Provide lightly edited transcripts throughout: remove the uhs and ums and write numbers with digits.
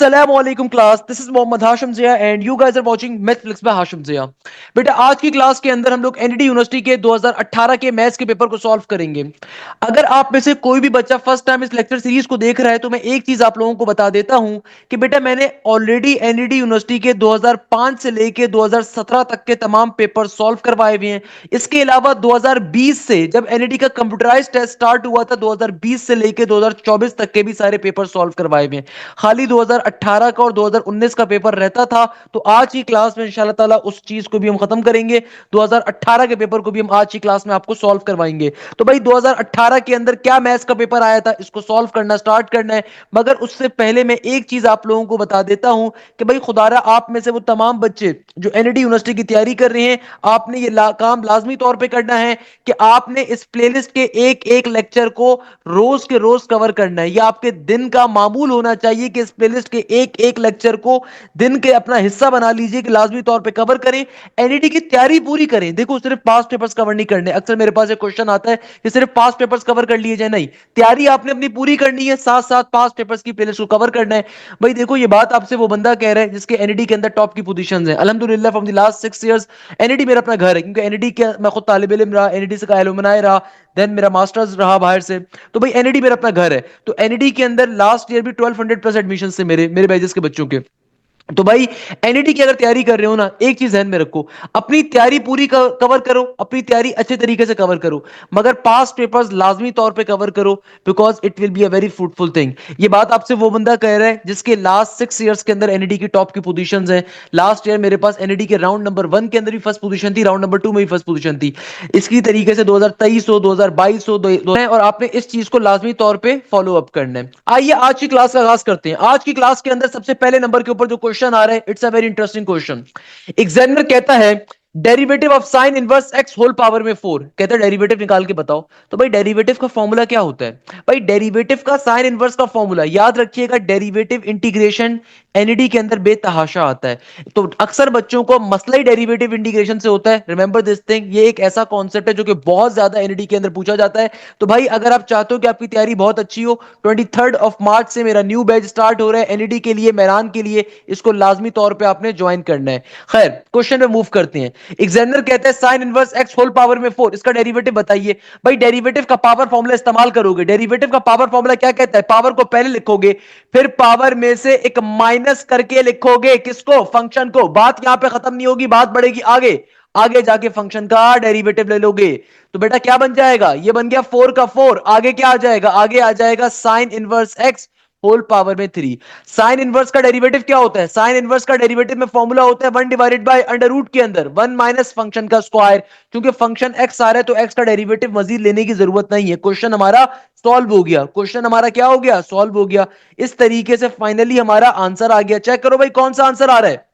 Assalamualaikum class, this is Mohammad Hashim Zia and you guys are watching Mathflix by Hashim Zia। बेटा आज की class के अंदर हम लोग एनडीटी यूनिवर्सिटी के 2018 के मैथ्स के पेपर को सॉल्व करेंगे। अगर आप में से कोई भी बच्चा फर्स्ट टाइम इस लेक्चर सीरीज को देख रहा है तो मैं एक चीज आप लोगों को बता देता हूं कि बेटा मैंने ऑलरेडी एनडीटी यूनिवर्सिटी के 2005 से लेके 2017 तक के तमाम पेपर सॉल्व करवाए हुए हैं। इसके अलावा 2020 से जब एनडीटी का कंप्यूटराइज्ड टेस्ट स्टार्ट हुआ था 2020 से लेके 2024 तक के भी सारे पेपर सॉल्व करवाए हुए हैं। खाली 2018 का और 2019 का पेपर रहता था, तो आज की क्लास में इंशाल्लाह ताला उस चीज को भी हम खत्म करेंगे। 2018 के पेपर को भी हम आज की क्लास में आपको सॉल्व करवाएंगे। तो भाई 2018 के अंदर क्या मैथ्स का पेपर आया था, इसको सॉल्व करना स्टार्ट करना है। मगर उससे पहले मैं एक चीज आप लोगों को बता देता हूं कि भाई खुदारा आप में से वो तमाम बच्चे जो एनडीटी यूनिवर्सिटी की तैयारी कर रहे हैं, आपने ये काम लाजमी तौर पे करना है कि आपने इस प्लेलिस्ट के एक एक लेक्चर को रोज के रोज कवर करना है। यह आपके दिन का मामूल होना चाहिए कि इस प्लेलिस्ट के एक एक लेक्चर को दिन के अपना हिस्सा बना लीजिए कि लाजमी तौर पे कवर करें, एनईटी की तैयारी पूरी करें। देखो सिर्फ पास्ट पेपर्स कवर नहीं करने। अक्सर मेरे पास एक क्वेश्चन आता है कि सिर्फ पास्ट पेपर्स कवर कर लिए जाए, नहीं, तैयारी आपने अपनी पूरी करनी है, साथ साथ पास्ट पेपर्स की प्लेलिस्ट को कवर करना है। भाई देखो ये बात आपसे वो बंदा कह रहा है जिसके एनईटी के अंदर टॉप की पोजीशंस है। अल्हम्दुलिल्लाह from the last 6 years NET मेरा अपना घर है, क्योंकि एनईटी के मैं खुद तालिब इल्म रहा, एनईटी से का एलुमनाई रहा, देन मेरा मास्टर्स रहा बाहर से। तो भाई एनईटी मेरा अपना घर है। तो एनईटी के अंदर लास्ट ईयर भी 1200 प्लस एडमिशन से मेरे बैचेस के बच्चों के। तो भाई एनईटी की अगर तैयारी कर रहे हो ना, एक चीज ध्यान में रखो, अपनी तैयारी पूरी कवर करो, अपनी तैयारी अच्छे तरीके से कवर करो, मगर पास्ट पेपर्स लाजमी तौर पे कवर करो, because it will be a very fruitful thing. ये बात आपसे वो बंदा कह रहा है जिसके लास्ट 6 इयर्स के अंदर एनईटी की टॉप की पोजीशंस हैं। लास्ट ईयर मेरे पास एनईटी के राउंड नंबर 1 के अंदर भी फर्स्ट पोजीशन थी, राउंड नंबर 2 में भी फर्स्ट पोजीशन थी। इसकी तरीके से 2023 हो, 2022 हो, और आपने इस चीज को लाजमी तौर पे फॉलो अप करना है। आइए आज की क्लास का आगाज करते हैं। आज की क्लास के अंदर सबसे पहले नंबर के ऊपर जो क्वेश्चन आ रहा है, it's a very interesting question. Examiner कहता है derivative of sine inverse x whole power में 4, कहता है डेरिवेटिव निकाल के बताओ। तो भाई डेरिवेटिव का फॉर्मूला क्या होता है? भाई डेरिवेटिव का साइन इनवर्स का फॉर्मूला याद रखिएगा, डेरिवेटिव इंटीग्रेशन एनईडी के अंदर बेतहाशा आता है। तो अक्सर बच्चों को मसला ही डेरिवेटिव इंटीग्रेशन से होता है। रिमेंबर दिस थिंग, ये एक ऐसा कॉन्सेप्ट है जो कि बहुत ज्यादा एनईडी के अंदर पूछा जाता है। तो भाई अगर आप चाहते हो कि आपकी तैयारी बहुत अच्छी हो, 23 मार्च से मेरा न्यू बैच स्टार्ट हो रहा है एनईडी के लिए, मैरान के लिए, इसको लाजमी तौर पे आपने ज्वाइन करना है। खैर क्वेश्चन में मूव करते हैं। एग्जामिनर कहता है sine inverse x whole power में 4, इसका डेरिवेटिव बताइए। भाई डेरिवेटिव का पावर फॉर्मूला इस्तेमाल करोगे। डेरिवेटिव का पावर फॉर्मूला क्या कहता है? पावर को पहले लिखोगे, फिर पावर में से एक माइनस करके लिखोगे। किसको? फंक्शन को। बात यहां पे खत्म नहीं होगी, बात बढ़ेगी आगे। आगे जाके फंक्शन का डेरिवेटिव ले लोगे तो बेटा क्या बन जाएगा? ये बन गया 4 का 4। आगे क्या आ जाएगा? आगे आ जाएगा sine inverse x whole power में 3। साइन इनवर्स का डेरिवेटिव क्या होता है? साइन इनवर्स का डेरिवेटिव में फॉर्मूला होता है 1 डिवाइडेड बाय अंडर रूट के अंदर 1 माइनस फंक्शन का स्क्वायर। क्योंकि फंक्शन एक्स आ रहा है तो एक्स का डेरिवेटिव मजीद लेने की जरूरत नहीं है। क्वेश्चन हमारा सॉल्व हो गया। क्वेश्चन हमारा क्या हो गया? सॉल्व हो गया। इस तरीके से फाइनली हमारा आंसर आ गया। चेक करो भाई कौन सा आंसर आ रहा है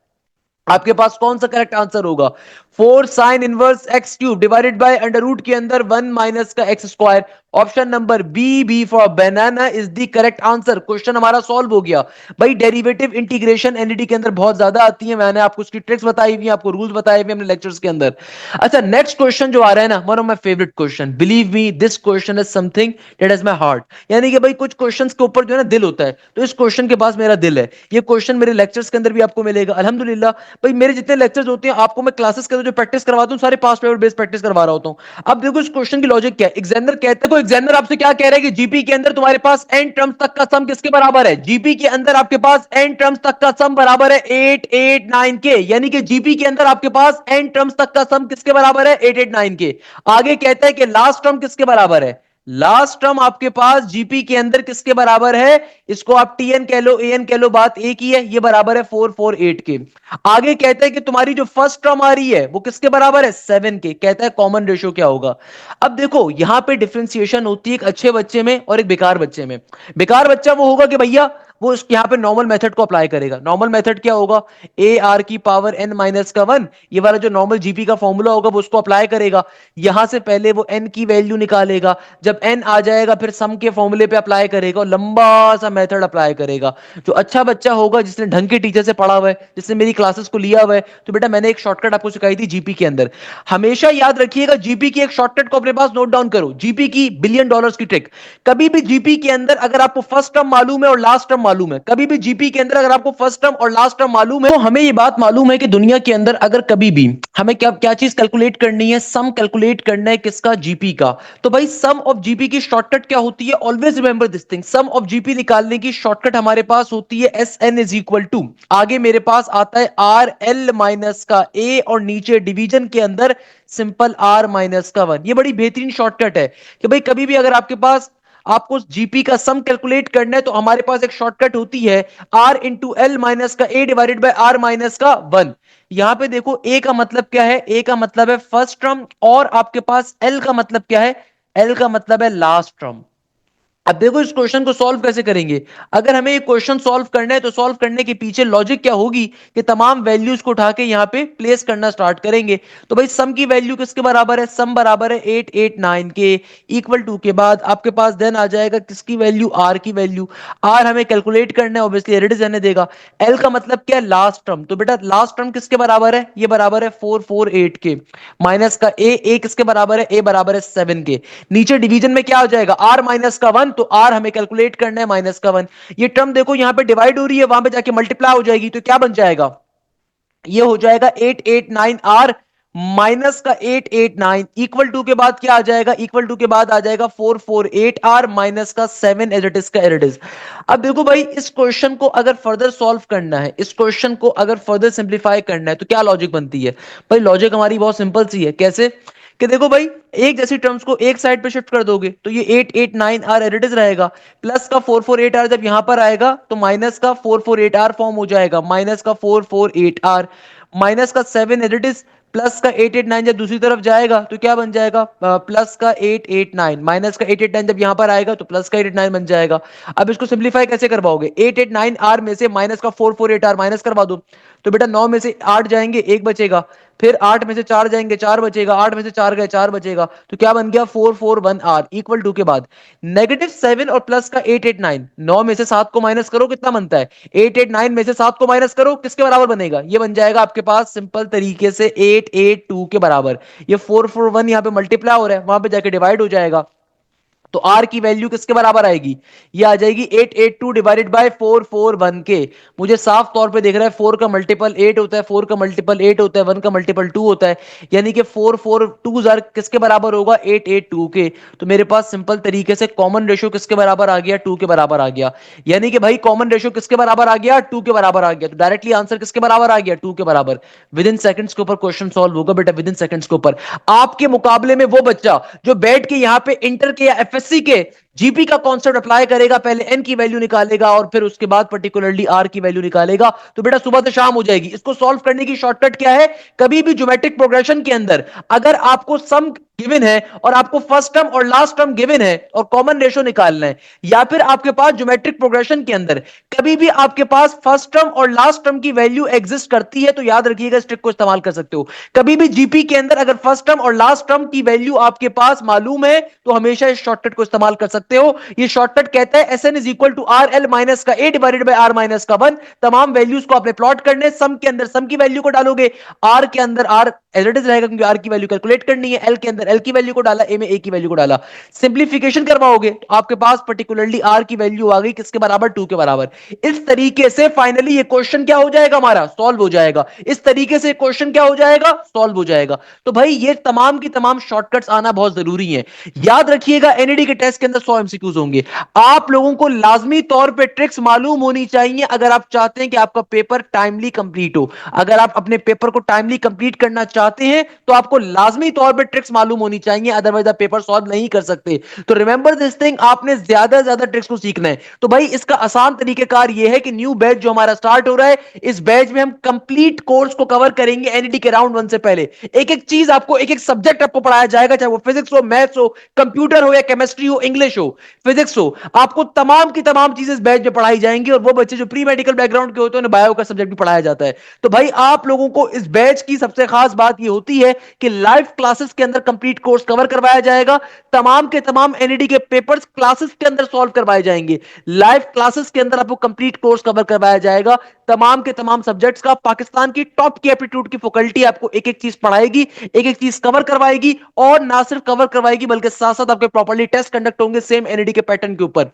आपके पास, कौन सा करेक्ट आंसर होगा? 4 sine inverse x cube divided by under root के अंदर 1 माइनस का x square. Option number B for banana is the correct answer. Question हमारा सॉल्व हो गया। भाई डेरिवेटिव इंटीग्रेशन एनईडी के अंदर बहुत ज्यादा आती है, मैंने आपको उसकी ट्रिक्स बताई हुई, आपको रूल्स बताए हुए अपने लेक्चर्स के अंदर। अच्छा नेक्स्ट क्वेश्चन जो आ रहा है ना, one of my favourite question, believe me this question is something that is my heart. यानी कि भाई कुछ क्वेश्चंस के ऊपर जो है ना दिल होता है, तो इस क्वेश्चन के पास मेरा दिल है। ये क्वेश्चन मेरे लेक्चर्स के अंदर भी आपको मिलेगा अल्हम्दुलिल्लाह। भाई मेरे जितने लेक्चर्स होते हैं आपको मैं क्लासेस के अंदर जो प्रैक्टिस करवाता हूं सारे पास्ट पेपर बेस्ड प्रैक्टिस करवा रहा होता हूं। अब देखो इस क्वेश्चन की लॉजिक क्या है। एग्जामिनर कहता है, को एग्जामिनर आपसे क्या कह रहा है कि जीपी के अंदर तुम्हारे पास एन टर्म्स तक का सम किसके बराबर है? जीपी के अंदर आपके पास एन टर्म्स तक का सम बराबर है 8 8 9 के। यानी कि जीपी के अंदर आपके पास एन टर्म्स तक का सम किसके बराबर है? 8 8 9 के। आगे कहता है कि लास्ट टर्म किसके बराबर है? लास्ट टर्म आपके पास जीपी के अंदर किसके बराबर है? इसको आप टीएन कह लो, एन कह लो, बात एक ही है। ये बराबर है 448 के। आगे कहता है कि तुम्हारी जो फर्स्ट टर्म आ रही है वो किसके बराबर है? 7 के। कहता है कॉमन रेशियो क्या होगा? अब देखो यहां पे डिफरेंशिएशन होती है एक अच्छे बच्चे में और एक बेकार बच्चे में। बेकार बच्चा वो होगा कि भैया वो यहां पे नॉर्मल मेथड को अप्लाई करेगा। नॉर्मल मेथड क्या होगा? ए आर की पावर एन माइनस का 1, ये वाला जो नॉर्मल जीपी का फॉर्मूला होगा वो उसको अप्लाई करेगा। यहां से पहले वो एन की वैल्यू निकालेगा, जब एन आ जाएगा फिर सम के फॉर्मूले पे अप्लाई करेगा और लंबा सा मेथड अप्लाई करेगा। जो अच्छा बच्चा होगा जिसने ढंग के टीचर से पढ़ा हुआ है, जिसने मेरी क्लासेस को लिया हुआ है, तो बेटा मैंने एक शॉर्टकट आपको सिखाई थी जीपी के अंदर। हमेशा याद रखिएगा जीपी की एक शॉर्टकट को अपने पास नोट डाउन करो। जीपी की $1 बिलियन की ट्रिक। कभी भी जीपी के अंदर अगर आपको फर्स्ट टर्म मालूम है और लास्ट टर्म मालूम है। कभी भी जीपी के अंदर अगर आपको फर्स्ट टर्म और लास्ट टर्म मालूम है तो हमें ये बात मालूम है कि दुनिया के अंदर अगर कभी भी हमें क्या क्या चीज कैलकुलेट करनी है, सम कैलकुलेट करना है किसका, जीपी का। तो भाई सम ऑफ जीपी की शॉर्टकट क्या होती है, always remember this thing, sum of GP निकालने की शॉर्टकट हमारे पास होती है S N is equal to, आगे मेरे पास आता है आर एल माइनस का ए और नीचे डिवीजन के अंदर सिंपल आर माइनस का वन। ये बड़ी बेहतरीन शॉर्टकट है कि भाई कभी भी अगर आपके पास आपको जीपी का सम कैलकुलेट करना है तो हमारे पास एक शॉर्टकट होती है आर इंटू एल माइनस का A divided by R minus का वन। यहां पे देखो ए का मतलब क्या है, ए का मतलब है फर्स्ट टर्म, और आपके पास एल का मतलब क्या है, एल का मतलब है लास्ट टर्म। अब देखो इस क्वेश्चन को सॉल्व कैसे करेंगे। अगर हमें ये क्वेश्चन सॉल्व करना है तो सॉल्व करने के पीछे लॉजिक क्या होगी कि तमाम वैल्यूज को उठा के यहां पे प्लेस करना स्टार्ट करेंगे। तो भाई सम की वैल्यू किसके बराबर है, सम बराबर है 889 के, इक्वल टू के बाद आपके पास देन आ जाएगा किसकी वैल्यू, आर की वैल्यू। आर हमें कैलकुलेट करना है, ऑब्वियसली एडिट रहने देगा। एल का मतलब क्या है, लास्ट टर्म। तो बेटा लास्ट टर्म किसके बराबर है, ये बराबर है 448 के, माइनस का ए किसके बराबर है, ए बराबर है 7 के। नीचे डिवीजन में क्या हो जाएगा, आर माइनस का वन, तो आर हमें कैलकुलेट करना है माइनस का वन। ये टर्म देखो यहां पे डिवाइड हो रही है, वहां पे जाके मल्टीप्लाई हो जाएगी, तो क्या बन जाएगा, ये हो जाएगा 889 आर माइनस का 889 इक्वल टू के बाद क्या आ जाएगा, इक्वल टू के बाद आ जाएगा 448 आर माइनस का 7 एज इट इज का एज इट इज। अब देखो भाई इस क्वेश्चन को अगर फर्दर सॉल्व करना है, इस क्वेश्चन को अगर फर्दर सिंप्लीफाई करना है तो क्या लॉजिक बनती है। भाई लॉजिक हमारी बहुत सिंपल सी है, कैसे कि देखो भाई एक जैसी टर्म्स को एक साइड पे शिफ्ट कर दोगे तो ये 889 आर एज इट इज रहेगा, प्लस का 448 आर जब यहां पर आएगा तो माइनस का 448 आर फॉर्म हो जाएगा, माइनस का 448 आर, माइनस का 7 एज इट इज, प्लस का 889 जब दूसरी तरफ जाएगा तो क्या बन जाएगा, प्लस का 889, माइनस का 889 जब यहां पर आएगा तो प्लस का 889 बन जाएगा। अब इसको सिंप्लीफाई कैसे करवाओगे, 889 आर में से माइनस का 448 आर माइनस करवा दो, तो बेटा 9 में से 8 जाएंगे 1 बचेगा, फिर 8 में से 4 जाएंगे 4 बचेगा, 8 में से 4 गए 4 बचेगा, तो क्या बन गया 441 आर इक्वल टू के बाद नेगेटिव 7 और प्लस का 889, 9 में से 7 को माइनस करो कितना बनता है, 889 में से 7 को माइनस करो किसके बराबर बनेगा, ये बन जाएगा आपके पास सिंपल तरीके से 882 के बराबर। ये 441 यहां पे मल्टीप्लाई हो रहा है, वहां पे जाके डिवाइड हो जाएगा, तो आर की वैल्यू किसके बराबर आएगी, ये आ जाएगी 882 डिवाइडेड बाय 441 के। मुझे साफ तौर पे दिख रहा है 4 का मल्टीपल 8 होता है, 4 का मल्टीपल 8 होता है, 1 का मल्टीपल 2 होता है, यानी कि 4 4 2 जार किसके बराबर होगा 882 के। तो मेरे पास सिंपल तरीके से कॉमन रेशियो किसके बराबर आ गया, 2 के बराबर आ गया, यानी कि भाई कॉमन रेशियो किसके बराबर आ गया, 2 के बराबर आ गया, तो डायरेक्टली आंसर किसके बराबर आ गया, 2 के बराबर। विद इन सेकंड्स के ऊपर क्वेश्चन सॉल्व होगा बेटा, विद इन सेकंड्स के ऊपर। आपके मुकाबले में वो बच्चा जो बैठ के यहां पे इंटर के या एफएससी के जीपी का कॉन्सेप्ट अप्लाई करेगा, पहले एन की वैल्यू निकालेगा और फिर उसके बाद पर्टिकुलरली आर की वैल्यू निकालेगा, तो बेटा सुबह से शाम हो जाएगी। इसको सॉल्व करने की शॉर्टकट क्या है, कभी भी ज्योमेट्रिक प्रोग्रेशन के अंदर अगर आपको सम गिवन है और आपको फर्स्ट टर्म और लास्ट टर्म गिवन है और कॉमन रेशियो निकालना है, या फिर आपके पास ज्योमेट्रिक प्रोग्रेशन के अंदर कभी भी आपके पास फर्स्ट टर्म और लास्ट टर्म की वैल्यू एग्जिस्ट करती है, तो याद रखिएगा इस ट्रिक को इस्तेमाल कर सकते हो। कभी भी जीपी के अंदर अगर फर्स्ट टर्म और लास्ट टर्म की वैल्यू आपके पास मालूम है तो हमेशा इस शॉर्टकट को इस्तेमाल कर सकते हो। ये शॉर्टकट कहता है S N is equal to R L minus का A divided by R minus का वन। तमाम वैल्यूज को आपने प्लॉट करने, सम के अंदर सम की वैल्यू को डालोगे, आर के अंदर आर एज इट इज रहेगा क्योंकि आर की वैल्यू कैलकुलेट करनी है, एल के अंदर एल की वैल्यू को डाला, ए में ए की वैल्यू को डाला, सिंप्लीफिकेशन करवाओगे तो आपके पास पर्टिकुलरली आर की वैल्यू आ गई किसके बराबर, 2 के बराबर। इस तरीके से फाइनली ये क्वेश्चन क्या हो जाएगा, हमारा सॉल्व हो जाएगा। इस तरीके से क्वेश्चन क्या हो जाएगा, सॉल्व हो जाएगा। तो भाई ये तमाम की तमाम शॉर्टकट्स आना बहुत जरूरी है। याद रखिएगा एनईडी के टेस्ट के अंदर 100 एमसीक्यूज होंगे, आप लोगों को लाजमी तौर पे ट्रिक्स मालूम होनी चाहिए अगर आप चाहते हैं कि आपका पेपर टाइमली कंप्लीट हो। अगर आप अपने पेपर को टाइमली कंप्लीट करना चाहते हैं तो आपको लाजमी तौर पे ट्रिक्स मालूम होनी चाहिए, अदरवाइज आप पेपर सॉल्व नहीं कर सकते। तो रिमेंबर दिस थिंग, आपने ज्यादा से ज्यादा ट्रिक्स को सीखना है। तो भाई इसका आसान तरीकेकार यह है कि न्यू बैच जो हमारा स्टार्ट हो रहा है, इस बैच में हम कंप्लीट कोर्स को कवर करेंगे एनईडी के राउंड 1 से पहले। एक एक चीज आपको, एक एक सब्जेक्ट आपको पढ़ाया जाएगा, चाहे वो फिजिक्स हो, मैथ्स हो, कंप्यूटर हो या केमिस्ट्री हो, इंग्लिश हो, फिजिक्स हो, आपको तमाम की तमाम चीजें इस बैच में पढ़ाई जाएंगी। और वो बच्चे जो प्री मेडिकल बैकग्राउंड के होते हैं उन्हें बायो का सब्जेक्ट भी पढ़ाया जाता है। तो भाई आप लोगों को इस बैच की सबसे खास बात ये होती है कि लाइव क्लासेस के अंदर कंप्लीट कोर्स कवर करवाया जाएगा, तमाम के तमाम एनईडी के पेपर्स क्लासेस के अंदर सॉल्व करवाए जाएंगे, लाइव क्लासेस के अंदर आपको कंप्लीट कोर्स कवर करवाया जाएगा, तमाम के तमाम सब्जेक्ट्स का। पाकिस्तान की टॉप की एप्टीट्यूड की फैकल्टी आपको एक एक चीज पढ़ाएगी, एक एक चीज कवर करवाएगी, और ना सिर्फ कवर करवाएगी बल्कि साथ साथ आपके प्रॉपर्ली टेस्ट कंडक्ट होंगे सेम एनईडी के पैटर्न के ऊपर।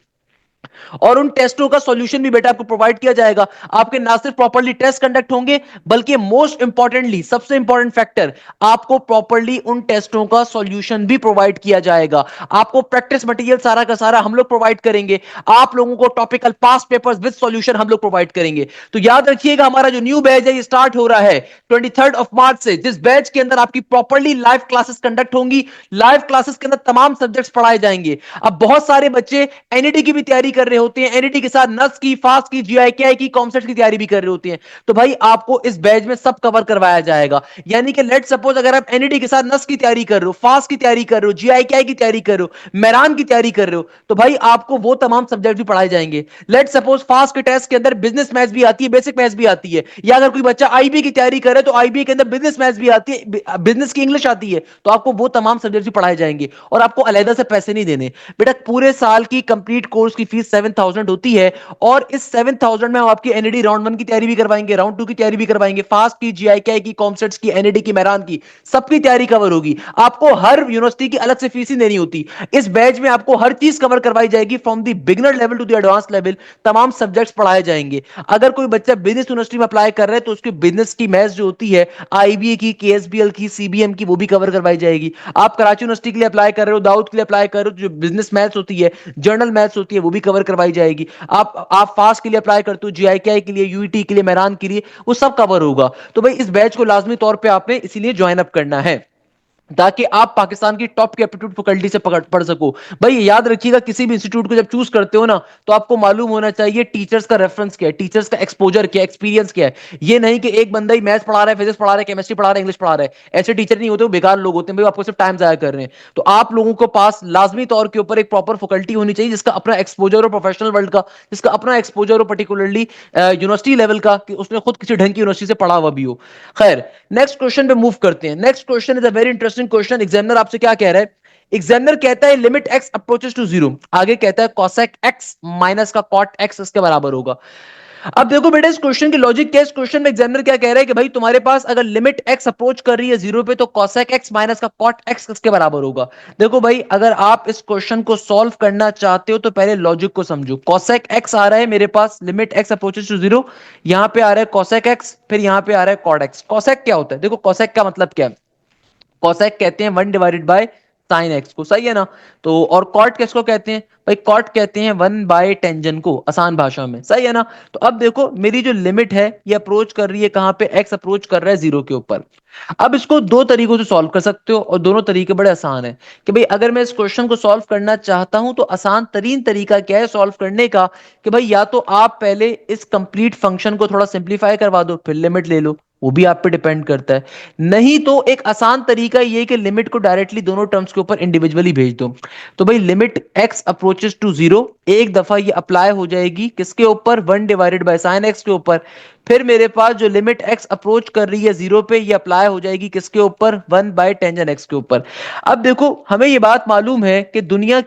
और उन टेस्टों का सॉल्यूशन भी बेटा आपको प्रोवाइड किया जाएगा। आपके ना सिर्फ प्रॉपर्ली टेस्ट कंडक्ट होंगे, बल्कि मोस्ट इंपॉर्टेंटली, सबसे इंपॉर्टेंट फैक्टर, आपको प्रॉपर्ली उन टेस्टों का सॉल्यूशन भी प्रोवाइड किया जाएगा। आपको प्रैक्टिस मटेरियल सारा का सारा हम लोग प्रोवाइड करेंगे। आप लोगों को topical past papers with solution हम लोग प्रोवाइड करेंगे। तो याद रखिएगा, हमारा जो न्यू बैच है ये स्टार्ट हो रहा है 23 से, जिस बैच के अंदर आपकी प्रॉपर्ली लाइव क्लासेस कंडक्ट होंगी। लाइव क्लासेस के अंदर तमाम सब्जेक्ट्स पढ़ाए जाएंगे। अब बहुत सारे बच्चे एनईटी की भी तैयारी कर रहे होते हैं, एनईटी के साथ नस की, फास्ट की, जीआईकेआई की, कॉमसेट की तैयारी भी कर रहे होते हैं। तो भाई आपको इस बैच में सब कवर करवाया जाएगा। यानी कि लेट सपोज अगर आप एनईटी के साथ नस की तैयारी कर रहे हो, फास्ट की तैयारी कर रहे हो, जीआईकेआई की तैयारी कर रहे हो, मेरान की तैयारी कर रहे हो, तो भाई आपको वो तमाम सब्जेक्ट भी पढ़ाए जाएंगे। लेट सपोज फास्ट के टेस्ट के अंदर बिजनेस मैथ्स भी आती है, बेसिक मैथ्स भी आती है, या अगर कोई बच्चा आईबी की तैयारी करे तो आईबी के अंदर बिजनेस मैथ्स भी आती है, बिजनेस की इंग्लिश आती है, तो आपको वो तमाम सब्जेक्ट भी पढ़ाए जाएंगे। और आपको अलग से पैसे नहीं देने बेटा। पूरे साल की कंप्लीट कोर्स की फीस 7,000 होती है, और इस 7,000 में हम आपकी एनईडी राउंड 1 की तैयारी भी करवाएंगे, राउंड 2 की तैयारी भी करवाएंगे, फास्ट की, जीआईकेआई की, कॉमसेट्स की, एनईडी की, मेरान की, सबकी तैयारी कवर होगी। आपको हर यूनिवर्सिटी की अलग से फीस ही देनी होती। इस बैच में आपको हर चीज कवर करवाई जाएगी, from the beginner level to the advance level. तमाम सब्जेक्ट्स पढ़ाए जाएंगे। अगर कोई बच्चा बिजनेस यूनिवर्सिटी में अप्लाई कर रहा है तो उसकी बिजनेस की मैथ्स जो होती है, आईबीए की, केएसबीएल की, सीबीएम की, वो भी कवर करवाई जाएगी। आप कराची यूनिवर्सिटी के लिए अप्लाई कर रहे हो, दाऊद के लिए अप्लाई कर रहे हो, जो बिजनेस मैथ्स होती है, जर्नल मैथ्स होती है, वो भी कवर करवाई जाएगी। आप फास्ट के लिए अप्लाई करते हो, जीआईकेआई के लिए, यूईटी के लिए, मेरान के लिए, वो सब कवर होगा। तो भाई इस बैच को लाजमी तौर पे आपने इसीलिए ज्वाइन अप करना है, ताकि आप पाकिस्तान की टॉप की एप्टीट्यूड फैकल्टी से पढ़ सको। भाई याद रखिएगा, किसी भी इंस्टीट्यूट को जब चूज करते हो ना, तो आपको मालूम होना चाहिए टीचर्स का रेफरेंस क्या है, टीचर्स का एक्सपोजर क्या है, एक्सपीरियंस क्या है। ये नहीं कि एक बंदा ही मैथ्स पढ़ा रहा है, फिजिक्स पढ़ा रहा है, केमिस्ट्री पढ़ा रहा है, इंग्लिश पढ़ा रहा है, ऐसे टीचर नहीं होते, वो बेकार लोग होते हैं भाई, आपको सिर्फ टाइम जाया कर रहे हैं। तो आप लोगों को पास लाजमी तौर के ऊपर एक प्रॉपर फैकल्टी होनी चाहिए, जिसका अपना एक्सपोजर हो प्रोफेशनल वर्ल्ड का, जिसका अपना एक्सपोजर हो पर्टिकुलरली यूनिवर्सिटी लेवल का, कि उसने खुद किसी ढंग की यूनिवर्सिटी से पढ़ा हुआ भी हो। खैर, नेक्स्ट क्वेश्चन पे मूव करते हैं। Next question is a very interesting question. Examiner आपसे क्या कह रहा है? एग्जामिनर कहता है limit x approaches to zero, आगे कहता है कॉसेक एक्स माइनस का कॉट एक्स इसके बराबर होगा। अब देखो बेटा, इस क्वेश्चन की लॉजिक क्या है? इस क्वेश्चन में एग्जामिनर क्या कह रहा है कि भाई तुम्हारे पास अगर लिमिट एक्स अप्रोच कर रही है जीरो पे, तो कॉसेक एक्स माइनस का कॉट एक्स किसके बराबर होगा? देखो भाई, अगर आप इस क्वेश्चन को सॉल्व करना चाहते हो तो पहले लॉजिक को समझो। कॉसेक एक्स आ रहा है मेरे पास, limit x approaches to zero, यहां पे आ रहा है कॉसेक एक्स, फिर यहां पे आ रहा है कॉट एक्स। कॉसेक क्या होता है? देखो कॉसेक का मतलब क्या है? कॉसेक कहते हैं 1 डिवाइडेड बाय साइन एक्स को, सही है ना? तो और कॉट किसको कहते हैं? भाई कॉट कहते हैं 1/टेंजेंट को, आसान भाषा में, सही है ना? तो अब देखो, मेरी जो लिमिट है ये अप्रोच कर रही है कहां पे? एक्स अप्रोच कर रहा है जीरो के ऊपर। अब इसको दो तरीकों से सॉल्व कर सकते हो, और दोनों तरीके बड़े आसान है। कि भाई अगर मैं इस क्वेश्चन को सॉल्व करना चाहता हूं तो आसान तरीन तरीका क्या है सॉल्व करने का? कि भाई या तो आप पहले इस कंप्लीट फंक्शन को थोड़ा सिंप्लीफाई करवा दो, फिर लिमिट ले लो, वो भी आप पे डिपेंड करता है। नहीं तो एक आसान तरीका ये कि लिमिट को डायरेक्टली दोनों टर्म्स के ऊपर इंडिविजुअली भेज दो। तो भाई limit x approaches to zero, एक दफा ये अप्लाई हो जाएगी किसके ऊपर? 1/sin x के ऊपर। फिर मेरे पास जो लिमिट एक्स अप्रोच कर रही है जीरो पे, ये अप्लाई हो जाएगी किसके ऊपर? 1/टेंजेंट x के ऊपर। अब देखो, हमें ये बात मालूम है कि दुनिया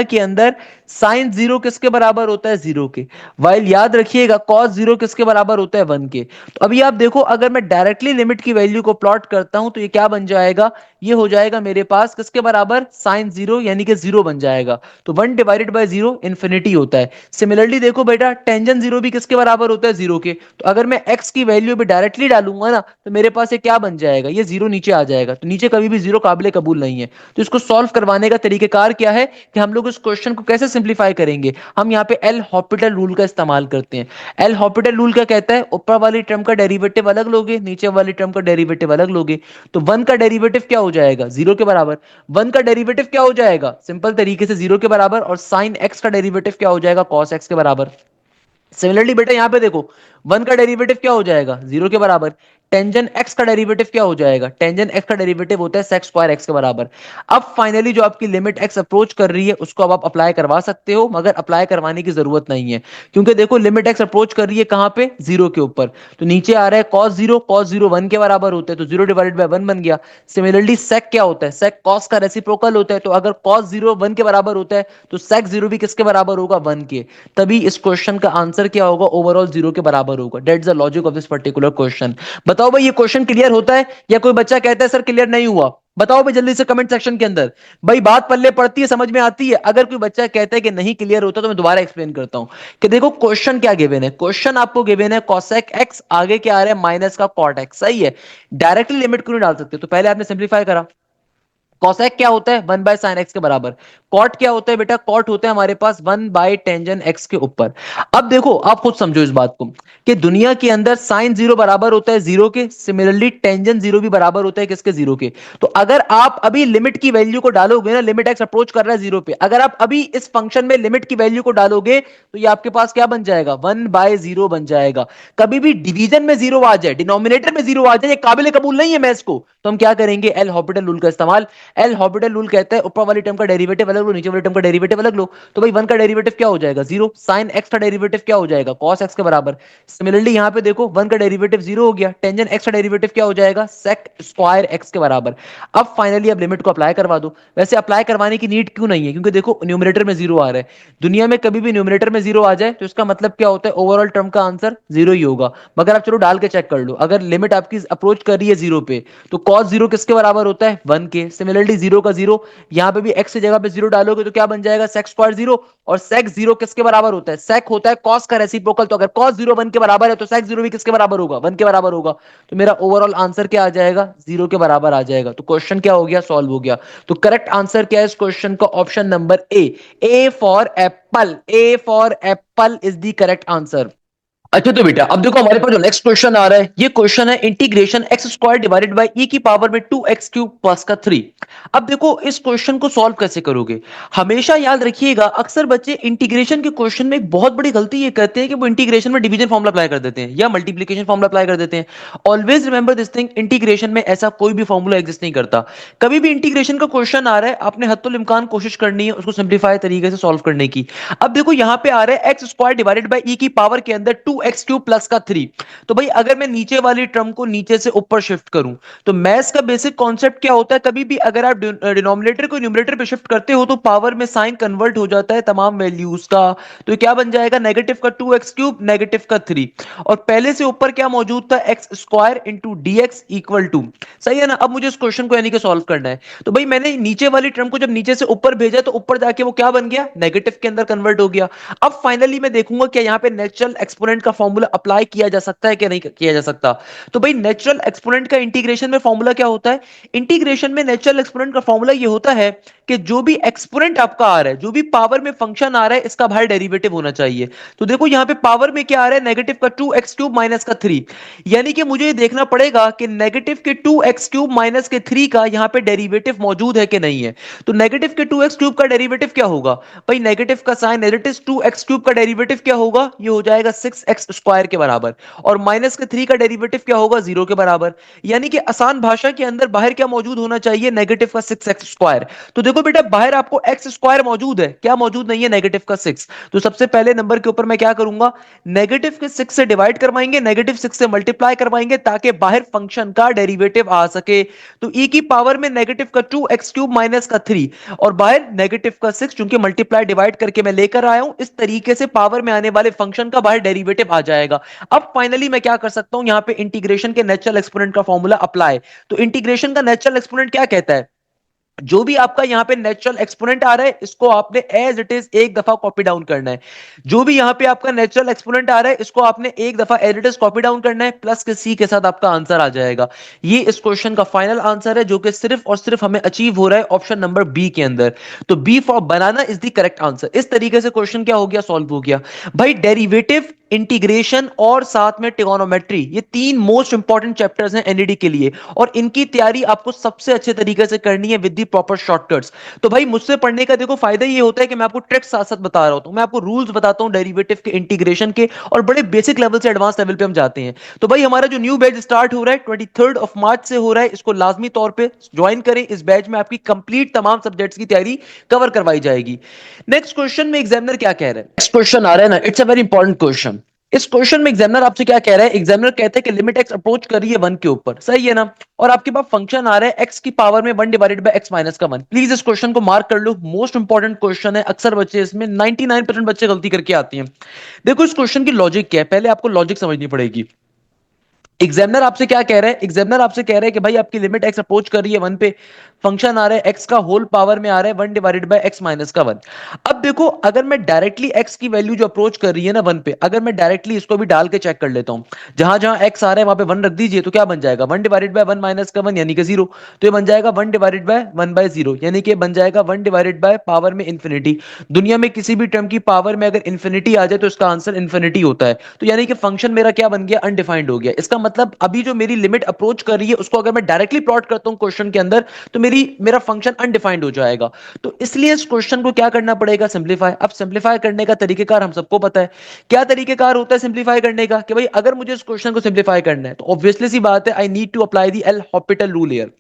के अंदर साइन जीरो किसके बराबर होता है? जीरो के। वाइल याद रखिएगा, कॉस जीरो किसके बराबर होता है? 1 के। तो अभी आप देखो, अगर मैं डायरेक्टली लिमिट की वैल्यू को प्लॉट करता हूं तो ये क्या बन जाएगा? ये हो जाएगा मेरे पास किसके बराबर? साइन जीरो, यानी कि जीरो बन जाएगा। तो 1/जीरो इंफिनिटी होता है। सिमिलरली देखो बेटा, टेंजेंट जीरो भी किसके बराबर होता है? जीरो के। तो अगर मैं एक्स की वैल्यू भी डायरेक्टली डालूंगा ना, तो मेरे पास ये क्या बन जाएगा? ये जीरो नीचे आ जाएगा। तो नीचे कभी भी जीरो काबिल कबूल नहीं है। तो इसको सॉल्व करवाने का तरीकेकार क्या है कि हम लोग इस क्वेश्चन को कैसे सिंप्लीफाई करेंगे? हम यहाँ पे एल हॉपिटल रूल का इस्तेमाल करते हैं। एल हॉपिटल रूल क्या कहता है? ऊपर वाली टर्म का डेरिवेटिव अलग लोगे, नीचे वाली टर्म का डेरिवेटिव अलग लोगे। तो 1 का डेरिवेटिव क्या हो जाएगा? जीरो के बराबर। 1 का डेरिवेटिव क्या हो जाएगा? सिंपल तरीके से जीरो के बराबर। और साइन एक्स का डेरिवेटिव क्या हो जाएगा? कॉस एक्स के बराबर। सिमिलरली बेटा यहां पे देखो, 1 का डेरिवेटिव क्या हो जाएगा? जीरो के बराबर। टेंजेंट एक्स का डेरिवेटिव क्या हो जाएगा? टेंजेंट एक्स का डेरिवेटिव होता है सेक स्क्वायर एक्स के बराबर। अब फाइनली जो आपकी लिमिट एक्स अप्रोच कर रही है उसको अब आप अप्लाई करवा सकते हो, मगर अप्लाई करवाने की जरूरत नहीं है, क्योंकि देखो लिमिट एक्स अप्रोच कर रही है कहां पे? जीरो के ऊपर। तो नीचे आ रहा है कॉस जीरो 1 के बराबर होता है, तो 0/1 बन गया। सिमिलरली सेक क्या होता है? सेक कॉस का रेसिप्रोकल होता है। तो अगर कॉस जीरो 1 के बराबर होता है तो सेक जीरो भी किसके बराबर होगा? 1 के। तभी इस क्वेश्चन का आंसर क्या होगा? ओवरऑल जीरो के बराबर होगा। That's the logic of this particular question. बताओ भाई, ये क्वेश्चन क्लियर होता है, या कोई बच्चा कहता है सर क्लियर नहीं हुआ? बताओ भाई जल्दी से कमेंट सेक्शन के अंदर। भाई बात पल्ले पड़ती है, समझ में आती है? अगर कोई बच्चा कहता है कि नहीं क्लियर होता तो मैं दोबारा एक्सप्लेन करता हूं कि देखो क्वेश्चन क्या गिवन है। क्वेश्चन आपको गिवन है कोसेक एक्स, आगे क्या आ रहा है माइनस का कॉट एक्स, सही है। डायरेक्टली लिमिट क्यों नहीं डाल सकते? तो पहले आपने सिंप्लीफाई करा। कॉसेक क्या होता है? 1/sin x के बराबर। कॉट क्या होता है बेटा? कॉट होता है हमारे पास 1/tan x के ऊपर। अब देखो आप खुद समझो इस बात को कि दुनिया के अंदर साइन जीरो बराबर होता है जीरो के, सिमिलरली टेंजेंट जीरो भी बराबर होता है किसके? जीरो के। तो अगर आप अभी लिमिट की वैल्यू को डालोगे ना, लिमिट एक्स अप्रोच कर रहा है जीरो पे, अगर आप अभी इस फंक्शन में लिमिट की वैल्यू को डालोगे तो ये आपके पास क्या बन जाएगा? 1/0 बन जाएगा। कभी भी डिवीजन में जीरो आ जाए, डिनोमिनेटर में जीरो आ जाए, ये काबिल कबूल नहीं है मैथ्स को, तो हम क्या करेंगे? एल हॉपिटल रूल का इस्तेमाल। एल हॉपिटल रूल कहता है ऊपर वाली टर्म का डेरिवेटिव अलग लो, नीचे वाली टर्म का डेरिवेटिव अलग लो। तो भाई वन का डेरिवेटिव क्या हो जाएगा? जीरो। साइन एक्स का डेरिवेटिव क्या हो जाएगा? कॉस एक्स के बराबर। सिमिलरली यहां पे देखो वन का डेरिवेटिव जीरो हो गया, टेंजेंट एक्स का डेरिवेटिव क्या हो जाएगा? सेक स्क्वायर एक्स के बराबर। अब फाइनली अब लिमिट को अप्लाई करवा दो। वैसे अप्लाई करवाने की नीड क्यों नहीं है? क्योंकि देखो न्यूमरेटर में जीरो आ रहा है। दुनिया में कभी भी न्यूमरेटर में जीरो आ जाए तो इसका मतलब क्या होता है? ओवरऑल टर्म का आंसर जीरो ही होगा। मगर आप चलो डाल के चेक कर लो, अगर लिमिट आपकी अप्रोच कर रही है जीरो पे तो कॉस जीरो किसके बराबर होता है? वन के। सिमिलरली जीरो का जीरो, यहां पे भी एक्स की जगह पे जीरो डालोगे तो क्या बन जाएगा? Sec square zero. और सेक जीरो किसके बराबर होता है? सेक होता है कॉस का रेसिप्रोकल, तो अगर कॉस जीरो वन के बराबर है तो सेक जीरो भी किसके बराबर होगा? वन के बराबर होगा। तो मेरा ओवरऑल आंसर क्या आ जाएगा? जीरो के बराबर आ जाएगा। तो क्वेश्चन क्या हो गया? सॉल्व हो गया। तो करेक्ट आंसर क्या है इस क्वेश्चन का? Option number A for Apple. A for apple is the correct answer. अच्छा तो बेटा अब देखो हमारे पास जो नेक्स्ट क्वेश्चन आ रहा है, ये क्वेश्चन है integration x square divided by e की पावर में 2x³ प्लस का 3। अब देखो इस क्वेश्चन को सॉल्व कैसे करोगे? हमेशा याद रखिएगा, अक्सर बच्चे इंटीग्रेशन के क्वेश्चन में एक बहुत बड़ी गलती ये करते हैं कि वो इंटीग्रेशन में डिवीजन फॉर्मुला अप्लाई कर देते हैं या मल्टीप्लीकेशन फॉर्मुला अप्लाई कर देते हैं। Always remember this thing, integration में ऐसा कोई भी फॉर्मुला एग्जिस्ट नहीं करता। कभी भी इंटीग्रेशन का क्वेश्चन आ रहा है, आपने हत्तुल इम्कान कोशिश करनी है उसको सिंप्लीफाई तरीके से सॉल्व करने की। अब देखो यहां पे आ रहा है x square divided by e की पावर के अंदर 2x³ प्लस का 3। तो भाई अगर मैं नीचे वाली टर्म को नीचे से ऊपर शिफ्ट करूं तो मैथ्स का बेसिक कॉन्सेप्ट क्या होता है? कभी भी अगर आप डिनोमिनेटर को न्यूमरेटर पे शिफ्ट करते हो तो पावर में साइन कन्वर्ट हो जाता है तमाम वैल्यूज का। तो क्या बन जाएगा? नेगेटिव का 2x³ नेगेटिव का 3। और पहले से ऊपर क्या मौजूद था? X square into d x equal to. सही है ना? अब मुझे इस क्वेश्चन को यानी कि सॉल्व करना है। तो भाई मैंने नीचे वाली टर्म को जब नीचे से ऊपर भेजा तो ऊपर जाके वो क्या बन गया? नेगेटिव के अंदर कन्वर्ट हो गया। अब फाइनली मैं देखूंगा क्या यहाँ पे नेचुरल एक्सपोनेंट का फॉर्मूला अप्लाई किया जा सकता है कि नहीं किया जा सकता। तो भाई नेचुरल एक्सपोनेंट का इंटीग्रेशन में फॉर्मूला क्या होता है? इंटीग्रेशन में नेचुरल एक्सपोनेंट का फॉर्मूला ये होता है कि जो भी एक्सपोनेंट आपका आ रहा है, जो भी पावर में फंक्शन आ रहा है, इसका बाहर डेरिवेटिव होना चाहिए। तो देखो यहाँ पे पावर में क्या आ रहा है? नेगेटिव का 2x³ माइनस का 3। यानी कि मुझे ये देखना पड़ेगा कि नेगेटिव के 2x³ माइनस के 3 का यहाँ पे डेरिवेटिव मौजूद है कि नहीं है। तो नेगेटिव के 2x³ का डेरिवेटिव क्या होगा? भाई नेगेटिव का साइन नेगेटिव 2x³ का डेरिवेटिव क्या होगा? ये हो जाएगा 6x² के बराबर। और माइनस के 3 का डेरिवेटिव क्या होगा? जीरो के बराबर। यानी कि आसान भाषा के अंदर बाहर क्या मौजूद होना चाहिए? नेगेटिव का 6x²। तो देखो बेटा बाहर आपको एक्स स्क्वायर मौजूद है, क्या मौजूद नहीं है? नेगेटिव का 6। तो सबसे पहले नंबर के ऊपर मैं क्या करूंगा? नेगेटिव के 6 से डिवाइड करवाएंगे, नेगेटिव 6 से मल्टीप्लाई करवाएंगे ताकि बाहर फंक्शन का डेरिवेटिव आ सके। तो e की पावर में नेगेटिव का 2x³ माइनस का 3 और बाहर नेगेटिव का 6, चूंकि मल्टीप्लाई डिवाइड करके मैं लेकर आया हूं, इस तरीके से पावर में आने वाले फंक्शन का बाहर डेरिवेटिव आ जाएगा। अब फाइनली मैं क्या कर सकता हूं? यहां पे इंटीग्रेशन के नेचुरल एक्सपोनेंट का फॉर्मूला अप्लाई। तो इंटीग्रेशन का नेचुरल एक्सपोनेंट क्या कहता है? जो भी आपका यहां पे नेचुरल एक्सपोनेंट आ रहा है इसको आपने एज इट इज एक दफा कॉपी डाउन करना है। जो भी यहां पे आपका नेचुरल एक्सपोनेंट आ रहा है इसको आपने एक दफा as it is copy down करना है, प्लस के सी के साथ आपका आंसर आ जाएगा। ये इस क्वेश्चन का फाइनल आंसर है जो कि सिर्फ और सिर्फ हमें अचीव हो रहा है ऑप्शन नंबर बी के अंदर। तो B for banana is the correct answer. इस तरीके से क्वेश्चन क्या हो गया? सॉल्व हो गया। भाई डेरिवेटिव, इंटीग्रेशन और साथ में ट्रिगोनोमेट्री, ये तीन मोस्ट इंपॉर्टेंट चैप्टर्स हैं एनईडी के लिए और इनकी तैयारी आपको सबसे अच्छे तरीके से करनी है विद दी प्रॉपर शॉर्टकट्स। तो भाई मुझसे पढ़ने का देखो फायदा ये होता है कि मैं आपको ट्रिक्स साथ साथ बता रहा हूं, मैं आपको रूल्स बताता हूं डेरिवेटिव के, इंटीग्रेशन के, और बड़े बेसिक लेवल से एडवांस लेवल पे हम जाते हैं। तो भाई हमारा जो न्यू बैच स्टार्ट हो रहा है 23 मार्च से हो रहा है, इसको लाजमी तौर पर ज्वाइन करें। इस बैच में आपकी कंप्लीट तमाम सब्जेक्ट्स की तैयारी कवर करवाई जाएगी। नेक्स्ट क्वेश्चन में एग्जामिनर क्या कह रहा है? नेक्स्ट क्वेश्चन आ रहा है ना, it's a very important question. इस क्वेश्चन में एग्जामिनर आपसे क्या कह रहा है? एग्जामिनर कहता है कि लिमिट एक्स अप्रोच कर रही है वन के ऊपर, सही है ना? और आपके पास फंक्शन आ रहा है एक्स की पावर में 1 डिवाइडेड बाय एक्स माइनस का 1। प्लीज इस क्वेश्चन को मार्क कर लो, मोस्ट इंपॉर्टेंट क्वेश्चन है। अक्सर बच्चे इसमें 99% बच्चे गलती करके आती हैं। देखो इस क्वेश्चन की लॉजिक क्या है, पहले आपको लॉजिक समझनी पड़ेगी। एग्जामिनर आपसे क्या कह रहा है? एग्जामिनर आपसे कह रहा है कि भाई आपकी लिमिट एक्स अप्रोच कर रही है वन पे, फंक्शन आ रहा है एक्स का होल पावर में आ रहा है one divided by x minus का वन। अब देखो, अगर मैं डायरेक्टली एक्स की वैल्यू जो अप्रोच कर रही है ना वन पे, अगर मैं डायरेक्टली इसको भी डाल के चेक कर लेता हूं, जहां जहां एक्स आ रहा है वहां पे वन रख दीजिए, तो क्या बन जाएगा? One divided by one minus का वन यानी कि जीरो। तो ये बन जाएगा one divided by one by zero, यानी कि बन जाएगा वन डिवाइडेड बाय पावर में इंफिनिटी। दुनिया में किसी भी टर्म की पावर में अगर इंफिनिटी आ जाए तो इसका आंसर इंफिनिटी होता है। तो यानी कि फंक्शन मेरा क्या बन गया? अनडिफाइंड हो गया। इसका मतलब अभी जो मेरी लिमिट अप्रोच कर रही है उसको अगर मैं डायरेक्टली प्लॉट करता हूं क्वेश्चन के अंदर, तो मेरा फंक्शन अनडिफाइंड हो जाएगा। तो इसलिए इस क्वेश्चन को क्या करना पड़ेगा? सिंप्लीफाई। अब सिंप्लीफाई करने का तरीकेकार हम सबको पता है। क्या तरीकेकार होता है सिंप्लीफाई करने का? कि भाई अगर मुझे इस क्वेश्चन को सिंप्लीफाई करना है तो ऑब्वियसली सी बात है, I need to apply the L'Hopital rule here.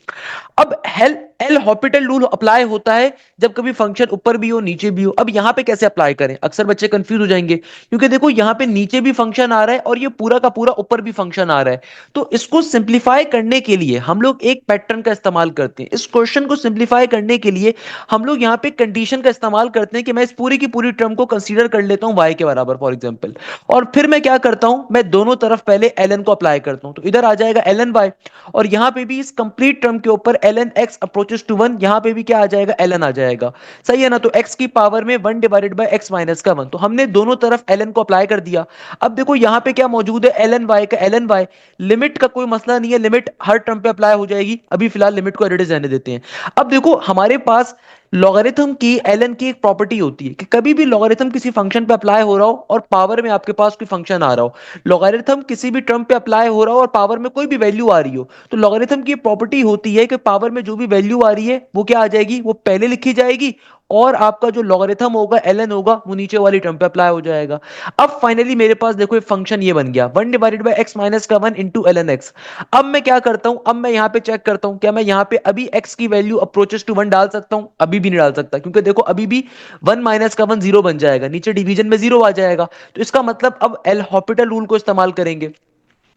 अब हेल एल हॉपिटल रूल अप्लाई होता है जब कभी फंक्शन ऊपर भी हो नीचे भी हो। अब यहां पे कैसे अप्लाई करें? अक्सर बच्चे कंफ्यूज हो जाएंगे, क्योंकि देखो यहां पे नीचे भी फंक्शन आ रहा है और ये पूरा का पूरा ऊपर भी फंक्शन आ रहा है। तो इसको सिंप्लीफाई करने के लिए हम लोग एक पैटर्न का इस्तेमाल करते हैं। इस क्वेश्चन को सिंप्लीफाई करने के लिए हम लोग यहां पे कंडीशन का इस्तेमाल करते हैं कि मैं इस पूरी की पूरी टर्म को कंसीडर कर लेता हूं y के बराबर फॉर एग्जांपल, और फिर मैं क्या करता हूं, मैं दोनों तरफ पहले ln को अप्लाई करता हूं। तो इधर आ जाएगा ln y, और यहां पे भी इस कंप्लीट टर्म के ऊपर ln x approaches to one, यहां पे भी क्या आ जाएगा? ln आ जाएगा। सही है ना? तो x की पावर में one divided by x minus का वन, तो हमने दोनों तरफ ln को अप्लाई कर दिया। अब देखो यहां पे क्या मौजूद है? ln y का ln y। लिमिट का कोई मसला नहीं है, लिमिट हर टर्म पे अप्लाई हो जाएगी। अभी फिलहाल लिमिट को एडिट रहने देते हैं। अब देखो हमारे पास लॉगरिथम की ln की एक प्रॉपर्टी होती है कि कभी भी लॉगरिथम किसी फंक्शन पे अप्लाई हो रहा हो और पावर में आपके पास कोई फंक्शन आ रहा हो, लॉगरिथम किसी भी टर्म पे अप्लाई हो रहा हो और पावर में कोई भी वैल्यू आ रही हो, तो लॉगरिथम की प्रॉपर्टी होती है कि पावर में जो भी वैल्यू आ रही है वो क्या आ जाएगी? वो पहले लिखी जाएगी, और आपका जो लॉगरिथम होगा ln होगा वो नीचे वाली टर्म पे अप्लाई हो जाएगा। अब फाइनली मेरे पास देखो एक फंक्शन ये बन गया one divided by x minus का वन इंटू ln x। अब मैं क्या करता हूं? अब मैं यहां पे चेक करता हूं क्या मैं यहां पे अभी x की वैल्यू अप्रोचेस टू वन डाल सकता हूं? अभी भी नहीं डाल सकता, क्योंकि देखो अभी भी वन माइनस का वन जीरो बन जाएगा, नीचे डिवीजन में जीरो आ जाएगा। तो इसका मतलब अब एल हॉपिटल रूल को इस्तेमाल करेंगे।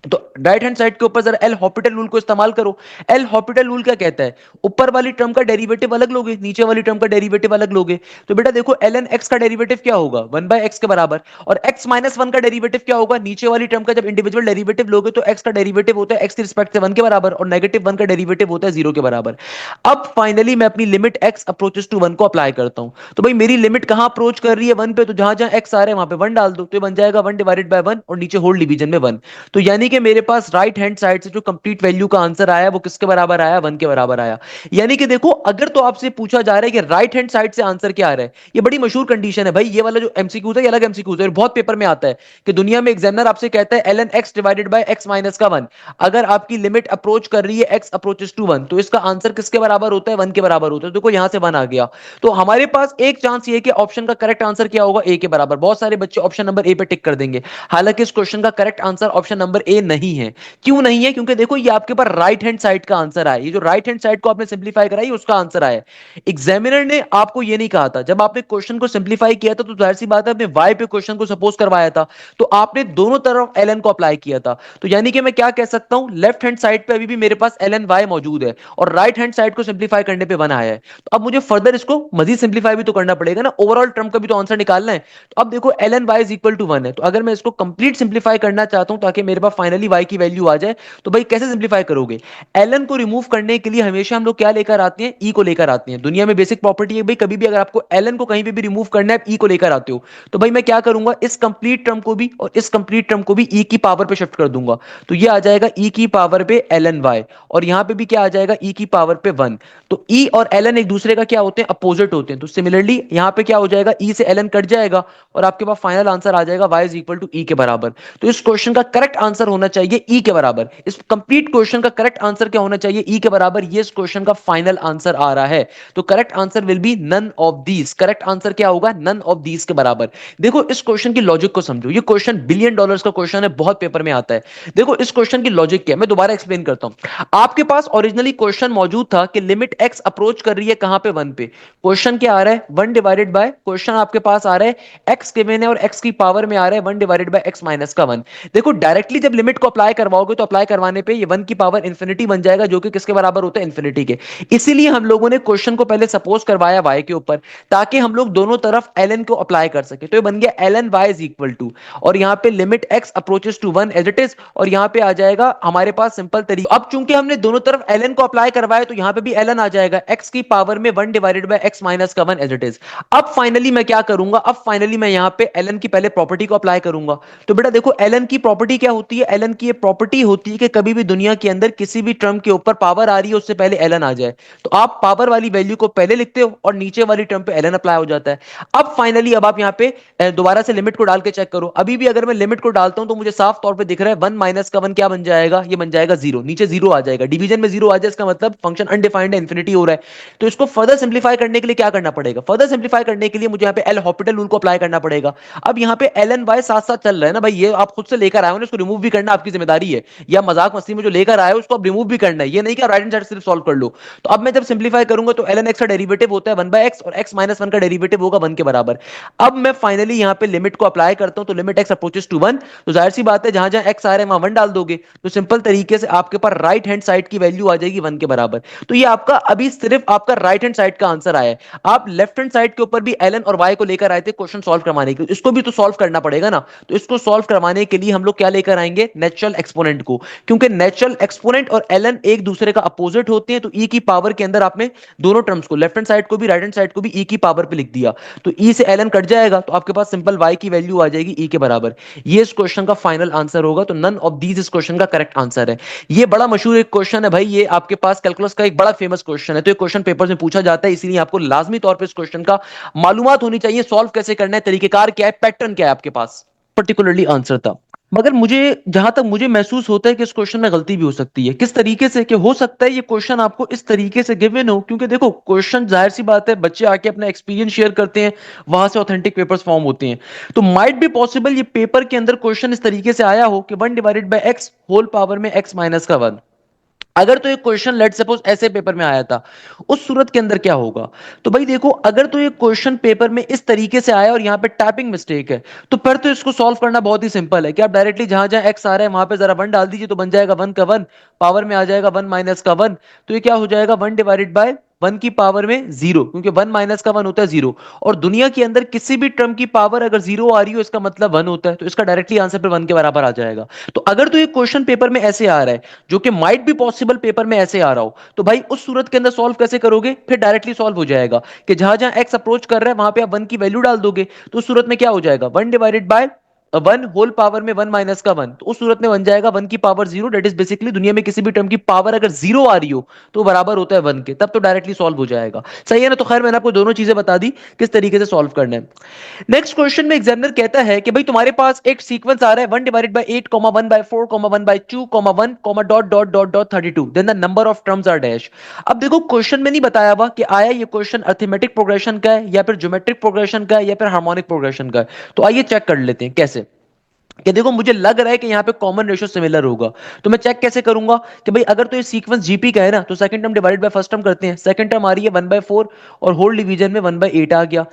तो राइट हैंड साइड के ऊपर जरा एल हॉपिटल रूल को इस्तेमाल करो। एल हॉपिटल रूल क्या कहता है? ऊपर वाली टर्म का डेरिवेटिव अलग लोगे, नीचे वाली टर्म का डेरिवेटिव अलग लोगे। तो बेटा देखो एल एन एक्स का डेरिवेटिव क्या होगा? वन बाय एक्स के बराबर। और एक्स माइनस वन का डेरिवेटिव क्या होगा? नीचे वाली टर्म का जब इंडिविजुअल डेरिवेटिव लोगे तो एक्स का डेरिवेटिव होता है एक्स की रिस्पेक्ट से वन के बराबर, और नेगेटिव वन का डेरिवेटिव होता है जीरो के बराबर। अब फाइनली मैं अपनी limit x approaches to one को अप्लाई करता हूं। तो भाई मेरी लिमिट कहां अप्रोच कर रही है? वन पे। तो जहां जहां एक्स आ रहे हैं वहां पे वन डाल दो, तो ये बन जाएगा वन डिवाइडेड बाय वन, और नीचे होल डिवीजन में वन। तो यानी कि मेरे पास राइट हैंड साइड से जो कंप्लीट वैल्यू का आंसर आया वो किसके बराबर आया? वन के बराबर आया। यानी कि देखो अगर तो आपसे पूछा जा रहा है कि राइट हैंड साइड से आंसर क्या आ रहा है, ये बड़ी मशहूर कंडीशन है भाई। ये वाला जो एमसीक्यूज है ये अलग एमसीक्यूज है, बहुत पेपर में आता है कि दुनिया में एग्जामिनर आपसे कहता है ln x divided by x minus का वन, अगर आपकी लिमिट अप्रोच कर रही है x अप्रोचेस टू वन, तो इसका आंसर किसके बराबर होता है? वन के बराबर होता है। देखो यहां से वन आ गया, तो हमारे पास एक चांस ये कि ऑप्शन का करेक्ट आंसर क्या होगा? ए के बराबर। बहुत सारे बच्चे ऑप्शन नंबर ए पे टिक कर देंगे, हालांकि इस क्वेश्चन का करेक्ट आंसर ऑप्शन नंबर ए नहीं है। क्यों नहीं है? क्योंकि देखो ये आपके पास राइट हैंड साइड का आंसर आया, ये जो राइट हैंड साइड को आपने सिंप्लीफाई कराई उसका आंसर आया। एग्जामिनर ने आपको ये नहीं कहा था, जब आपने क्वेश्चन को सिंप्लीफाई किया था तो जाहिर सी बात है आपने वाई पे क्वेश्चन को सपोज करवाया था, तो आपने दोनों तरफ एल एन को अप्लाई किया था। तो यानी कि मैं क्या कह सकता हूं, लेफ्ट हैंड साइड पे अभी भी मेरे पास एल एन वाई मौजूद है, और राइट हैंड साइड को सिंप्लीफाई करने पे वन आया है। तो अब मुझे फर्दर इसको मजीद सिंप्लीफाई भी तो करना पड़ेगा ना, ओवरऑल टर्म का भी तो आंसर निकालना है। तो अब देखो L N Y is equal to one है, तो अगर मैं इसको कंप्लीट सिंप्लीफाई करना चाहता हूं ताकि मेरे पास फाइनली वाई की वैल्यू आ जाए, तो भाई कैसे सिंप्लीफाई करोगे? एलन को रिमूव करने के लिए हमेशा हम लोग क्या लेकर आते हैं? ई को लेकर आते हैं। दुनिया में बेसिक प्रॉपर्टी है भाई, कभी भी अगर आपको एलन को कहीं पे भी रिमूव करना है आप ई को लेकर आते हो। तो भाई मैं क्या करूंगा, इस कंप्लीट टर्म को भी और इस कंप्लीट टर्म को भी ई की पावर पे शिफ्ट कर दूंगा। तो ये आ जाएगा ई की पावर पे एल एन वाई, और यहां पे भी क्या आ जाएगा? ई की पावर पे वन। तो ई और एल एन एक दूसरे का क्या होते हैं? अपोजिट होते हैं। तो सिमिलरली यहां पे क्या हो जाएगा? ई से एल एन कट जाएगा, और आपके पास फाइनल आंसर आ जाएगा वाई इज इक्वल टू ई के बराबर। तो इस क्वेश्चन का करेक्ट आंसर होना चाहिए ई के बराबर। इस कंप्लीट क्वेश्चन का करेक्ट आंसर क्या होना चाहिए? ई के बराबर। ये इस क्वेश्चन का फाइनल आंसर आ रहा है। तो correct answer will be none of these. Correct answer क्या होगा? नन ऑफ दीज के बराबर। देखो इस क्वेश्चन की लॉजिक को समझो, ये क्वेश्चन बिलियन डॉलर्स का क्वेश्चन है, बहुत पेपर में आता है। देखो इस क्वेश्चन की लॉजिक क्या है, मैं दोबारा एक्सप्लेन करता हूं। आपके पास ओरिजिनली क्वेश्चन मौजूद था कि लिमिट एक्स अप्रोच कर रही है कहां पे? वन पे। क्वेश्चन क्या आ रहा है? वन डिवाइडेड बाय, क्वेश्चन आपके पास आ रहा है एक्स गिवन है और एक्स की पावर में आ रहा है one divided by x minus का वन। देखो डायरेक्टली जब लिमिट को अप्लाई करवाओगे तो अप्लाई करवाने पे ये 1 की पावर इंफिनिटी बन जाएगा, जो कि किसके बराबर होता है, इंफिनिटी के। इसीलिए हम लोगों ने क्वेश्चन को पहले सपोज करवाया y के ऊपर, ताकि हम लोग दोनों तरफ ln को अप्लाई कर सके। तो ये बन गया ln y is equal to, और यहां पे limit x approaches to 1 as it is, और यहां पे आ जाएगा हमारे पास सिंपल तरीका। अब चूंकि हमने दोनों तरफ ln को अप्लाई करवाया तो यहां पे भी ln आ जाएगा, x की पावर में 1 डिवाइडेड बाय x माइनस का 1 एज इट इज। अब फाइनली मैं क्या करूंगा, अब फाइनली मैं यहां पे ln की पहले प्रॉपर्टी को अप्लाई करूंगा। तो बेटा देखो ln की प्रॉपर्टी क्या होती है, ln की ये प्रॉपर्टी होती है कि कभी भी दुनिया के अंदर किसी भी टर्म के ऊपर पावर आ रही है उससे पहले ln आ जाए, तो आप पावर वाली वैल्यू को पहले लिखते हो और नीचे वाली टर्म पे ln अप्लाई हो जाता है। अब फाइनली अब आप यहां पे दोबारा से लिमिट को डाल के चेक करो। अभी भी अगर मैं लिमिट को डालता हूं तो मुझे साफ तौर पे दिख रहा है 1 माइनस का 1 क्या बन जाएगा, ये बन जाएगा 0, नीचे 0 आ जाएगा, डिवीजन में 0 आ जाए इसका मतलब फंक्शन अनडिफाइंड है, इंफिनिटी हो रहा है। तो इसको फर्दर सिंप्लीफाई करने के लिए क्या करना पड़ेगा, फर्दर सिंप्लीफाई करने के लिए मुझे यहाँ पे एल हॉपिटल रूल को अप्लाई करना पड़ेगा। अब यहाँ पे एल एन वाई साथ साथ चल रहा है ना भाई, ये आप खुद से लेकर आए हो ना, इसको रिमूव भी करना आपकी जिम्मेदारी है, या मजाक मस्ती में जो लेकर आए हो उसको आप रिमूव भी करना है, ये नहीं कि राइट हैंड साइड सिर्फ सॉल्व कर लो। तो अब मैं जब सिंप्लीफाई करूंगा तो एल एन एक्स का डेरिवेटिव होता है 1/x और x माइनस 1 का डेरिवेटिव होगा 1 के बराबर। अब मैं फाइनली यहाँ पे लिमिट को अप्लाई करता हूं, तो लिमिट x अप्रोचेस टू 1, तो जाहिर सी बात है जहां जहां x आ रहा है वहां 1 डाल दोगे, तो सिंपल तरीके से आपके पास राइट हैंड साइड की वैल्यू आ जाएगी 1 के बराबर। तो ये आपका अभी सिर्फ आपका राइट हैंड साइड का आंसर आया है। आप लेफ्ट हैंड साइड के ऊपर भी ln और y को लेकर आए थे क्वेश्चन सॉल्व करवाने के लिए, इसको भी तो सॉल्व करना पड़ेगा ना। तो इसको सॉल्व करवाने के लिए हम लोग क्या लेकर आएंगे, नेचुरल एक्सपोनेंट को, क्योंकि नेचुरल एक्सपोनेंट और ln एक दूसरे का अपोजिट होते हैं। तो e की पावर के अंदर आपने दोनों टर्म्स को, लेफ्ट हैंड साइड को भी राइट हैंड साइड को भी e की पावर पे लिख दिया, तो e से ln कट जाएगा, तो आपके पास सिंपल y की वैल्यू आ जाएगी e के बराबर। ये इस क्वेश्चन का फाइनल आंसर होगा। तो नन ऑफ दीज इस क्वेश्चन का करेक्ट आंसर है। ये बड़ा मशहूर एक क्वेश्चन है भाई, ये आपके पास कैलकुलस का एक बड़ा फेमस क्वेश्चन है, तो ये क्वेश्चन पेपर में पूछा जाता है, इसीलिए आपको लाजमी तौर पे इस क्वेश्चन का मालूमात होनी चाहिए, सॉल्व कैसे करना है, तरीकेकार क्या है, पैटर्न क्या है आपके पास, पर्टिकुलरली आंसर था। मगर मुझे जहां तक मुझे महसूस होता है कि इस क्वेश्चन में गलती भी हो सकती है। किस तरीके से, कि हो सकता है ये क्वेश्चन आपको इस तरीके से गिवन हो, क्योंकि देखो क्वेश्चन जाहिर सी बात है बच्चे आके अपना एक्सपीरियंस शेयर करते हैं, वहां से ऑथेंटिक पेपर्स फॉर्म होते हैं। तो माइट बी पॉसिबल ये पेपर के अंदर क्वेश्चन इस तरीके से आया हो कि 1 divided by x whole power में x माइनस का 1। अगर तो ये क्वेश्चन लेट सपोज ऐसे पेपर में आया था, उस सूरत के अंदर क्या होगा। तो भाई देखो, अगर तो ये क्वेश्चन पेपर में इस तरीके से आया और यहाँ पे टाइपिंग मिस्टेक है, तो फिर तो इसको सॉल्व करना बहुत ही सिंपल है कि आप डायरेक्टली जहां जहां एक्स आ रहा है वहां पे जरा 1 डाल दीजिए, तो बन जाएगा 1 का 1, पावर में आ जाएगा 1 माइनस का 1, तो ये क्या हो जाएगा 1 डिवाइडेड बाय 1 की पावर में 0, क्योंकि 1 माइनस का 1 होता है 0, और दुनिया के अंदर किसी भी टर्म की पावर अगर 0 आ रही हो इसका मतलब 1 होता है, तो इसका डायरेक्टली आंसर फिर 1 के बराबर आ जाएगा। तो अगर तो ये क्वेश्चन पेपर में ऐसे आ रहा है, जो कि माइट भी पॉसिबल पेपर में ऐसे आ रहा हो, तो भाई उस सूरत के अंदर सॉल्व कैसे करोगे, फिर डायरेक्टली सॉल्व हो जाएगा कि जहां जहां एक्स अप्रोच कर रहा है वहां पे आप 1 की वैल्यू डाल दोगे, तो उस सूरत में क्या हो जाएगा 1 डिवाइडेड बाय 1 होल पावर में 1 माइनस का 1, तो उस सूरत में बन जाएगा 1 की पावर 0, डेट इज बेसिकली दुनिया में किसी भी टर्म की पावर अगर 0 आ रही हो तो बराबर होता है 1 के, तब तो डायरेक्टली सॉल्व हो जाएगा। सही है ना। तो खैर मैंने आपको दोनों चीजें बता दी किस तरीके से सॉल्व करना है। नेक्स्ट क्वेश्चन में एग्जामिनर कहता है कि भाई तुम्हारे पास एक सीक्वेंस आ रहा है 1 divided by 8 1 by 4 1 by 2 1 dot dot dot dot 32, then the number of terms are dash. अब देखो क्वेश्चन में नहीं बताया हुआ कि आया ये क्वेश्चन अर्थमेटिक प्रोग्रेशन का है या फिर ज्योमेट्रिक प्रोग्रेशन का है या फिर हार्मोनिक प्रोग्रेशन का है। तो आइए चेक कर लेते हैं कैसे। कि देखो मुझे लग रहा है कि यहाँ पे कॉमन रेशियो सिमिलर होगा, तो मैं चेक कैसे करूंगा कि भाई अगर तो ये सीक्वेंस जीपी का है ना, तो second term divided by first term करते हैं, सेकंड टर्म आ रही है 1/4 और होल डिवीजन में 1/8 आ गया।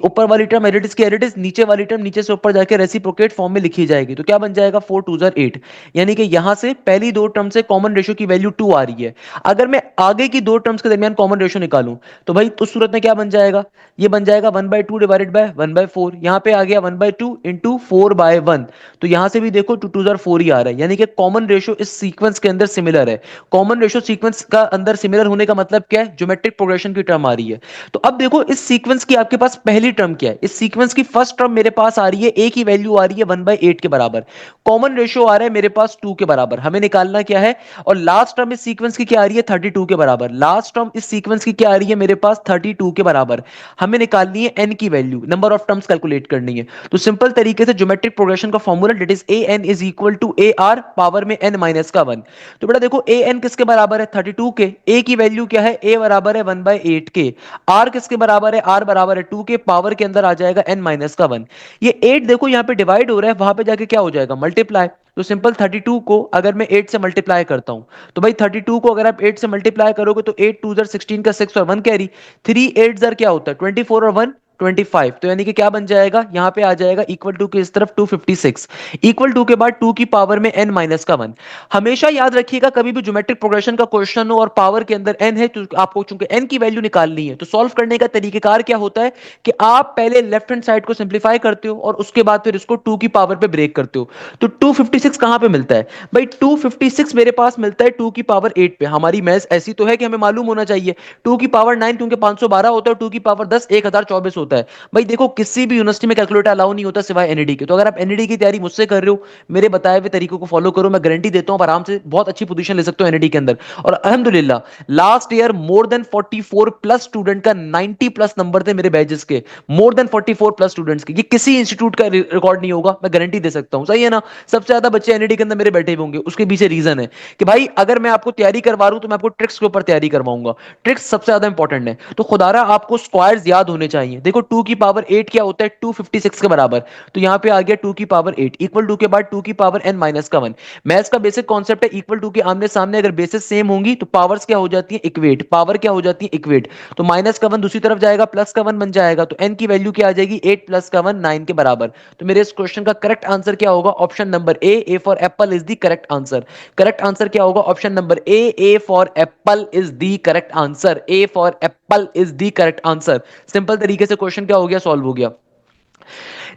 ऊपर वाली टर्म एडिटिस की एडिटिस, नीचे वाली टर्म नीचे से ऊपर जाके रेसिप्रोकेट फॉर्म में लिखी जाएगी, तो क्या बन जाएगा 4 2 8, यानी कि यहां से पहली दो टर्म से कॉमन रेशियो की वैल्यू 2 आ रही है। अगर मैं आगे की दो टर्म्स के दरमियान कॉमन रेशियो निकालूं तो भाई उस सूरत में क्या बन जाएगा, ये बन जाएगा 1/2 डिवाइडेड बाय 1/4, यहां पे आ गया 1/2 इंटू 4/1, तो यहां से भी देखो 2 2 4 ही आ रहा है, यानी कि कॉमन रेशियो इस सीक्वेंस के अंदर सिमिलर है। कॉमन रेशियो सीक्वेंस का अंदर सिमिलर होने का मतलब क्या है, ज्योमेट्रिक प्रोग्रेशन की टर्म आ रही है। तो अब देखो इस सीक्वेंस की आपके पास पहली टर्म क्या है, इस सीक्वेंस की फर्स्ट टर्म मेरे पास आ रही है, ए की वैल्यू आ रही है 1/8 के बराबर, कॉमन रेशियो आ रहा है मेरे पास 2 के बराबर, हमें निकालना क्या है, और लास्ट टर्म इस सीक्वेंस की क्या आ रही है 32 के बराबर, लास्ट टर्म इस सीक्वेंस की क्या आ रही है मेरे पास 32 के बराबर, हमें निकालनी है एन की value, number of terms calculate करनी है। तो सिंपल तरीके से ज्योमेट्रिक प्रोग्रेशन का formula that is A N is equal to A R power में एन माइनस का 1। तो बेटा देखो ए एन किसके बराबर है 32 के, ए की वैल्यू क्या है, ए बराबर है 1/8 के, आर किसके बराबर है, आर बराबर है 2 के, पावर के अंदर आ जाएगा एन माइनस का 1। ये 8 देखो यहाँ पे डिवाइड हो रहा है, वहां पे जाके क्या हो जाएगा मल्टीप्लाई, तो सिंपल 32 को अगर मैं 8 से मल्टीप्लाई करता हूं, तो भाई 32 को अगर आप 8 से मल्टीप्लाई करोगे तो 8 2 16 का 6 और 1 कैरी, 3 8 क्या होता है 24 और 1 25। तो यानी कि क्या बन जाएगा, यहां पे आ जाएगा इक्वल टू के इस तरफ 256, इक्वल टू के बाद 2 की पावर में n माइनस का 1। हमेशा याद रखिएगा कभी भी ज्योमेट्रिक प्रोग्रेशन का क्वेश्चन हो और पावर के अंदर n है तो आपको चूंकि n की वैल्यू निकालनी है, तो सॉल्व करने का तरीकेकार क्या होता है कि आप पहले लेफ्ट हैंड साइड को सिंप्लीफाई करते हो और उसके बाद फिर इसको 2 की पावर पे ब्रेक करते हो। तो 256 कहां पे मिलता है भाई, 256 मेरे पास मिलता है 2 की पावर 8 पे। हमारी मैथ्स ऐसी तो है कि हमें मालूम होना चाहिए। 2 की पावर 9 क्योंकि 512 होता है, 2 की पावर 10 1024 होता है। भाई देखो किसी भी यूनिवर्सिटी में कैलकुलेटर अलाउ नहीं होता सिवाय एनईडी के। तो अगर आप एनईडी की तैयारी मुझसे कर रहे हो, मेरे बताए हुए तरीकों को फॉलो करो, मैं गारंटी देता हूं आप आराम से बहुत अच्छी पोजीशन ले सकते हो एनईडी के अंदर। और अल्हम्दुलिल्लाह last year more than 44 plus student का 90 प्लस नंबर थे मेरे बैचेस के, मोर देन 44 प्लस स्टूडेंट्स के। ये किसी इंस्टीट्यूट का रिकॉर्ड नहीं होगा, मैं गारंटी दे सकता हूं, सही है ना। सबसे ज्यादा बच्चे एनईडी के अंदर मेरे बैठे हुए होंगे। उसके पीछे रीजन है कि भाई अगर मैं आपको तैयारी करवा रहा हूं तो मैं आपको ट्रिक्स के ऊपर तैयारी करवाऊंगा। ट्रिक्स सबसे ज्यादा इंपॉर्टेंट है। तो खुदारा आपको स्क्वायर्स याद होने चाहिए। देखो 2 की पावर 8 क्या होता है, 256 के बराबर। तो यहां पे आ गया 2 की पावर 8 इक्वल टू के बाद 2 की पावर n माइनस का 1। मैथ्स का बेसिक कॉन्सेप्ट है, इक्वल टू के आमने सामने अगर बेसिस सेम होंगी तो पावर्स क्या हो जाती है, इक्वेट। पावर क्या हो जाती है, इक्वेट। तो माइनस का 1 दूसरी तरफ जाएगा, प्लस का 1 बन जाएगा। तो n की वैल्यू क्या आ जाएगी, 8 प्लस का 1 9 के बराबर। तो मेरे इस क्वेश्चन का करेक्ट आंसर क्या होगा, option number A for apple is the correct answer. Correct answer क्या होगा, option number A for apple is the correct answer. A for apple is the correct answer. Simple तरीके से question क्या हो गया, solve हो गया।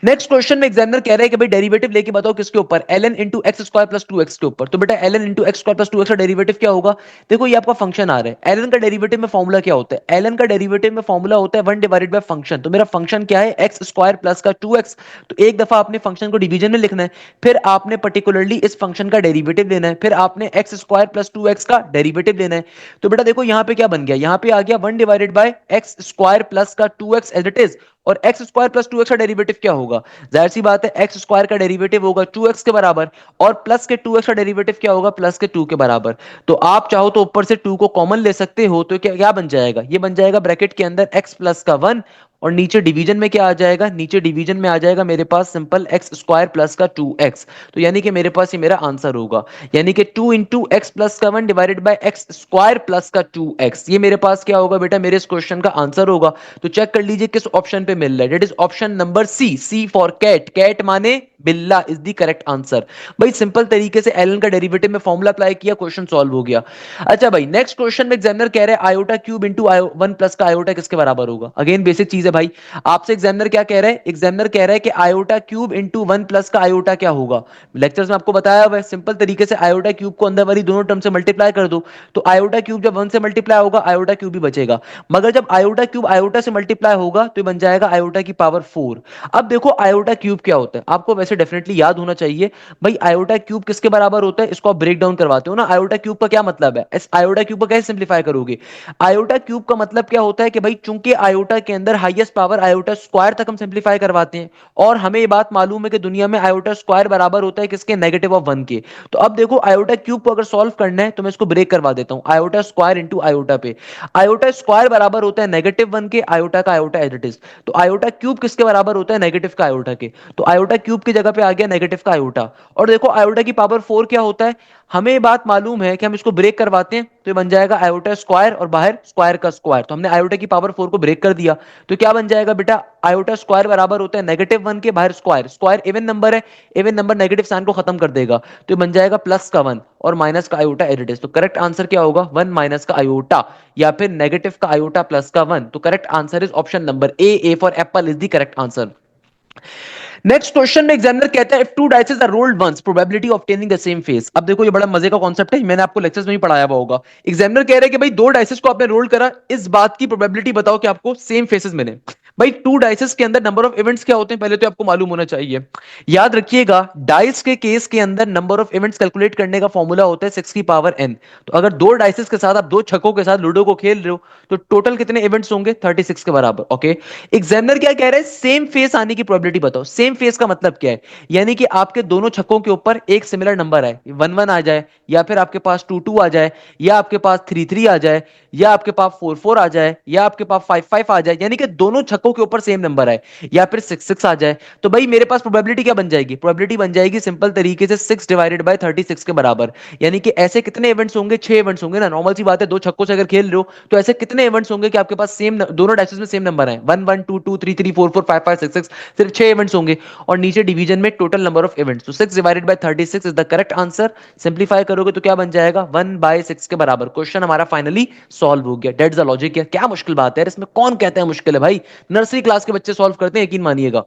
नेक्स्ट क्वेश्चन में एग्जामिनर कह रहे हैं कि भाई डेरिवेटिव लेके बताओ किसके ऊपर, ln into x square plus two x के ऊपर। तो बेटा ln into x square plus two x का डेरिवेटिव क्या होगा। देखो ये आपका फंक्शन आ रहा है, ln का डेरिवेटिव में फॉर्मूला क्या होता है, ln का डेरिवेटिव में फॉर्मूला होता है 1 डिवाइडेड बाय फंक्शन। तो मेरा फंक्शन क्या है, एक्स स्क्वायर प्लस का 2x। तो एक दफा आपने फंक्शन को डिवीजन में लिखना है, फिर आपने पर्टिकुलरली इस फंक्शन का डेरिवेटिव लेना है, फिर आपने एक्स स्क्वायर प्लस 2x का डेरिवेटिव लेना है। तो बेटा देखो यहां पे क्या बन गया, यहां पे आ गया 1 divided by x square plus का 2x एज इट इज। और एक्स स्क्वायर प्लस 2x का डेरिवेटिव क्या होगा, जाहिर सी बात है एक्स स्क्वायर का डेरिवेटिव होगा 2x के बराबर, और प्लस के 2x का डेरिवेटिव क्या होगा, प्लस के 2 के बराबर। तो आप चाहो तो ऊपर से 2 को कॉमन ले सकते हो, तो क्या क्या बन जाएगा, ये बन जाएगा ब्रैकेट के अंदर x प्लस का 1, और नीचे डिवीजन में क्या आ जाएगा, नीचे डिवीजन में आ जाएगा मेरे पास सिंपल एक्स स्क्वायर प्लस का 2x। तो यानी कि मेरे पास ये मेरा आंसर होगा, यानी कि 2 इंटू एक्स प्लस का 1 divided by x square plus का 2x। ये मेरे पास क्या होगा बेटा, मेरे इस क्वेश्चन का आंसर होगा। तो चेक कर लीजिए किस ऑप्शन पे मिल रहा है, that is option number C for cat. Cat माने बिल्ला इज द करेक्ट आंसर। भाई सिंपल तरीके से एलन का डेरिवेटिव में फॉर्मूला अप्लाई किया, क्वेश्चन सॉल्व हो गया। अच्छा भाई नेक्स्ट क्वेश्चन में एग्जामिनर कह रहे हैं आयोटा क्यूब इंटू 1 प्लस का आयोटा किसके बराबर होगा। अगेन बेसिक चीज है भाई, आपसे एग्जामिनर क्या कह रहा है, एग्जामिनर कह रहा है कि आयोटा क्यूब इंटू 1 प्लस का आयोटा क्या होगा। लेक्चर्स में आपको बताया हुआ है, सिंपल तरीके से आयोटा क्यूब को अंदर वाली दोनों टर्म से मल्टीप्लाई कर दो। तो आयोटा क्यूब जब 1 से मल्टीप्लाई होगा आयोटा क्यूब ही बचेगा, मगर जब आयोटा क्यूब आयोटा से मल्टीप्लाई होगा तो बन जाएगा आयोटा की पावर 4। अब देखो आयोटा क्यूब क्या होता है, आपको वैसे डेफिनेटली याद होना चाहिए। भाई आयोटा क्यूब किसके बराबर होता है, इसको आप ब्रेक डाउन करवाते हो ना। आयोटा क्यूब का क्या मतलब है, इस आयोटा क्यूब को कैसे सिंप्लीफाई करोगे। आयोटा क्यूब का मतलब क्या होता है कि भाई चूंकि आयोटा के अंदर हाईएस्ट पावर आयोटा स्क्वायर तक हम सिंप्लीफाई करवाते हैं, और हमें ये बात मालूम है कि दुनिया में आयोटा स्क्वायर बराबर होता है किसके, नेगेटिव ऑफ 1 के। तो अब देखो आयोटा क्यूब को अगर सॉल्व करना है तो मैं इसको ब्रेक करवा देता हूं, आयोटा स्क्वायर इंटू आयोटा पे। आयोटा स्क्वायर बराबर होता है नेगेटिव 1 के, आयोटा का आयोटा एज इट इज। तो आयोटा क्यूब किसके बराबर होता है, नेगेटिव का आयोटा के। तो आयोटा क्यूब की जगह पे आ गया नेगेटिव का आयोटा। और देखो आयोटा की पावर 4 क्या होता है, हमें बात मालूम है कि हम इसको ब्रेक करवाते हैं तो ये बन जाएगा आयोटा स्क्वायर और बाहर स्क्वायर का स्क्वायर। तो हमने आयोटा की पावर 4 को ब्रेक कर दिया, तो क्या बन जाएगा बेटा, आयोटा स्क्वायर बराबर होता है नेगेटिव 1 के, बाहर स्क्वायर। स्क्वायर इवन नंबर है, इवन नंबर नेगेटिव साइन को खत्म कर देगा, तो ये बन जाएगा प्लस का 1 और माइनस का आयोटा एज इट इज। तो करेक्ट आंसर क्या होगा, 1 माइनस का आयोटा, या फिर नेगेटिव का आयोटा प्लस का 1। तो correct answer is option number A for apple is the correct answer. Next question में एग्जामिनर कहता है if two dices are rolled once probability of obtaining the same face. अब देखो ये बड़ा मजे का कॉन्सेप्ट है, मैंने आपको लेक्चर्स में ही पढ़ाया हुआ होगा। एग्जामिनर कह रहे हैं कि भाई दो डाइसेस को आपने रोल करा, इस बात की प्रोबेबिलिटी बताओ कि आपको सेम फेसेस मिले। भाई टू डाइसेस के अंदर नंबर ऑफ इवेंट्स क्या होते हैं पहले तो आपको मालूम होना चाहिए। याद रखिएगा डाइस के केस के अंदर नंबर ऑफ इवेंट्स कैलकुलेट करने का फॉर्मूला होता है 6 की पावर n। तो अगर दो डाइसेस के साथ आप दो छक्कों के साथ लूडो को खेल रहे हो तो टोटल कितने इवेंट्स होंगे, 36 के बराबर। ओके एग्जामिनर क्या कह रहे हैं, सेम फेस आने की प्रोबेबिलिटी बताओ। सेम सेम फेस का मतलब क्या है? यानी कि आपके दोनों छक्कों के ऊपर एक सिमिलर नंबर है, 1 1 आ जाए, या फिर आपके पास 2 2 आ जाए, या आपके पास 3 3 आ जाए, या आपके पास 4 4 आ जाए, या आपके पास 5 5 आ जाए, यानी कि दोनों छक्कों के ऊपर सेम नंबर है, या फिर 6 6 आ जाए, तो भाई मेरे पास प्रोबेबिलिटी क्या बन जाएगी? प्रोबेबिलिटी बन जाएगी सिंपल तरीके से 6 डिवाइडेड बाय 36 के बराबर। यानी कि ऐसे कितने इवेंट्स होंगे? 6 इवेंट्स होंगे ना, नॉर्मल सी बात है, दो छक्कों से अगर खेल रहे हो तो ऐसे कितने इवेंट्स होंगे कि आपके पास सेम दोनों डाइसेस में सेम नंबर है, 1 1 2 2 3 3 4 4 5 5 6 6, सिर्फ 6 इवेंट्स होंगे। और नीचे डिवीजन में टोटल नंबर ऑफ इवेंट्स, तो 6 divided by 36 is the correct answer. Simplify करोगे तो क्या बन जाएगा? 1/6 के बराबर। क्वेश्चन हमारा फाइनली सॉल्व हो गया। That's the logic. क्या मुश्किल बात है इसमें? कौन कहता है मुश्किल है भाई? नर्सरी क्लास के बच्चे सॉल्व करते हैं, यकीन मानिएगा।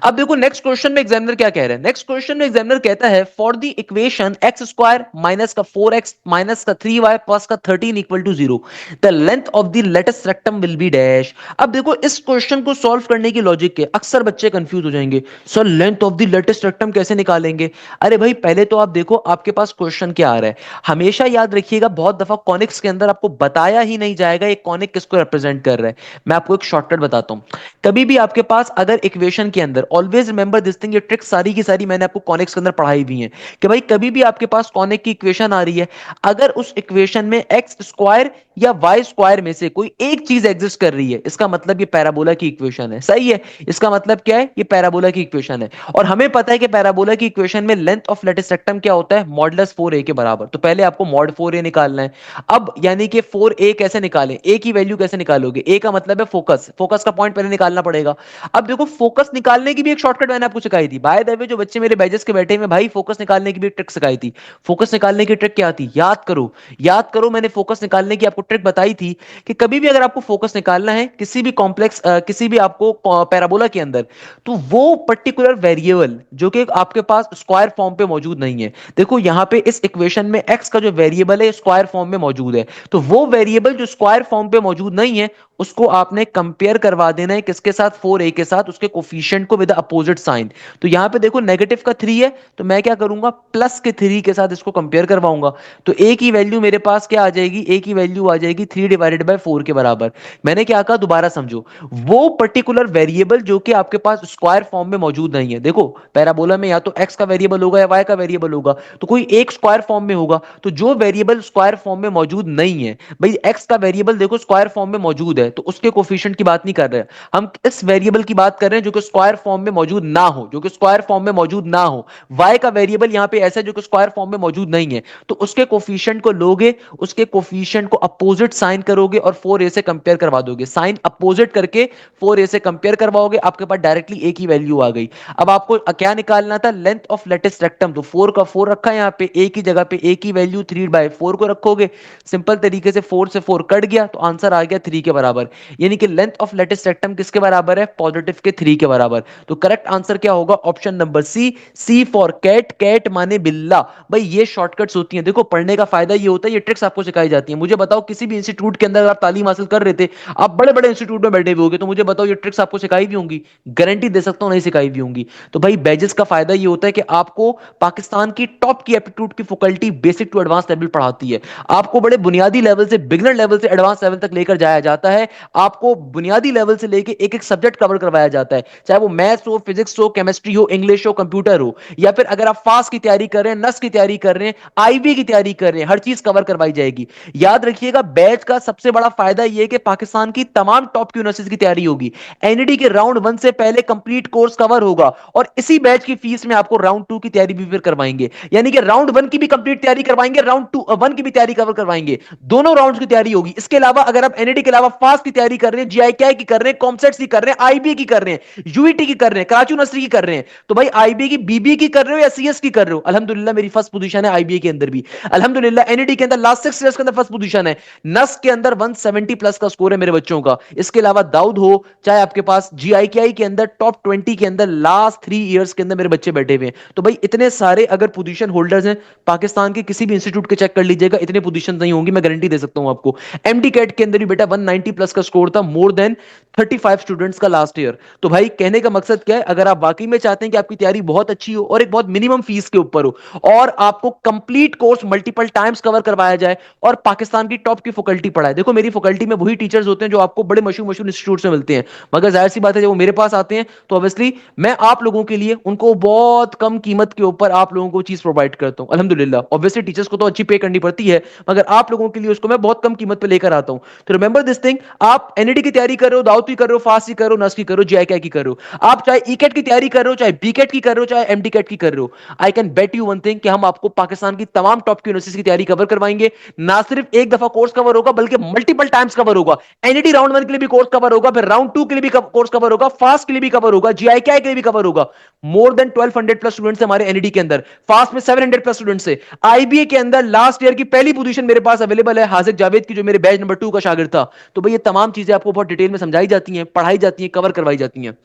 अब देखो नेक्स्ट क्वेश्चन में एग्जामिनर क्या कह रहा है। नेक्स्ट क्वेश्चन में एग्जामिनर कहता है for the equation x square minus का 4x माइनस का 3y प्लस का 13 equal to 0 the length of the latus rectum will be dash. अब देखो इस क्वेश्चन को सॉल्व करने की लॉजिक के अक्सर बच्चे कंफ्यूज हो जाएंगे, sir length of the latus rectum कैसे निकालेंगे? अरे भाई पहले तो आप देखो आपके पास क्वेश्चन क्या आ रहा है। हमेशा याद रखिएगा, बहुत दफा कॉनिक्स के अंदर आपको बताया ही नहीं जाएगा एक कॉनिक किसको रिप्रेजेंट कर रहा है। मैं आपको एक शॉर्टकट बताता हूं। कभी भी आपके पास अगर इक्वेशन के अंदर, ऑलवेज रिमेंबर दिस थिंग, ये ट्रिक सारी की सारी मैंने आपको कॉनिक्स के अंदर पढ़ाई हुई है, कि भाई कभी भी आपके पास कॉनिक की इक्वेशन आ रही है, अगर उस इक्वेशन में एक्स स्क्वायर या वाई स्क्वायर में से कोई एक चीज एग्जिस्ट कर रही है, इसका मतलब ये पैराबोला की इक्वेशन है। सही है? इसका मतलब क्या है? ये पैराबोला की इक्वेशन है। और हमें पता है कि पैराबोला की इक्वेशन में लेंथ ऑफ लेटिस रेक्टम क्या होता है? मॉडुलस 4a के बराबर। तो पहले आपको मॉड 4a निकालना है। अब यानी कि 4a कैसे निकालें? a की वैल्यू कैसे निकालोगे? a का मतलब है फोकस, फोकस का पॉइंट पहले निकालना पड़ेगा। अब देखो फोकस निकालने की भी एक शॉर्टकट मैंने आपको सिखाई थी। बाय द वे जो बच्चे मेरे बैचेस के बैठे हैं भाई, फोकस निकालने की भी एक ट्रिक सिखाई थी। फोकस निकालने की ट्रिक क्या थी? याद करो, याद करो, मैंने फोकस निकालने की आपको ट्रिक बताई थी कि कभी भी अगर आपको फोकस निकालना है किसी भी कॉम्प्लेक्स, किसी भी आपको पैराबोला के अंदर, तो वो पर्टिकुलर वेरिएबल जो कि आपके पास स्क्वायर फॉर्म पे मौजूद नहीं है, देखो यहां पे इस इक्वेशन में एक्स का जो वेरिएबल है स्क्वायर फॉर्म में मौजूद है, तो वो वेरिएबल जो स्क्वायर फॉर्म पे मौजूद नहीं है उसको आपने कंपेयर करवा देना है किसके साथ? 4a के साथ, उसके कोफिशिएंट को विद अपोजिट साइन। तो यहां पे देखो नेगेटिव का 3 है, तो मैं क्या करूंगा? प्लस के 3 के साथ इसको कंपेयर करवाऊंगा। तो a की वैल्यू मेरे पास क्या आ जाएगी? a की वैल्यू आ जाएगी 3 डिवाइडेड बाय 4 के बराबर। मैंने क्या कहा? दोबारा समझो, वो पर्टिकुलर वेरिएबल जो कि आपके पास स्क्वायर फॉर्म में मौजूद नहीं है। देखो पैराबोला में या तो x का वेरिएबल होगा या y का वेरिएबल होगा, तो कोई एक स्क्वायर फॉर्म में होगा। तो जो वेरिएबल स्क्वायर फॉर्म में मौजूद नहीं है, भाई x का वेरिएबल देखो स्क्वायर फॉर्म में मौजूद है, तो उसके कोफिशिएंट की बात नहीं कर रहे हैं हम, इस वेरिएबल की बात कर रहे हैं जो कि स्क्वायर फॉर्म में मौजूद ना हो, जो कि स्क्वायर फॉर्म में मौजूद ना हो। y का वेरिएबल यहां पे ऐसा है जो कि स्क्वायर फॉर्म में मौजूद नहीं है, तो उसके कोफिशिएंट को लोगे, उसके कोफिशिएंट को अपोजिट साइन करोगे और 4a से कंपेयर करवा दोगे। साइन अपोजिट करके 4a से कंपेयर करवाओगे, आपके पास डायरेक्टली a की वैल्यू आ गई। अब आपको क्या निकालना था? Length of latus rectum. तो 4 का 4 रखा है यहां पे, a की जगह पे a की वैल्यू 3/4 को रखोगे। सिंपल तरीके से 4 से 4 कट गया तो आंसर आ गया 3 के बराबर। यानी कि लेंथ ऑफ लेटिस रेक्टम किसके बराबर है? पॉजिटिव के 3 के बराबर। तो करेक्ट आंसर क्या होगा? Option number C, C for cat, cat माने बिल्ला। भाई ये शॉर्टकट्स होती हैं, देखो पढ़ने का फायदा ये होता है, ये ट्रिक्स आपको सिखाई जाती है। मुझे बताओ किसी भी इंस्टीट्यूट के अंदर आप तालीम हासिल कर रहे थे, आप बड़े बड़े इंस्टीट्यूट में बैठे हुए होगे, तो मुझे बताओ ये ट्रिक्स आपको सिखाई भी होंगी? गारंटी दे सकता हूं नहीं सिखाई भी होंगी। तो भाई बैजेस का फायदा ये होता है कि आपको पाकिस्तान की टॉप की एप्टीट्यूड की faculty basic to advance level पढ़ाती है। आपको बड़े बुनियादी लेवल से, बिगनर लेवल से एडवांस लेवल तक लेकर जाया जाता है। आपको बुनियादी लेवल से लेकर एक एक सब्जेक्ट कवर करवाया जाता है, चाहे वो मैथ्स हो, फिजिक्स हो, केमिस्ट्री हो, इंग्लिश हो, कंप्यूटर हो, या फिर अगर आप फास्ट की तैयारी कर रहे हैं, नस की तैयारी कर रहे हैं, आईबी की तैयारी कर रहे हैं, हर चीज कवर करवाई जाएगी। याद रखिएगा बैच का सबसे बड़ा फायदा यह है कि पाकिस्तान की तमाम टॉप की यूनिवर्सिटीज की तैयारी होगी। एनईडी के राउंड 1 से पहले कंप्लीट कोर्स कवर होगा, और इसी बैच की फीस में आपको राउंड 2 की तैयारी भी फिर करवाएंगे। यानी कि राउंड 1 की भी कंप्लीट तैयारी करवाएंगे, राउंड 2 1 की भी तैयारी कवर करवाएंगे, दोनों राउंड्स की तैयारी होगी। इसके अलावा अगर आप एनईडी के अलावा फास्ट की तैयारी कर रहे हैं, जीआईके की कर रहे हैं, कॉमसेट्स की कर रहे हैं, आईबी की कर रहे हैं, यूईटी की कर रहे हैं, कराची यूनिवर्सिटी की कर रहे हैं, तो भाई आईबी की, बीबी की कर रहे हो या सीएस की कर रहे हो, अल्हम्दुलिल्लाह मेरी फर्स्ट पोजीशन है आईबी के अंदर भी, अल्हम्दुलिल्लाह एनईडी के अंदर लास्ट 6 इयर्स के अंदर फर्स्ट पोजीशन है, नस के अंदर 170 प्लस का स्कोर है मेरे बच्चों का। इसके अलावा दाऊद हो, चाहे आपके पास जीआईकेआई के अंदर टॉप 20 के अंदर लास्ट 3 इयर्स के अंदर मेरे बच्चे बैठे हुए हैं। तो भाई इतने सारे अगर पोजीशन होल्डर्स हैं पाकिस्तान के किसी भी इंस्टीट्यूट के, चेक कर लीजिएगा, इतने पोजीशन नहीं होंगी, मैं गारंटी दे सकता हूं आपको। एमडी कैट के अंदर भी बेटा 190 प्लस प्लस का स्कोर था, मोर देन 35 स्टूडेंट्स का लास्ट ईयर। तो भाई कहने का मकसद क्या है, अगर आप वाकई में चाहते हैं कि आपकी तैयारी बहुत अच्छी हो और एक बहुत मिनिमम फीस के ऊपर हो और आपको complete course multiple times cover करवाया जाए और पाकिस्तान की टॉप की फैकल्टी पढ़ाए, देखो मेरी फैकल्टी में वही टीचर्स होते हैं जो आपको बड़े मशहूर मशहूर इंस्टीट्यूट से मिलते हैं, मगर जाहिर सी बात है जब वो मेरे पास आते हैं तो ऑब्वियसली मैं आप लोगों के लिए उनको बहुत कम कीमत के ऊपर आप लोगों को चीज प्रोवाइड करता हूं अल्हम्दुलिल्लाह। ऑब्वियसली टीचर्स को तो अच्छी पे करनी पड़ती है, मगर आप लोगों के लिए उसको मैं बहुत कम कीमत पे लेकर आता हूं। तो रिमेंबर दिस थिंग, आप एनईडी की तैयारी कर रहे हो, दाऊद की कर रहे हो, फास्ट की कर रहे हो, नस की कर रहे हो, जेआईके की कर रहे हो, आप चाहे ईकेट की तैयारी कर रहे हो, चाहे बीकेट की कर रहे हो, चाहे एमडी कैट की कर रहे हो, I can bet you one thing कि हम आपको पाकिस्तान की तमाम टॉप की यूनिवर्सिटी की तैयारी कवर करवाएंगे। ना सिर्फ एक दफा कोर्स कवर होगा बल्कि मल्टीपल टाइम्स कवर होगा। एनईडी राउंड 1 के लिए भी कोर्स कवर होगा, फिर राउंड 2 के लिए भी कोर्स कवर होगा, फास्ट के लिए भी कवर होगा, जीआईके के लिए भी कवर होगा। मोर देन 1200 प्लस स्टूडेंट्स हमारे एनईडी के अंदर, फास्ट में 700 प्लस स्टूडेंट्स है। आईबीए के अंदर लास्ट ईयर की पहली पोजीशन मेरे पास अवेलेबल है हाजिक जावेद की, जो मेरे बैच नंबर 2 का शागिर्द था। तो भाई ये तमाम चीजें आपको बहुत डिटेल में समझाई जाती हैं, पढ़ाई जाती हैं, कवर करवाई जाती हैं।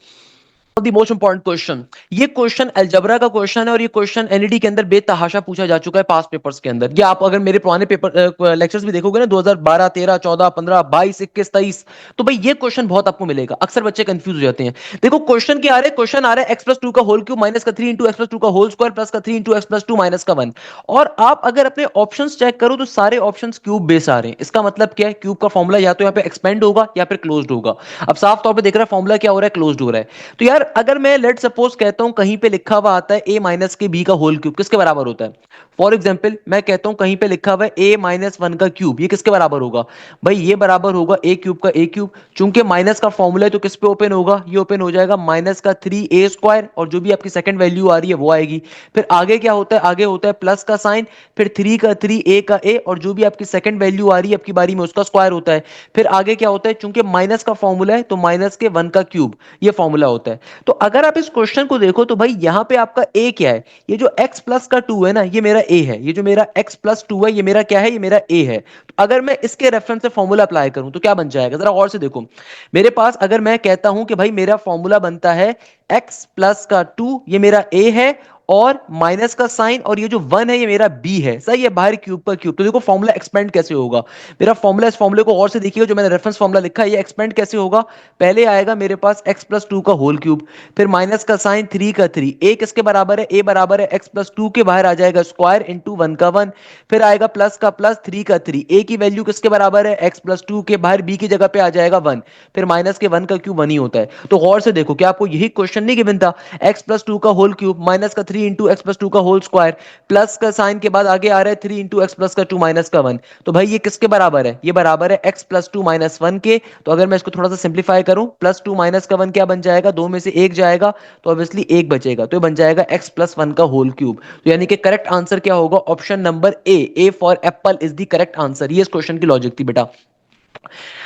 द मोस्ट इंपॉर्टेंट क्वेश्चन, ये क्वेश्चन अलजबरा का क्वेश्चन है और ये क्वेश्चन एनईडी के अंदर बेतहाशा पूछा जा चुका है पास्ट पेपर्स के अंदर। ये आप अगर मेरे पुराने पेपर लेक्चर्स भी देखोगे ना, 2012 13 14 15 22 21 23, तो भाई ये क्वेश्चन बहुत आपको मिलेगा। अक्सर बच्चे कंफ्यूज हो जाते हैं। देखो क्वेश्चन क्या आ रहा है, क्वेश्चन आ रहा है एक्स प्लस टू का होल क्यूब माइनस का 3 इंटू एक्स प्लस टू का होल स्क्वायर प्लस का 3 into x plus two minus का 1। और आप अगर अपने ऑप्शन चेक करो तो सारे ऑप्शन क्यूब बेस आ रहे हैं। इसका मतलब क्या है, क्यूब का फॉर्मूला या तो यहाँ पे एक्सपेंड होगा या फिर क्लोज्ड होगा। अब साफ तौर पे देख रहा है फॉर्मूला क्या हो रहा है, क्लोज्ड हो रहा है। तो यार अगर मैं लेट सपोज कहता हूं कहीं पे लिखा हुआ आता है a माइनस के b का होल क्यूब किसके बराबर होता है, फॉर एग्जाम्पल मैं कहता हूं कहीं पे लिखा हुआ है a माइनस 1 का क्यूब, ये किसके बराबर होगा, भाई ये बराबर होगा a क्यूब का a क्यूब। चूंकि माइनस का फॉर्मूला है तो किस पे ओपन होगा, ये ओपन हो जाएगा माइनस का 3a स्क्वायर, और जो भी आपकी सेकंड वैल्यू आ रही है वो आएगी। फिर आगे क्या होता है, आगे होता है प्लस का साइन, फिर 3 का 3 a का a, और जो भी आपकी सेकंड वैल्यू आ रही है आपकी बारी में उसका स्क्वायर होता है। फिर आगे क्या होता है, चूंकि माइनस का फॉर्मूला है तो माइनस के 1 का क्यूब, ये फॉर्मूला होता है। तो अगर आप इस क्वेश्चन को देखो तो भाई यहां पे आपका a क्या है, ये जो x प्लस का 2 है ना ये मेरा a है, ये जो मेरा x प्लस 2 है ये मेरा क्या है, ये मेरा a है। तो अगर मैं इसके रेफरेंस से फॉर्मूला अप्लाई करूं तो क्या बन जाएगा, जरा और से देखो मेरे पास। अगर मैं कहता हूं कि भाई मेरा फॉर्मूला बनता है x प्लस का 2, ये मेरा a है, और माइनस का साइन, और ये जो 1 है ये मेरा b है, सही है, बाहर क्यूब का क्यूब। तो देखो फॉर्मूला एक्सपेंड कैसे होगा, मेरा फॉर्मूला, इस फॉर्मूले को और से देखिए जो मैंने रेफरेंस फॉर्मूला लिखा है, ये एक्सपेंड कैसे होगा, पहले आएगा मेरे पास x प्लस 2 का होल क्यूब, फिर माइनस का साइन 3 का 3, a किसके बराबर है, a बराबर है x प्लस 2 के, बाहर आ जाएगा स्क्वायर इंटू 1 का 1, फिर आएगा प्लस का प्लस 3 का 3, a की वैल्यू किसके बराबर है, x प्लस 2 के, बाहर b की जगह पे आ जाएगा 1, फिर माइनस के 1 का क्यूब 1 ही होता है। तो गौर से देखो क्या आपको यही क्वेश्चन नहीं गिवन था, x प्लस 2 का होल क्यूब माइनस का 3 इंटू एक्स प्लस 2 का होल स्क्वायर, प्लस का साइन के बाद आगे आ रहा है 3 इंटू एक्स प्लस का 2 माइनस का 1। तो भाई ये किसके बराबर है, ये बराबर है x प्लस 2 माइनस 1 के। तो अगर मैं इसको थोड़ा सा सिंप्लीफाई करूं, प्लस 2 माइनस का 1 क्या बन जाएगा, दो में से एक जाएगा तो ऑब्वियसली एक बचेगा, तो ये बन जाएगा x प्लस 1 का होल क्यूब। तो यानी कि करेक्ट आंसर क्या होगा, option number A for apple is the correct answer. ये इस क्वेश्चन की लॉजिक थी बेटा।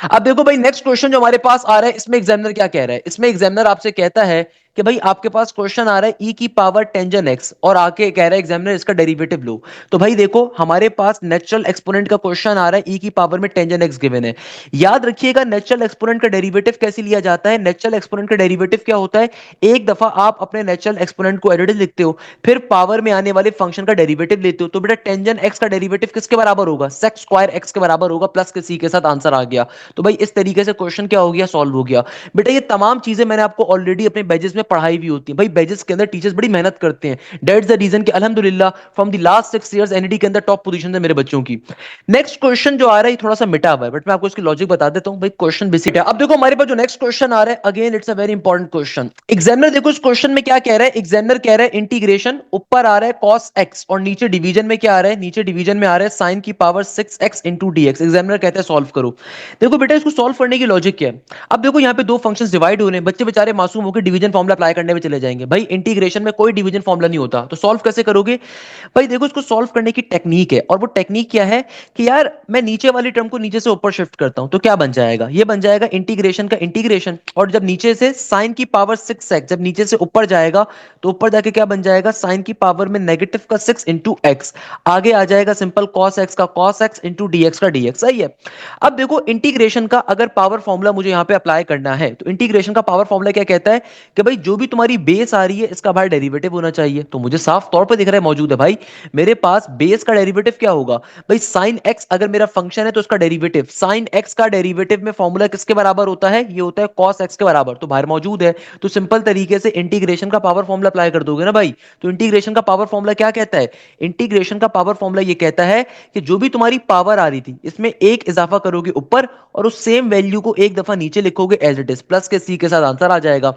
अब देखो भाई नेक्स्ट क्वेश्चन जो हमारे पास आ रहा है, इसमें एग्जामिनर क्या कह रहा है, इसमें एग्जामिनर आपसे कहता है कि भाई आपके पास क्वेश्चन आ रहा है e की पावर टेंजन x, और आके कह रहा है एग्जामिनर इसका डेरिवेटिव लो। तो भाई देखो हमारे पास नेचुरल एक्सपोनेंट का क्वेश्चन आ रहा है, e की पावर में टेंजन x गिवन है। याद रखिएगा नेचुरल एक्सपोनेंट का डेरिवेटिव कैसे लिया जाता है, नेचुरल एक्सपोनेंट का डेरिवेटिव क्या होता है, एक दफा आप अपने नेचुरल एक्सपोनेंट को एडिटिव लिखते हो, फिर पावर में आने वाले फंक्शन का डेरिवेटिव लेते हो। तो बेटा टेंजन x का डेरिवेटिव किसके बराबर होगा, सेक स्क्वायर x के बराबर होगा, प्लस के c के साथ आंसर आ गया। तो भाई इस तरीके से क्वेश्चन क्या हो गया, सॉल्व हो गया। बेटा ये तमाम चीजें मैंने आपको ऑलरेडी अपने बैजेस में पढ़ाई भी होती है। भाई बैजेस के अंदर टीचर्स बड़ी मेहनत करते हैं, दैट्स द रीजन कि अल्हम्दुलिल्लाह from the last 6 years NED के अंदर टॉप पोजीशन है मेरे बच्चों की। नेक्स्ट क्वेश्चन जो आ रहा है थोड़ा सा मिटा हुआ है, बट मैं आपको इसकी लॉजिक बता देता हूं। भाई क्वेश्चन बेसिक है। अब देखो हमारे पास जो नेक्स्ट क्वेश्चन आ रहा है, again it's a very important question. Examiner देखो इस क्वेश्चन में क्या कह रहा है, एग्जामिनर कह रहा है इंटीग्रेशन, ऊपर आ रहा है cos x, और नीचे डिवीजन में क्या आ रहा है, नीचे डिवीजन में आ रहा है sin की power 6x into dx। Examiner कहता है सॉल्व करो। देखो बेटा इसको सॉल्व करने की लॉजिक क्या है, अब देखो यहाँ पे दो फंक्शंस डिवाइड हो रहे हैं, बच्चे बेचारे मासूम होकर डिवीजन फॉर्मूला अप्लाई करने में चले जाएंगे। भाई इंटीग्रेशन में कोई डिवीजन फॉर्मूला नहीं होता, तो सॉल्व कैसे करोगे। भाई देखो इसको सॉल्व करने की टेक्निक है, और वो टेक्निक क्या है कि यार मैं नीचे वाली टर्म को नीचे से ऊपर शिफ्ट करता हूं, तो क्या बन जाएगा, ये बन जाएगा इंटीग्रेशन का इंटीग्रेशन, और जब नीचे से साइन की पावर 6x जब नीचे से ऊपर जाएगा तो ऊपर जाके क्या बन जाएगा, साइन की पावर में नेगेटिव का 6 इंटू एक्स, आगे आ जाएगा सिंपल cos x का cos x इंटू dx का dx। सही है। अब देखो इंटीग्रेशन का अगर पावर फॉर्मूला मुझे यहां पे अप्लाई करना है, तो इंटीग्रेशन का पावर फॉर्मूला क्या कहता है कि भाई जो भी तुम्हारी बेस आ रही है इसका भाई डेरिवेटिव होना चाहिए। तो मुझे साफ तौर पर दिख रहा है मौजूद है भाई, मेरे पास बेस का डेरिवेटिव क्या होगा भाई, साइन एक्स अगर मेरा फंक्शन है तो उसका डेरिवेटिव, साइन एक्स का डेरिवेटिव में फॉर्मूला किसके बराबर होता है, ये होता है कॉस एक्स के बराबर, तो बाहर मौजूद है। तो सिंपल तरीके से इंटीग्रेशन का पावर फॉर्मूला अप्लाई कर दोगे ना भाई। तो इंटीग्रेशन का पावर फॉर्मूला क्या कहता है, इंटीग्रेशन का पावर फॉर्मूला ये कहता है कि जो भी तुम्हारी पावर आ रही थी इसमें एक इजाफा करोगे ऊपर और उस सेम वैल्यू को एक दफा नीचे लिखोगे एज इट इज, प्लस के सी के साथ आंसर आ जाएगा।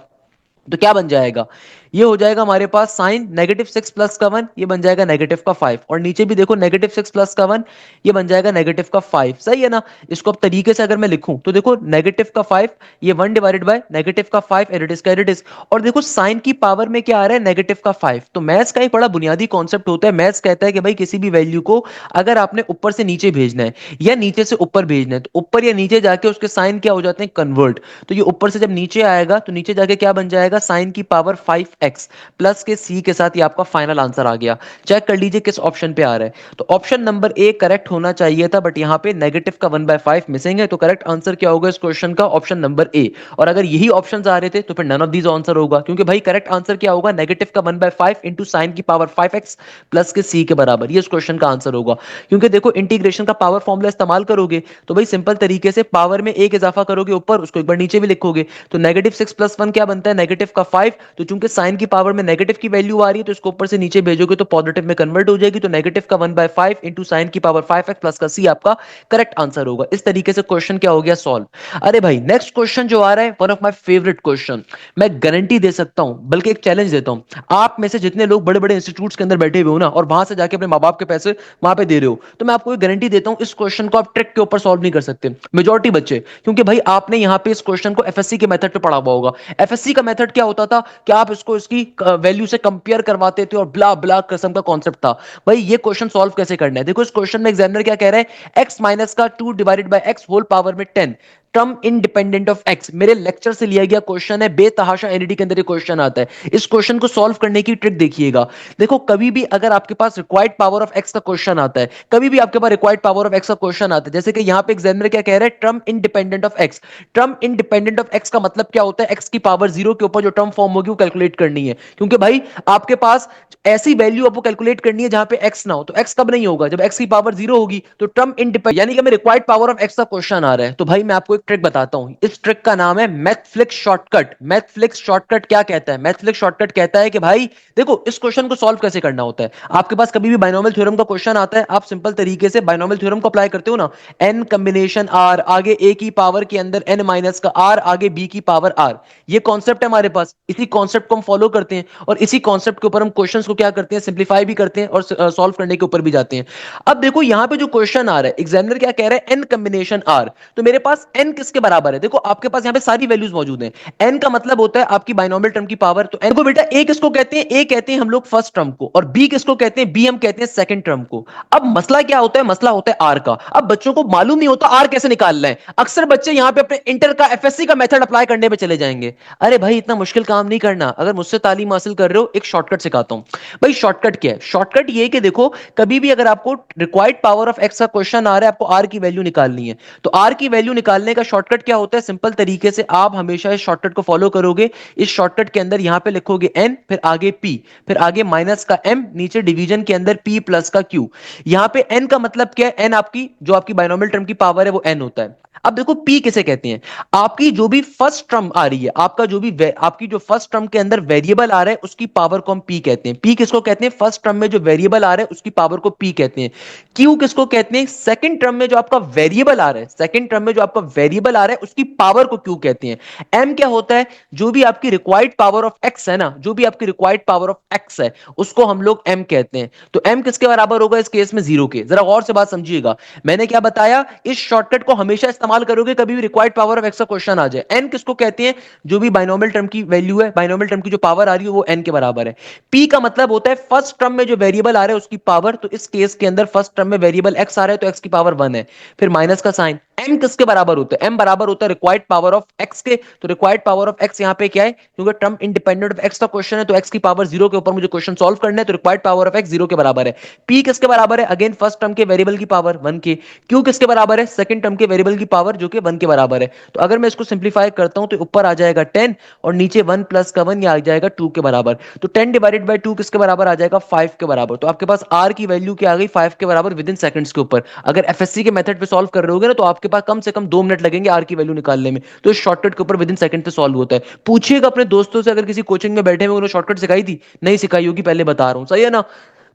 तो क्या बन जाएगा, ये हो जाएगा हमारे पास साइन -6 + 1, ये बन जाएगा -5, और नीचे भी देखो -6 + 1, ये बन जाएगा -5। सही है ना। इसको अब तरीके से अगर मैं लिखूं तो देखो -5, ये 1/-5 एडिट इज। और देखो साइन की पावर में क्या आ रहा है, -5। तो मैथ्स का एक बड़ा बुनियादी कॉन्सेप्ट होता है, मैथ्स कहता है कि भाई किसी भी वैल्यू को अगर आपने ऊपर से नीचे भेजना है या नीचे से ऊपर भेजना है, तो ऊपर या नीचे जाके उसके साइन क्या हो जाते हैं, कन्वर्ट। तो ये ऊपर से जब नीचे आएगा तो नीचे जाके क्या बन जाएगा, साइन की पावर 5x प्लस के सी के साथ, ये आपका फाइनल आंसर आ गया। चेक कर लीजिए किस ऑप्शन पे आ रहा है। तो ऑप्शन नंबर ए करेक्ट होना चाहिए था, बट यहां पे नेगेटिव का 1/5 मिसिंग है, तो करेक्ट आंसर क्या होगा इस क्वेश्चन का, ऑप्शन नंबर ए। और अगर यही ऑप्शंस आ रहे थे तो फिर नन ऑफ दीज आंसर होगा, क्योंकि भाई करेक्ट आंसर क्या होगा, नेगेटिव का 1/5 इंटू साइन की पावर 5x प्लस के सी के बराबर, ये इस क्वेश्चन का आंसर होगा। क्योंकि देखो इंटीग्रेशन का पावर फॉर्मूला इस्तेमाल करोगे तो भाई सिंपल तरीके से पावर में एक इजाफा करोगे ऊपर, उसको एक बार नीचे भी लिखोगे, तो -6 + 1 क्या बनता है, -5। तो चूंकि साइन की पावर में नेगेटिव की वैल्यू आ रही है तो इसको ऊपर से नीचे भेजोगे तो पॉजिटिव में कन्वर्ट हो जाएगी, तो नेगेटिव का 1/5 इंटू साइन की पावर 5x प्लस का सी आपका करेक्ट आंसर होगा। इस तरीके से क्वेश्चन क्या हो गया, सॉल्व। अरे भाई नेक्स्ट क्वेश्चन जो आ रहा है, one of my favourite question, मैं गारंटी दे सकता हूं, बल्कि एक चैलेंज देता हूं, आप में से जितने लोग बड़े बड़े इंस्टीट्यूट्स के अंदर बैठे हुए हो ना और वहां से जाके अपने माँ बाप के पैसे वहां पे दे रहे हो, तो मैं आपको एक गारंटी देता हूं इस क्वेश्चन को आप ट्रिक के ऊपर सॉल्व नहीं कर सकते, मेजॉरिटी बच्चे। क्योंकि भाई आपने यहां पे इस क्वेश्चन को एफएससी के मेथड पे पढ़ा हुआ होगा। एफएससी का मेथड क्या होता था कि आप इसको इसकी वैल्यू से कंपेयर करवाते थे और ब्ला ब्ला किस्म का कॉन्सेप्ट था। भाई ये क्वेश्चन सॉल्व कैसे करना है, देखो इस क्वेश्चन में एग्जामिनर क्या कह रहा है, x माइनस का 2/x होल पावर में 10 टर्म इंडिपेंडेंट ऑफ एक्स, मेरे लेक्चर से लिया गया क्वेश्चन है, बेतहाशा एनईटी के अंदर ये क्वेश्चन आता है। इस क्वेश्चन को सॉल्व करने की ट्रिक देखिएगा। देखो कभी भी अगर आपके पास रिक्वायर्ड पावर ऑफ एक्स का क्वेश्चन आता है, कभी भी आपके पास रिक्वायर्ड पावर ऑफ एक्स का क्वेश्चन आता है, जैसे कि यहां पे एग्जामिनर क्या कह रहा है, term independent of x. Term independent of x का मतलब क्या होता है, एक्स की पावर 0 के ऊपर जो टर्म फॉर्म होगी वो कैलकुलेट करनी है। क्योंकि भाई आपके पास ऐसी वैल्यू आपको कैलकुलेट करनी है जहां पे एक्स ना हो, तो एक्स कब नहीं होगा, जब एक्स की पावर 0 होगी। तो टर्म इंडिपेंडेंट यानी कि हमें रिक्वायर्ड पावर ऑफ एक्स का क्वेश्चन आ रहा है, तो भाई मैं आपको एक ट्रिक बताता हूं, इस ट्रिक का नाम है मैथफ्लिक्स शॉर्टकट। मैथफ्लिक्स शॉर्टकट क्या कहता है, मैथफ्लिक्स शॉर्टकट कहता है कि भाई देखो इस क्वेश्चन को सॉल्व कैसे करना होता है। आपके पास कभी भी बाइनोमियल थ्योरम का क्वेश्चन आता है, आप सिंपल तरीके से बाइनोमियल थ्योरम को अप्लाई करते हो ना, एन कॉम्बिनेशन आर, आगे ए की पावर के अंदर एन माइनस का आर, आगे बी की पावर आर, ये कॉन्सेप्ट है हमारे पास। इसी कॉन्सेप्ट को हम फॉलो करते हैं और इसी कॉन्सेप्ट के ऊपर हम क्वेश्चंस को क्या करते हैं, सिंप्लीफाई भी करते हैं और सॉल्व करने के ऊपर भी जाते हैं। अब देखो यहां पे जो क्वेश्चन आ रहा है, एग्जामिनर क्या कह रहा है, एन कॉम्बिनेशन आर, तो मेरे पास एन किसके बराबर है, देखो आपके पास यहां पे सारी वैल्यूज मौजूद हैं। एन का मतलब होता है आपकी बाइनोमियल टर्म की पावर, तो एन को बेटा ए किसको कहते हैं, ए कहते हैं हम लोग फर्स्ट टर्म को, और बी किसको कहते हैं, बी हम कहते हैं सेकंड टर्म को। अब मसला क्या होता है, मसला होता है आर का। अब बच्चों को मालूम नहीं होता आर कैसे निकालना है, अक्सर बच्चे यहां पे अपने इंटर का एफएससी का मेथड अप्लाई करने पे चले जाएंगे। अरे भाई इतना मुश्किल काम नहीं करना, अगर मुझसे तालीम हासिल कर रहे हो एक शॉर्टकट सिखाता हूं। भाई शॉर्टकट क्या है, शॉर्टकट ये कि देखो कभी भी अगर आपको रिक्वायर्ड पावर ऑफ एक्स का क्वेश्चन आ रहा है, आपको आर की वैल्यू निकालनी है, तो आर की वैल्यू निकालने का शॉर्टकट क्या होता है, सिंपल तरीके से आप हमेशा इस शॉर्टकट को फॉलो करोगे। इस शॉर्टकट के अंदर यहां पे लिखोगे एन, फिर आगे पी, फिर आगे माइनस का एम, नीचे डिवीजन के अंदर पी प्लस का क्यू। यहां पे एन का मतलब क्या है, एन आपकी जो आपकी बाइनोमियल टर्म की पावर है वो एन होता है। अब देखो पी किसे कहते हैं, आपकी जो भी फर्स्ट टर्म आ रही है, आपका जो भी आपकी जो फर्स्ट टर्म के अंदर वेरिएबल आ रहा है उसकी पावर को हम पी कहते हैं। पी किसको कहते हैं, फर्स्ट टर्म में जो वेरिएबल आ रहा है उसकी पावर को पी कहते हैं। क्यू किसको कहते हैं, सेकंड टर्म में जो आपका वेरिएबल आ रहा है, सेकंड टर्म में जो आपका वेरिएबल आ रहा है उसकी पावर को क्यू कहते हैं। एम क्या होता है, जो भी आपकी रिक्वायर्ड पावर ऑफ एक्स है ना, जो भी आपकी रिक्वायर्ड पावर ऑफ एक्स है उसको हम लोग एम कहते हैं। तो एम किसके बराबर होगा इस केस में, 0 के। जरा गौर से बात समझिएगा, मैंने क्या बताया, इस शॉर्टकट को हमेशा इस्तेमाल करोगे कभी भी रिक्वायर्ड पावर ऑफ एक्स का क्वेश्चन आ जाए। एन किसको कहते हैं, जो भी बाइनोमियल टर्म की वैल्यू है, बाइनोमियल टर्म की जो पावर आ रही है वो एन के बराबर है। पी का मतलब होता है फर्स्ट टर्म में जो वेरिएबल आ रहा है उसकी पावर, तो इस केस के अंदर फर्स्ट टर्म में वेरिएबल एक्स आ रहा है तो एक्स की पावर 1 है, फिर माइनस का साइन। एम किसके बराबर होता m बराबर होता है रिक्वायर्ड पावर ऑफ x के, तो रिक्वायर्ड पावर ऑफ x यहाँ पे क्या है, क्योंकि टर्म इंडिपेंडेंट ऑफ x का क्वेश्चन है, तो x की पावर जीरो के ऊपर मुझे क्वेश्चन सॉल्व करना है, तो required power of x zero के बराबर है। p किसके बराबर है, अगेन फर्स्ट टर्म के वेरिएबल की पावर 1 के। q किसके बराबर है, सेकंड टर्म के वेरिएबल की पावर जो कि 1 के बराबर है। तो अगर मैं इसको सिंप्लीफाई करता हूं तो ऊपर आ जाएगा 10 और नीचे 1 प्लस का 1 ये आ जाएगा 2 के बराबर। तो 10 डिवाइडेड बाय 2 किसके बराबर आ जाएगा, 5 के बराबर। तो आपके पास r की वैल्यू क्या आ गई, 5 के बराबर विद इन सेकंड्स के ऊपर। अगर एफएससी के मेथड पे सॉल्व कर रहे होगे ना तो आपके पास कम से कम 2 मिनट लगेंगे r की वैल्यू निकालने में। तो इस शॉर्टकट के ऊपर विद इन सेकंड पे सॉल्व होता है। पूछिएगा अपने दोस्तों से, अगर किसी कोचिंग में बैठे हुए उन्होंने शॉर्टकट सिखाई थी, नहीं सिखाई होगी, पहले बता रहा हूं, सही है ना।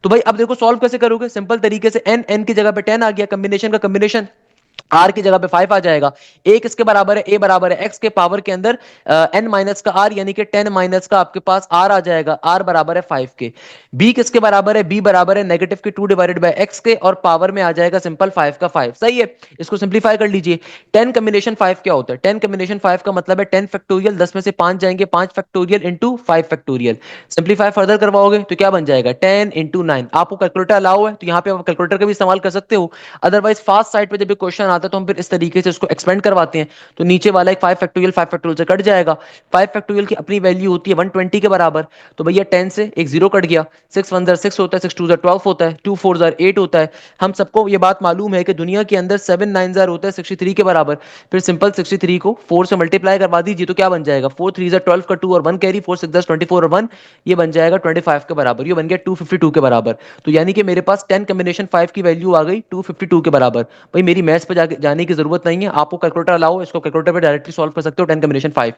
तो भाई अब देखो सॉल्व कैसे करोगे, सिंपल तरीके से n की जगह पे 10 आ गया, कॉम्बिनेशन का कॉम्बिनेशन, आर की जगह पे 5 आ जाएगा। ए किसके बराबर है, ए बराबर है एक्स के पावर के अंदर एन माइनस का आर, यानी कि 10 माइनस का आपके पास आर आ जाएगा, आर बराबर है 5 के। बी किसके बराबर है, बी बराबर है नेगेटिव के 2 डिवाइडेड बाय एक्स के, और पावर में आ जाएगा सिंपल 5 का 5, सही है। इसको सिंप्लीफाई कर लीजिए। 10 कॉम्बिनेशन 5 क्या होता है, 10 कॉम्बिनेशन 5 का मतलब है 10 फैक्टोरियल, 10 में से 5 जाएंगे, 5 factorial into 5 factorial. Simplify further करवाओगे तो क्या बन जाएगा, 10 इंटू 9। आपको कैलकुलेटर अलाउ है तो यहाँ पे आप कैलकुलेटर का भी इस्तेमाल कर सकते हो। अदरवाइज फास्ट साइड पे जब भी क्वेश्चन आता है तो हम फिर इस तरीके से उसको एक्सपेंड करवाते हैं। तो नीचे वाला एक 5 फैक्टोरियल से कट जाएगा। 5 फैक्टोरियल की अपनी वैल्यू होती है 120 के बराबर। तो भैया 10 से एक जीरो कट गया, 6 1 जार 6 होता है, 6 2 जार 12 होता है, 2 4 जार 8 होता है। हम सबको ये बात मालूम है कि दुनिया के अंदर 7 9 जार होता है 63 के बराबर। फिर सिंपल 63 को 4 से मल्टीप्लाई करवा दीजिए तो क्या बन जाएगा, 4 3 जार 12 का 2 और 1 कैरी, 4 6 जार 24 और 1, ये बन जाएगा 25 के बराबर, ये बन गया 252 के बराबर। तो यानी कि मेरे पास 10 कॉम्बिनेशन 5 की वैल्यू आ गई 252 के बराबर। भाई मेरी मैथ्स पे जाने की जरूरत नहीं है, आपको कैलकुलेटर अलाओ, इसको कैलकुलेटर पे डायरेक्टली सॉल्व कर सकते हो। 10 कॉम्बिनेशन 5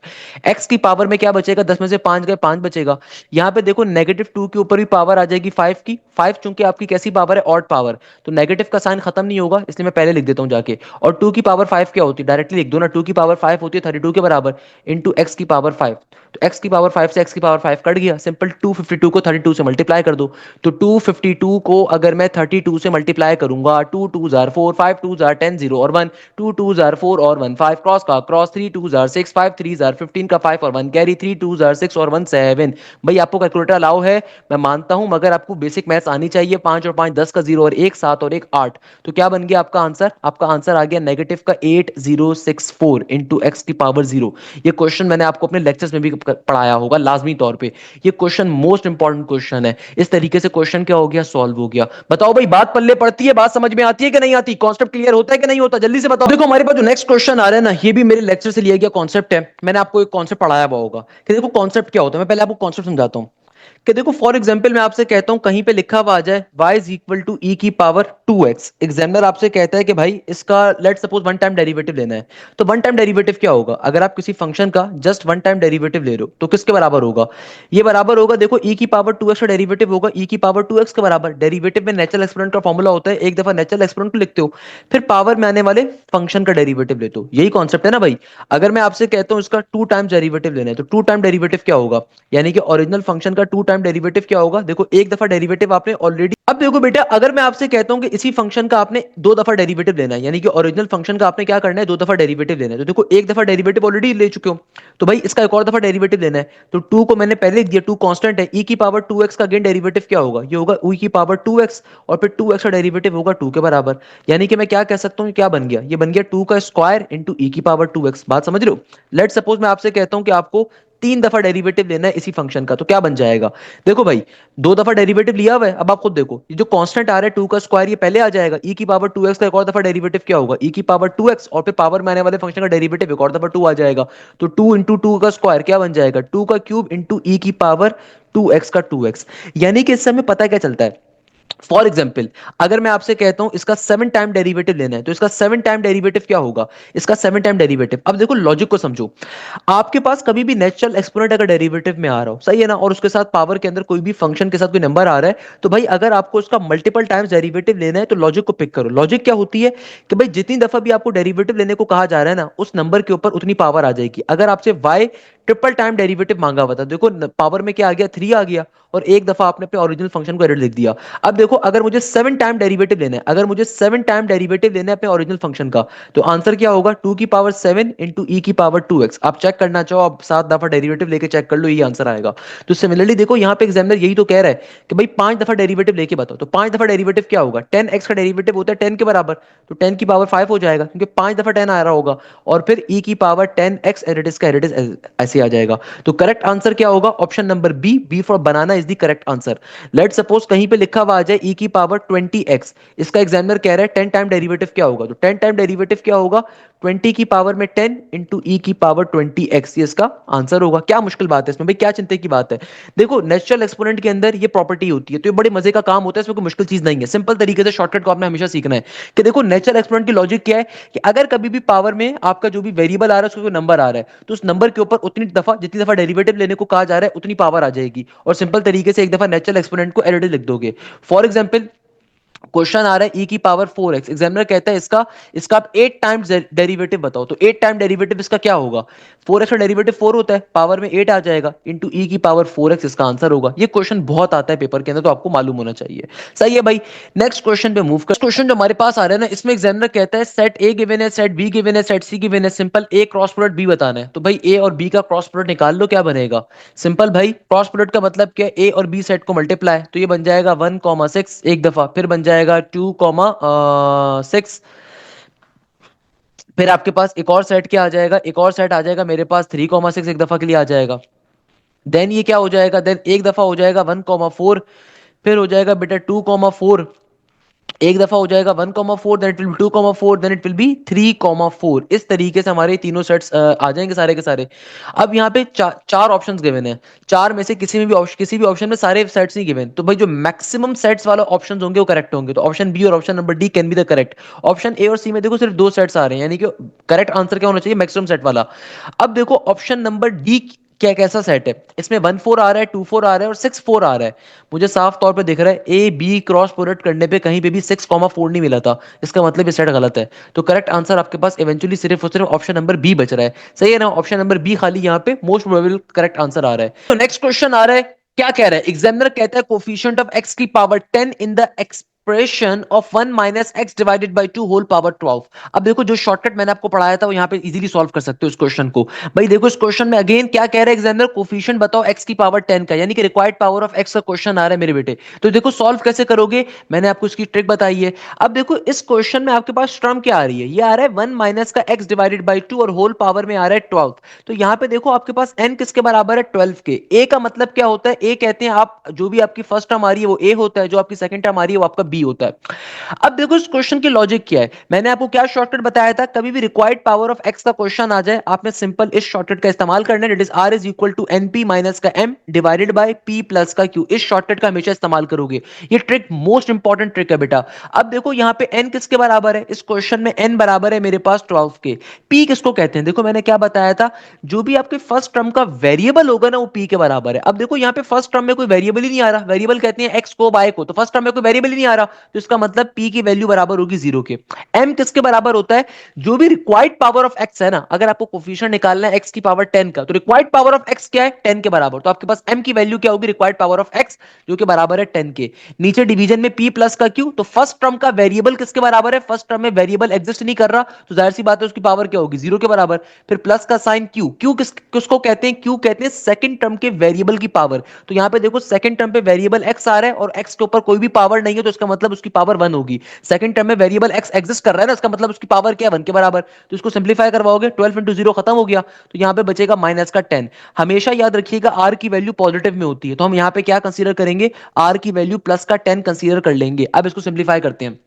एक्स की पावर में क्या बचेगा, 10 में से 5 गए 5 बचेगा। यहाँ पे देखो नेगेटिव 2 के ऊपर भी पावर आ जाएगी 5 की, 5 चूंकि आपकी कैसी पावर है, ऑड पावर, तो नेगेटिव का साइन खत्म नहीं होगा, इसलिए मैं पहले लिख देता हूँ जाके। और 2 की पावर 5 क्या होती है, डायरेक्टली लिख दो ना, 2 की पावर 5 होती है 32 के बराबर इंटू एक्स की पावर 5। तो एक्स की पावर 5 से एक्स की पावर 5 कट गया, सिंपल 252 को 32 से मल्टीप्लाई कर दो। तो 252 को अगर मैं 32 से मल्टीप्लाई करूंगा, 2 2 जार 4, 5 2 जार 10 0 और 1, 2 2 जार 4 और 1 5, क्रॉस का क्रॉस, 3 2 जार 6, 5 3 जार 15 का 5 और 1 कैरी, 3 2 जार 6 और 1 7। भाई आपको कैलकुलेटर अलाउ है, मैं मानता हूं, मगर आपको बेसिक मैथ्स आनी चाहिए। 5 और 5 10 का 0 और 1 7 और 1 8। तो क्या बन गया आपका आंसर, आपका आंसर आ गया नेगेटिव का 8064 इंटू एक्स की पावर 0। ये क्वेश्चन मैंने आपको अपने लेक्चर्स में भी पढ़ाया होगा लाजमी तौर पे। ये क्वेश्चन मोस्ट इंपॉर्टेंट क्वेश्चन है। इस तरीके से क्वेश्चन क्या हो गया, सॉल्व हो गया। बताओ भाई बात पल्ले पड़ती है, बात समझ में आती है कि नहीं आती, कॉन्सेप्ट क्लियर होता है कि नहीं होता, जल्दी से बताओ। देखो हमारे पास जो नेक्स्ट क्वेश्चन आ रहा है ना, ये भी मेरे लेक्चर से लिया गया कॉन्सेप्ट है। मैंने आपको एक कॉन्सेप्ट पढ़ाया हुआ होगा कि देखो कॉन्सेप्ट क्या होता है। मैं पहले आपको कॉन्सेप्ट समझाता हूं कि देखो फॉर एग्जांपल मैं आपसे कहता हूं कहीं पे लिखा हुआ आ जाए y is equal to e की पावर 2x। एग्जामिनर आपसे कहता है कि भाई इसका let suppose one time derivative लेना है। तो वन टाइम डेरिवेटिव क्या होगा, अगर आप किसी फंक्शन का जस्ट वन टाइम डेरिवेटिव ले रहे हो तो किसके बराबर होगा, ये बराबर होगा, देखो e की पावर 2x का डेरिवेटिव होगा e की पावर 2x के बराबर। डेरिवेटिव में नेचुरल एक्सपोनेंट का फॉर्मूला होता है, एक दफा नेचुरल एक्सपोनेंट को लिखते हो, फिर पावर में आने वाले फंक्शन का डेरिवेटिव लेते हो, यही कॉन्सेप्ट है ना भाई। अगर मैं आपसे कहता हूं इसका 2 टाइम्स डेरिवेटिव लेना है तो 2 टाइम डेरिवेटिव क्या होगा, यानी कि ओरिजिनल फंक्शन का 2 टाइम डेरिवेटिव क्या होगा। देखो एक दफा डेरिवेटिव आपने ऑलरेडी, अब देखो बेटा अगर मैं आपसे कहता हूं कि इसी फंक्शन का आपने 2 दफा डेरिवेटिव लेना है, यानी कि ओरिजिनल फंक्शन का आपने क्या करना है, 2 दफा डेरिवेटिव लेना है, तो देखो एक दफा डेरिवेटिव ऑलरेडी ले चुके हो, तो भाई इसका एक और दफा डेरिवेटिव लेना है। तो 2 को मैंने पहले लिख दिया, 2 कांस्टेंट है, e की पावर 2x का अगेन डेरिवेटिव क्या होगा, ये होगा e की पावर 2x, और फिर 2x का डेरिवेटिव होगा 2 के बराबर। यानी कि मैं क्या कह सकता हूं, क्या बन गया, ये बन गया 2 का स्क्वायर इंटू e की पावर 2x। बात समझ रहे हो। लेट सपोज मैं आपसे कहता हूं कि आपको 3 दफा डेरिवेटिव लेना है इसी फंक्शन का, तो क्या बन जाएगा। देखो भाई 2 दफा डेरिवेटिव लिया हुआ है, अब आप खुद देखो ये जो कांस्टेंट आ रहा है 2 का स्क्वायर, ये पहले आ जाएगा, e की पावर 2x का एक और दफा डेरिवेटिव क्या होगा, e की पावर 2x, और फिर पावर में आने वाले फंक्शन का डेरिवेटिव एक और दफा 2 आ जाएगा। तो 2 इंटू 2 का स्क्वायर क्या बन जाएगा, 2 का क्यूब इंटू e की पावर 2x का 2x। यानी कि इससे हमें पता क्या चलता है, फॉर एग्जाम्पल अगर मैं आपसे कहता हूं इसका 7 टाइम डेरिवेटिव लेना है तो इसका 7 टाइम डेरिवेटिव क्या होगा, इसका 7 टाइम डेरिवेटिव। अब देखो लॉजिक को समझो, आपके पास कभी भी नेचुरल एक्सपोनेंट अगर डेरिवेटिव में आ रहा हो, सही है ना, और उसके साथ पावर के अंदर कोई भी फंक्शन के साथ कोई नंबर आ रहा है, तो भाई अगर आपको उसका मल्टीपल टाइम्स डेरिवेटिव लेना है तो लॉजिक को पिक करो। लॉजिक क्या होती है कि भाई जितनी दफा भी आपको डेरिवेटिव लेने को कहा जा रहा है ना, उस नंबर के ऊपर उतनी पावर आ जाएगी। अगर आपसे y ट्रिपल टाइम डेरिवेटिव मांगा हुआ था। देखो पावर में क्या आ गया, 3 आ गया, और एक दफा आपने अपने ओरिजिनल फंक्शन को एरर लिख दिया। अब देखो अगर मुझे 7 टाइम डेरिवेटिव लेना है, अगर मुझे 7 टाइम डेरिवेटिव लेना है अपने ओरिजिनल फंक्शन का, तो आंसर क्या होगा, 2 की पावर 7 इंटू ई की पावर 2x। आप चेक करना चाहो, आप 7 दफा डेरिवेटिव लेके चेक कर लो, यही आंसर आएगा। तो सिमिलरली देखो यहाँ पे एग्जामिनर यही तो कह रहा है कि भाई 5 दफा डेरिवेटिव लेके बताओ, तो 5 दफा डेरिवेटिव क्या होगा, 10x का डेरिवेटिव होता है 10 के बराबर, तो 10 की पावर 5 हो जाएगा, क्योंकि 5 दफा 10 आ रहा होगा, और फिर e की पावर 10x एडिटिस का एडिटिस ऐसे आ जाएगा। तो करेक्ट आंसर क्या होगा, option number B, B for banana is the correct answer. Let suppose कहीं पे लिखा हुआ आ जाए e की पावर 20x, इसका एग्जामिनर कह रहा है 10 टाइम डेरिवेटिव क्या होगा, तो 10 टाइम डेरिवेटिव क्या होगा, 20 की पावर में 10 इंटू ई की पावर 20x, ये इसका आंसर होगा। क्या मुश्किल बात है इसमें भाई, क्या चिंता की बात है। देखो नेचुरल एक्सपोनेंट के अंदर ये प्रॉपर्टी होती है, तो ये बड़े मजे का काम होता है, इसमें कोई मुश्किल चीज नहीं है। सिंपल तरीके से शॉर्टकट को आपने हमेशा सीखना है कि देखो नेचुरल एक्सपोनेंट की लॉजिक क्या है, कि अगर कभी भी पावर में आपका जो भी वेरिएबल आ रहा है उसको नंबर आ रहा है, तो उस नंबर के ऊपर उतनी दफा, जितनी दफा डेरिवेटिव लेने को कहा जा रहा है उतनी पावर आ जाएगी, और सिंपल तरीके से एक दफा नेचुरल एक्सपोनेंट को एलरेडी लिख दोगे। फॉर एग्जाम्पल क्वेश्चन आ रहा है e की पावर 4x, एग्जामिनर कहता है इसका इसका आप 8 टाइम्स डेरिवेटिव बताओ, तो 8 टाइम डेरिवेटिव इसका क्या होगा, 4x का डेरिवेटिव 4 होता है, पावर में 8 आ जाएगा, इंटू e की पावर 4x इसका आंसर होगा। ये क्वेश्चन बहुत आता है पेपर के अंदर, तो आपको मालूम होना चाहिए। सही है भाई, नेक्स्ट क्वेश्चन पे मूव कर। क्वेश्चन जो हमारे पास आ रहा है ना, इसमें एग्जामिनर कहता है सेट ए गिवन है, सेट बी गिवन है, सेट सी गिवन है, सिंपल ए क्रॉस प्रोडक्ट बी बताना है। तो भाई ए और बी का क्रॉस प्रोडक्ट निकाल लो, क्या बनेगा, सिंपल भाई क्रॉस प्रोडक्ट का मतलब क्या है, ए और बी सेट को मल्टीप्लाई, तो ये बन जाएगा 1,6 एक दफा, फिर बन जाएगा 2,6, फिर आपके पास एक और सेट क्या आ जाएगा, एक और सेट आ जाएगा मेरे पास 3,6 एक दफा के लिए आ जाएगा। देन ये क्या हो जाएगा, देन एक दफा हो जाएगा 1,4, फिर हो जाएगा बेटा 2,4, एक दफा हो जाएगा 1,4, then it will be 2,4, then it will be 3,4। इस तरीके से हमारे तीनों सेट्स आ जाएंगे सारे के सारे। अब यहाँ पे चार ऑप्शंस गिवन है, चार में से किसी भी ऑप्शन में सारे सेट्स नहीं गिवन, तो भाई जो मैक्सिमम सेट्स वाला ऑप्शंस होंगे वो करेक्ट होंगे, तो ऑप्शन बी और option number D can be the correct. Option A और सी में देखो सिर्फ 2 सेट्स आ रहे हैं, यानी कि करेक्ट आंसर क्या होना चाहिए, मैक्सिमम सेट वाला। अब देखो ऑप्शन नंबर डी क्या कैसा सेट है, इसमें 1,4 आ रहा है, 2,4 आ रहा है और 6,4 आ रहा है। मुझे साफ तौर पे दिख रहा है ए बी क्रॉस प्रोडक्ट करने पे कहीं पे भी 6,4 नहीं मिला था, इसका मतलब ये सेट गलत है। तो करेक्ट आंसर आपके पास इवेंचुअली सिर्फ और सिर्फ ऑप्शन नंबर बी बच रहा है। सही है ना, ऑप्शन नंबर बी खाली यहाँ पे मोस्ट प्रोबेबल करेक्ट आंसर आ रहा है। तो नेक्स्ट क्वेश्चन आ रहा है, क्या कह रहा है एग्जामिनर, कहता है कोफिशिएंट ऑफ x की power 10 in the expression of 1 minus x divided by 2 whole power 12। अब देखो जो शॉर्टकट मैंने आपको पढ़ाया था वो यहाँ पे इजीली सॉल्व कर सकते हो इस क्वेश्चन को। भाई देखो इस क्वेश्चन में अगेन क्या कह रहा है एग्जामिनर, कोफिशिएंट बताओ x की पावर 10 का, यानी कि रिक्वायर्ड पावर ऑफ x का क्वेश्चन आ रहा है मेरे बेटे। तो देखो सॉल्व कैसे करोगे, मैंने आपको इसकी ट्रिक बताई है। अब देखो इस क्वेश्चन में आपके पास टर्म क्या आ रही है, ये आ रहा है 1 माइनस का x डिवाइडेड बाई 2 और होल पावर में आ रहा है 12। तो यहाँ पे देखो आपके पास n किसके बराबर है, 12 के। a का मतलब क्या होता है, a कहते हैं आप जो भी आपकी फर्स्ट टर्म आ रही है वो a होता है, जो आपकी सेकंड टर्म आ रही है वो आपका b होता है। अब देखो इस क्वेश्चन की लॉजिक क्या है, मैंने आपको क्या शॉर्टकट बताया था, कभी भी रिक्वायर्ड पावर ऑफ x का क्वेश्चन आ जाए आपने सिंपल इस शॉर्टकट का इस्तेमाल करना है, it is r is equal to np minus का m divided by p plus का q। इस शॉर्टकट का हमेशा इस्तेमाल करोगे, ये ट्रिक मोस्ट इंपॉर्टेंट ट्रिक है बेटा। अब देखो यहाँ पे n किसके बराबर है, इस क्वेश्चन में n बराबर है मेरे पास 12 के। p किसको कहते हैं, देखो मैंने क्या बताया था, जो भी आपके फर्स्ट टर्म का वेरिएबल होगा ना वो p के बराबर है। अब देखो यहाँ पे फर्स्ट टर्म में कोई वेरिएबल ही नहीं आ रहा, वेरिएबल कहते हैं x को y को, तो फर्स्ट टर्म में कोई वेरिएबल ही नहीं आ रहा, तो इसका मतलब p की वैल्यू बराबर होगी 0 के। m किसके बराबर होता है, जो भी रिक्वायर्ड पावर ऑफ x है ना, अगर आपको कोफिशिएंट निकालना है x की पावर 10 का, तो रिक्वायर्ड पावर ऑफ x क्या है, 10 के बराबर, तो आपके पास m की वैल्यू क्या होगी, रिक्वायर्ड पावर ऑफ x जो कि बराबर है 10 के। नीचे डिवीजन में p प्लस का q, तो फर्स्ट टर्म का वेरिएबल किसके बराबर है, फर्स्ट टर्म में वेरिएबल एग्जिस्ट नहीं कर रहा, तो जाहिर सी बात है उसकी पावर क्या होगी, 0 के बराबर। फिर प्लस का साइन q, किसको कहते हैं, q कहते हैं सेकंड टर्म के वेरिएबल की पावर। तो यहां पे देखो सेकंड टर्म पे वेरिएबल x आ रहा है और x के ऊपर कोई भी पावर नहीं है, तो इसका मतलब उसकी पावर 1 होगी। सेकंड टर्म में वेरिएबल x एग्जिस्ट कर रहा है ना, इसका मतलब उसकी पावर क्या है, 1 के बराबर। तो इसको सिंपलीफाई करवाओगे, 12 इंटू 0 खत्म हो गया, तो यहां पे बचेगा माइनस का 10। हमेशा याद रखिएगा r की वैल्यू पॉजिटिव में होती है, तो हम यहां पे क्या कंसीडर करेंगे, r की वैल्यू प्लस का 10 कंसीडर कर लेंगे। अब इसको सिंपलीफाई करते हैं।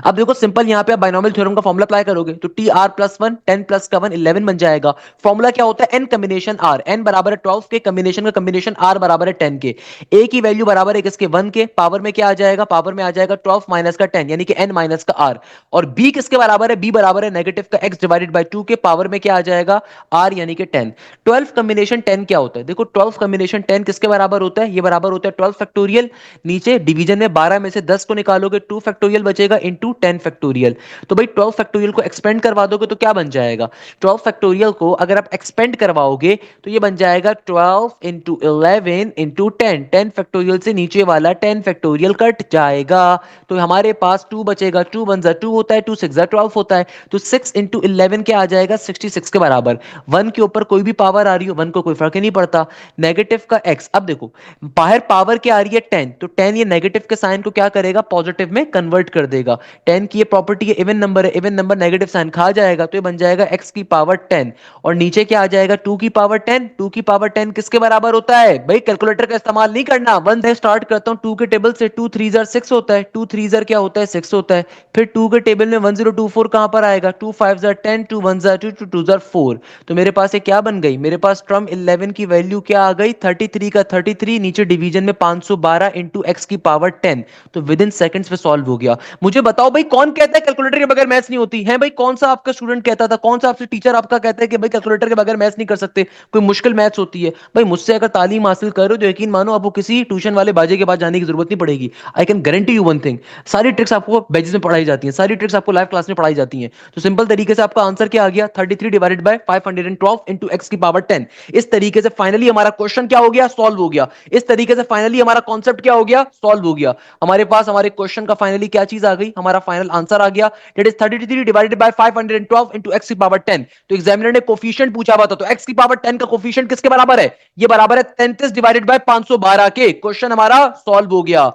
अब देखो सिंपल यहां पे आप बाइनोमियल थ्योरम का फॉर्मूला अप्लाई करोगे, तो टी आर प्लस 1 10 प्लस का 1 11 बन जाएगा। फॉर्मूला क्या होता है, n कॉम्बिनेशन r, n बराबर है 12 के, कॉम्बिनेशन का कॉम्बिनेशन r बराबर है 10 के। a की वैल्यू बराबर है किसके, 1 के, पावर में क्या आ जाएगा, पावर में आ जाएगा 12 माइनस का 10 यानी कि n माइनस का r। और b किसके बराबर है, b बराबर है नेगेटिव का x डिवाइडेड बाय 2 के, पावर में क्या आ जाएगा r यानी कि 10। 12 कॉम्बिनेशन 10 क्या होता है, देखो 12 कॉम्बिनेशन 10 किसके बराबर होता है, ये बराबर होता है 12 फैक्टोरियल। नीचे डिवीजन में 12 में से 10 को निकालोगे 2 फैक्टोरियल बचेगा, इंटू 10 फैक्टोरियल। तो भाई 12 फैक्टोरियल को एक्सपेंड करवा दोगे तो क्या बन जाएगा, 12 फैक्टोरियल को अगर आप एक्सपेंड करवाओगे तो ये बन जाएगा 12 इंटू 11 इंटू 10, 10 फैक्टोरियल से नीचे वाला 10 फैक्टोरियल कट जाएगा, तो हमारे पास 2 बचेगा, 2 1 जा 2 होता है, 2 6 जा 12 होता है, तो 6 इंटू 11 क्या आ जाएगा, 66 के बराबर। 1 के ऊपर कोई भी पावर आ रही हो, 1 को कोई फर्क ही नहीं पड़ता। नेगेटिव का x, अब देखो बाहर पावर क्या आ रही है 10, तो 10 ये नेगेटिव के साइन को क्या करेगा, पॉजिटिव में कन्वर्ट कर देगा। 10 की ये प्रॉपर्टी है, इवन नंबर है, इवन नंबर नेगेटिव साइन खा जाएगा, तो ये बन जाएगा x की पावर 10, और नीचे क्या आ जाएगा 2 की पावर 10, 2 की पावर 10 किसके बराबर होता है, भाई कैलकुलेटर का इस्तेमाल नहीं करना, 1 से स्टार्ट करता हूं 2 के टेबल से, 2 3 जार 6 होता है, 2 3 जार क्या होता है 6 होता है, फिर 2 के टेबल में 1024 कहां पर आएगा, 2 5 जार 10, 2 1 जार 2, 2 2 जार 4, तो मेरे पास ये क्या बन गई, मेरे पास टर्म 11 की वैल्यू क्या आ गई 33 का 33, नीचे डिवीजन में 512 इंटू एक्स की पावर 10, तो विद इन सेकंड्स में सॉल्व हो गया। मुझे बताओ भाई कौन कहता है कैलकुलेटर के बगैर मैथ्स नहीं होती है, भाई कौन सा आपका स्टूडेंट कहता था, कौन सा आपसे टीचर आपका कहता है कि भाई कैलकुलेटर के बगैर मैथ्स नहीं कर सकते, कोई मुश्किल मैथ्स होती है, भाई मुझसे अगर तालीम हासिल करो तो यकीन मानो आपको किसी ट्यूशन वाले बाजे के पास जाने की जरूरत नहीं पड़ेगी। I can guarantee you one thing, सारी ट्रिक्स आपको बैचेस में पढ़ाई जाती हैं, सारी ट्रिक्स आपको लाइव क्लास में पढ़ाई जाती हैं। तो सिंपल तरीके से आपका आंसर क्या आ गया, 33 डिवाइडेड बाय 512 इंटू एक्स की पावर 10। इस तरीके से फाइनली हमारा क्वेश्चन क्या हो गया, सॉल्व हो गया। इस तरीके से फाइनली हमारा कॉन्सेप्ट क्या हो गया, सॉल्व हो गया। हमारे पास हमारे क्वेश्चन का फाइनली क्या चीज आ गई, हमारा फाइनल आंसर आ गया, that is 33 divided by 512 into x की पावर 10। तो एग्जामिनर ने कोफिशिएंट पूछा हुआ था, तो एक्स की पावर 10 का कोफिशिएंट किसके बराबर है, ये बराबर है 33 डिवाइडेड बाय 512 के। क्वेश्चन हमारा सॉल्व हो गया।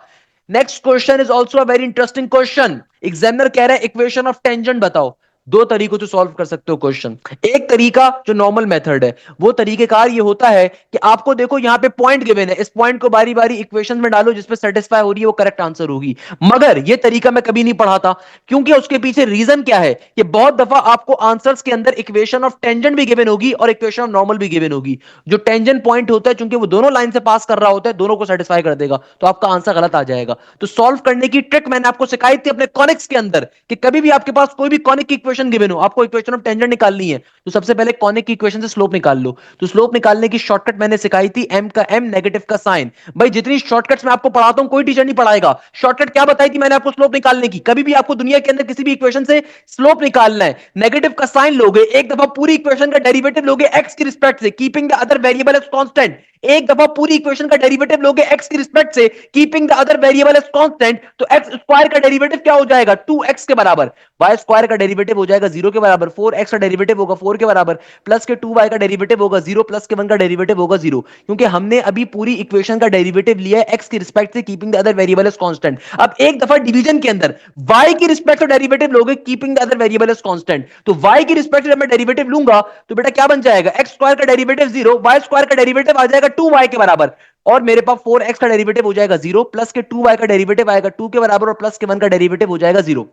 Next question is also a very interesting question. Examiner कह रहा है इक्वेशन ऑफ टेंजेंट बताओ। दो तरीकों से सॉल्व कर सकते हो क्वेश्चन। एक तरीका जो नॉर्मल मेथड है, वो तरीकेकार ये होता है कि आपको देखो यहां पे पॉइंट गिवन है, इस पॉइंट को बारी बारी इक्वेशन में डालो, जिसपे सेटिस्फाई हो रही है वो करेक्ट आंसर होगी। मगर ये तरीका मैं कभी नहीं पढ़ाता, क्योंकि उसके पीछे रीजन क्या है कि बहुत दफा आपको आंसर्स के अंदर इक्वेशन ऑफ टेंजेंट भी गिवन होगी और इक्वेशन ऑफ नॉर्मल भी गिवन होगी। जो टेंजेंट पॉइंट होता है, चूंकि वो दोनों लाइन से पास कर रहा होता है, दोनों को सेटिस्फाई कर देगा, तो आपका आंसर गलत आ जाएगा। तो सॉल्व करने की ट्रिक मैंने आपको सिखाई थी अपने कॉनिक्स के अंदर, कि कभी भी आपके पास कोई भी कॉनिक की इक्वेशन गिवन हो, आपको इक्वेशन ऑफ टेंजेंट निकालनी है, तो सबसे पहले कॉनिक की इक्वेशन से स्लोप निकाल लो। तो स्लोप निकालने की शॉर्टकट मैंने सिखाई थी, एम का एम नेगेटिव का साइन। भाई जितनी शॉर्टकट्स मैं आपको पढ़ाता हूं कोई टीचर नहीं पढ़ाएगा। शॉर्टकट क्या बताई थी मैंने आपको स्लोप निकालने की, कभी भी आपको दुनिया के अंदर किसी भी इक्वेशन से स्लोप निकालना है, नेगेटिव का साइन लोगे, एक दफा पूरी इक्वेशन का डेरिवेटिव लोगे एक्स की रिस्पेक्ट से, keeping the other variable as constant. एक दफा पूरी इक्वेशन का डेरिवेटिव लोगे एक्स की रिस्पेक्ट से, keeping the other variable as constant, तो एक्स स्क्वायर का डेरिवेटिव क्या हो जाएगा, 2x के बराबर। वाई स्क्वायर का डेरिवेटिव हो जाएगा 0 के बराबर, 4x का डेरिवेटिव होगा 4 के बराबर, प्लस के 2y का डेरिवेटिव होगा 0, प्लस के 1 का डेरिवेटिव होगा 0, क्योंकि हमने अभी पूरी इक्वेशन का डेरिवेटिव लिया है x की रिस्पेक्ट से, keeping the other variable as constant. अब एक दफा डिवीजन के अंदर y की रिस्पेक्ट से डेरिवेटिव लोगे, keeping the other variable as constant, तो y की रिस्पेक्ट से जब मैं डेरिवेटिव लूंगा तो बेटा क्या बन जाएगा, x स्क्वायर का डेरिवेटिव 0, y स्क्वायर का डेरिवेटिव आ जाएगा 2y के बराबर, और मेरे पास 4x का डेरिवेटिव हो जाएगा 0, प्लस के 2y का डेरिवेटिव आएगा 2 के बराबर, और प्लस के 1 का डेरिवेटिव हो जाएगा 0।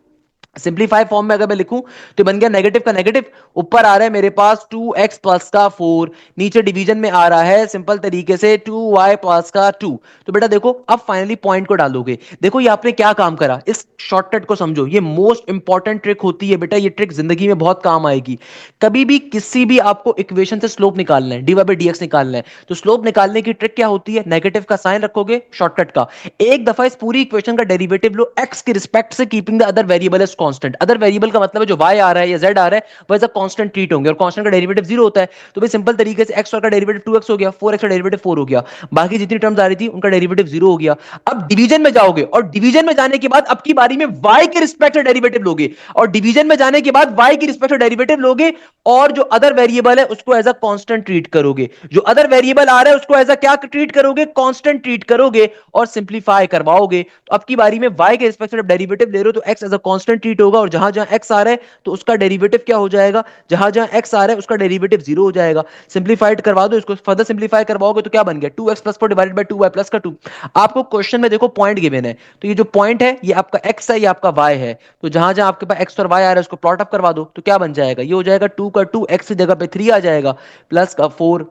सिंपलीफाई फॉर्म में अगर मैं लिखूं तो बन गया नेगेटिव का नेगेटिव, ऊपर आ रहा है मेरे पास 2x प्लस का 4, नीचे डिवीजन में आ रहा है सिंपल तरीके से 2y प्लस का 2। तो बेटा देखो अब फाइनली पॉइंट को डालोगे, देखो ये आपने क्या काम करा, इस शॉर्टकट को समझो, ये मोस्ट इंपॉर्टेंट ट्रिक होती है बेटा, ये ट्रिक जिंदगी में बहुत काम आएगी। कभी भी किसी भी आपको इक्वेशन से स्लोप निकालना है, d y by d x निकालना है, तो स्लोप निकालने की ट्रिक क्या होती है, नेगेटिव का साइन रखोगे शॉर्टकट का, एक दफा इस पूरी इक्वेशन का डेरिवेटिव लो एक्स की रिस्पेक्ट से, keeping the other variable as constant. Other variable का मतलब है जो y आ रहा है या z आ रहा है वह एज अ कांस्टेंट ट्रीट होंगे, और कांस्टेंट का डेरिवेटिव 0 होता है, तो भाई सिंपल तरीके से x का डेरिवेटिव 2x हो गया, 4x का डेरिवेटिव 4 हो गया, बाकी जितनी टर्म्स आ रही थी उनका डेरिवेटिव 0 हो गया। अब डिवीजन में जाओगे, और डिवीजन में जाने के बाद अब की बारी में y के रिस्पेक्ट से डेरिवेटिव लोगे, और डिवीजन में जाने के बाद y की रिस्पेक्ट से डेरिवेटिव लोगे, और जो अदर वेरिएबल है उसको एज अ कांस्टेंट ट्रीट करोगे, जो अदर वेरिएबल आ रहा है उसको एज अ क्या ट्रीट करोगे, कांस्टेंट ट्रीट करोगे, और सिंपलीफाई करवाओगे। तो अब की बारी में y के रिस्पेक्ट से जब डेरिवेटिव ले रहे हो तो x as a constant treat होगा, और जहां जहां x आ रहा है तो उसका डेरिवेटिव क्या हो जाएगा, जहां जहां x आ रहा है उसका डेरिवेटिव 0 हो जाएगा। सिंपलीफाइड करवा दो इसको, फर्दर सिंपलीफाई करवाओगे तो क्या बन गया, 2x plus 4 divided by 2y plus का 2। आपको क्वेश्चन में देखो पॉइंट गिवन है, तो ये जो पॉइंट है ये आपका x है, ये आपका y है, तो जहां जहां आपके पास x और y आ रहा है उसको प्लॉट अप करवा दो, तो क्या बन जाएगा, ये हो जाएगा 2 का 2 x की जगह पे 3 आ जाएगा, प्लस का 4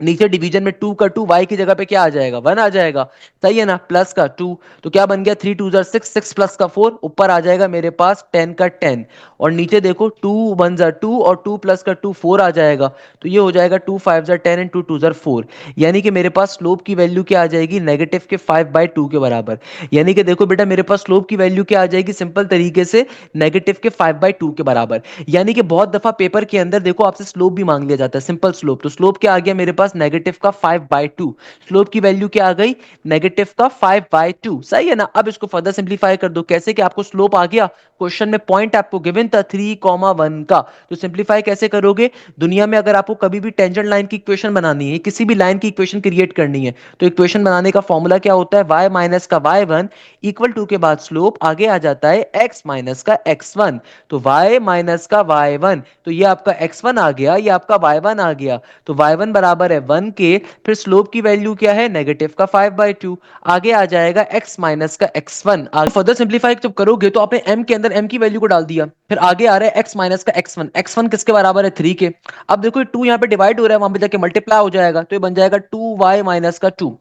नीचे डिवीजन में 2 का 2, y की जगह पे क्या आ जाएगा 1 आ जाएगा, सही है ना, प्लस का 2, तो क्या बन गया 3 2 जार 6, 6 प्लस का 4, ऊपर आ जाएगा मेरे पास 10 का 10, और नीचे देखो 2 1 जार 2 और 2 प्लस का 2 4 आ जाएगा, तो ये हो जाएगा 2 5 जार 10 एंड 2 2 जार 4, यानी कि मेरे पास स्लोप की वैल्यू क्या आ जाएगी नेगेटिव के 5/2 के बराबर। यानी कि देखो बेटा मेरे पास स्लोप की वैल्यू क्या आ जाएगी सिंपल तरीके से नेगेटिव के 5/2 के बराबर। यानी कि बहुत दफा पेपर के अंदर देखो आपसे स्लोप भी मांग लिया जाता है, सिंपल स्लोप, तो स्लोप क्या आ गया मेरे पास नेगेटिव का 5/2, स्लोप की वैल्यू क्या आ गई नेगेटिव का 5/2, सही है ना। अब इसको फर्दर सिंप्लीफाई कर दो, कैसे कि आपको स्लोप आ गया, क्वेश्चन में पॉइंट आपको गिवन था 3,1 का, तो सिंप्लीफाई कैसे करोगे, दुनिया में अगर आपको कभी भी टेंजेंट लाइन की इक्वेशन बनानी है, किसी भी लाइन की इक्वेशन क्रिएट करनी है, तो इक्वेशन बनाने का फॉर्मूला क्या होता है, y माइनस का y1 इक्वल टू के बाद स्लोप आगे आ जाता है x माइनस का x1, तो y माइनस का y1, तो ये आपका x1 आ गया, ये आपका y1 आ गया, तो y1 बराबर है 1 के, फिर स्लोप की वैल्यू क्या है नेगेटिव का 5/2, आगे आ जाएगा x माइनस का x1, आगे फर्दर सिंप्लीफाई जब करोगे तो आपने m के अंदर m की वैल्यू को डाल दिया, फिर आगे आ रहा है x माइनस का x1, x1 किसके बराबर है 3 के, अब देखो 2 यहाँ पे डिवाइड हो रहा है, वहां पे जाके मल्टीप्लाई हो जाएगा, तो ये बन जाएगा 2y माइनस का 2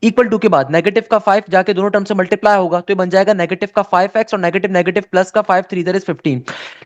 इक्वल टू के बाद नेगेटिव का 5 जाके दोनों टर्म से मल्टीप्लाई होगा, तो ये बन जाएगा नेगेटिव का 5x और नेगेटिव नेगेटिव प्लस का 5 3 इज 15,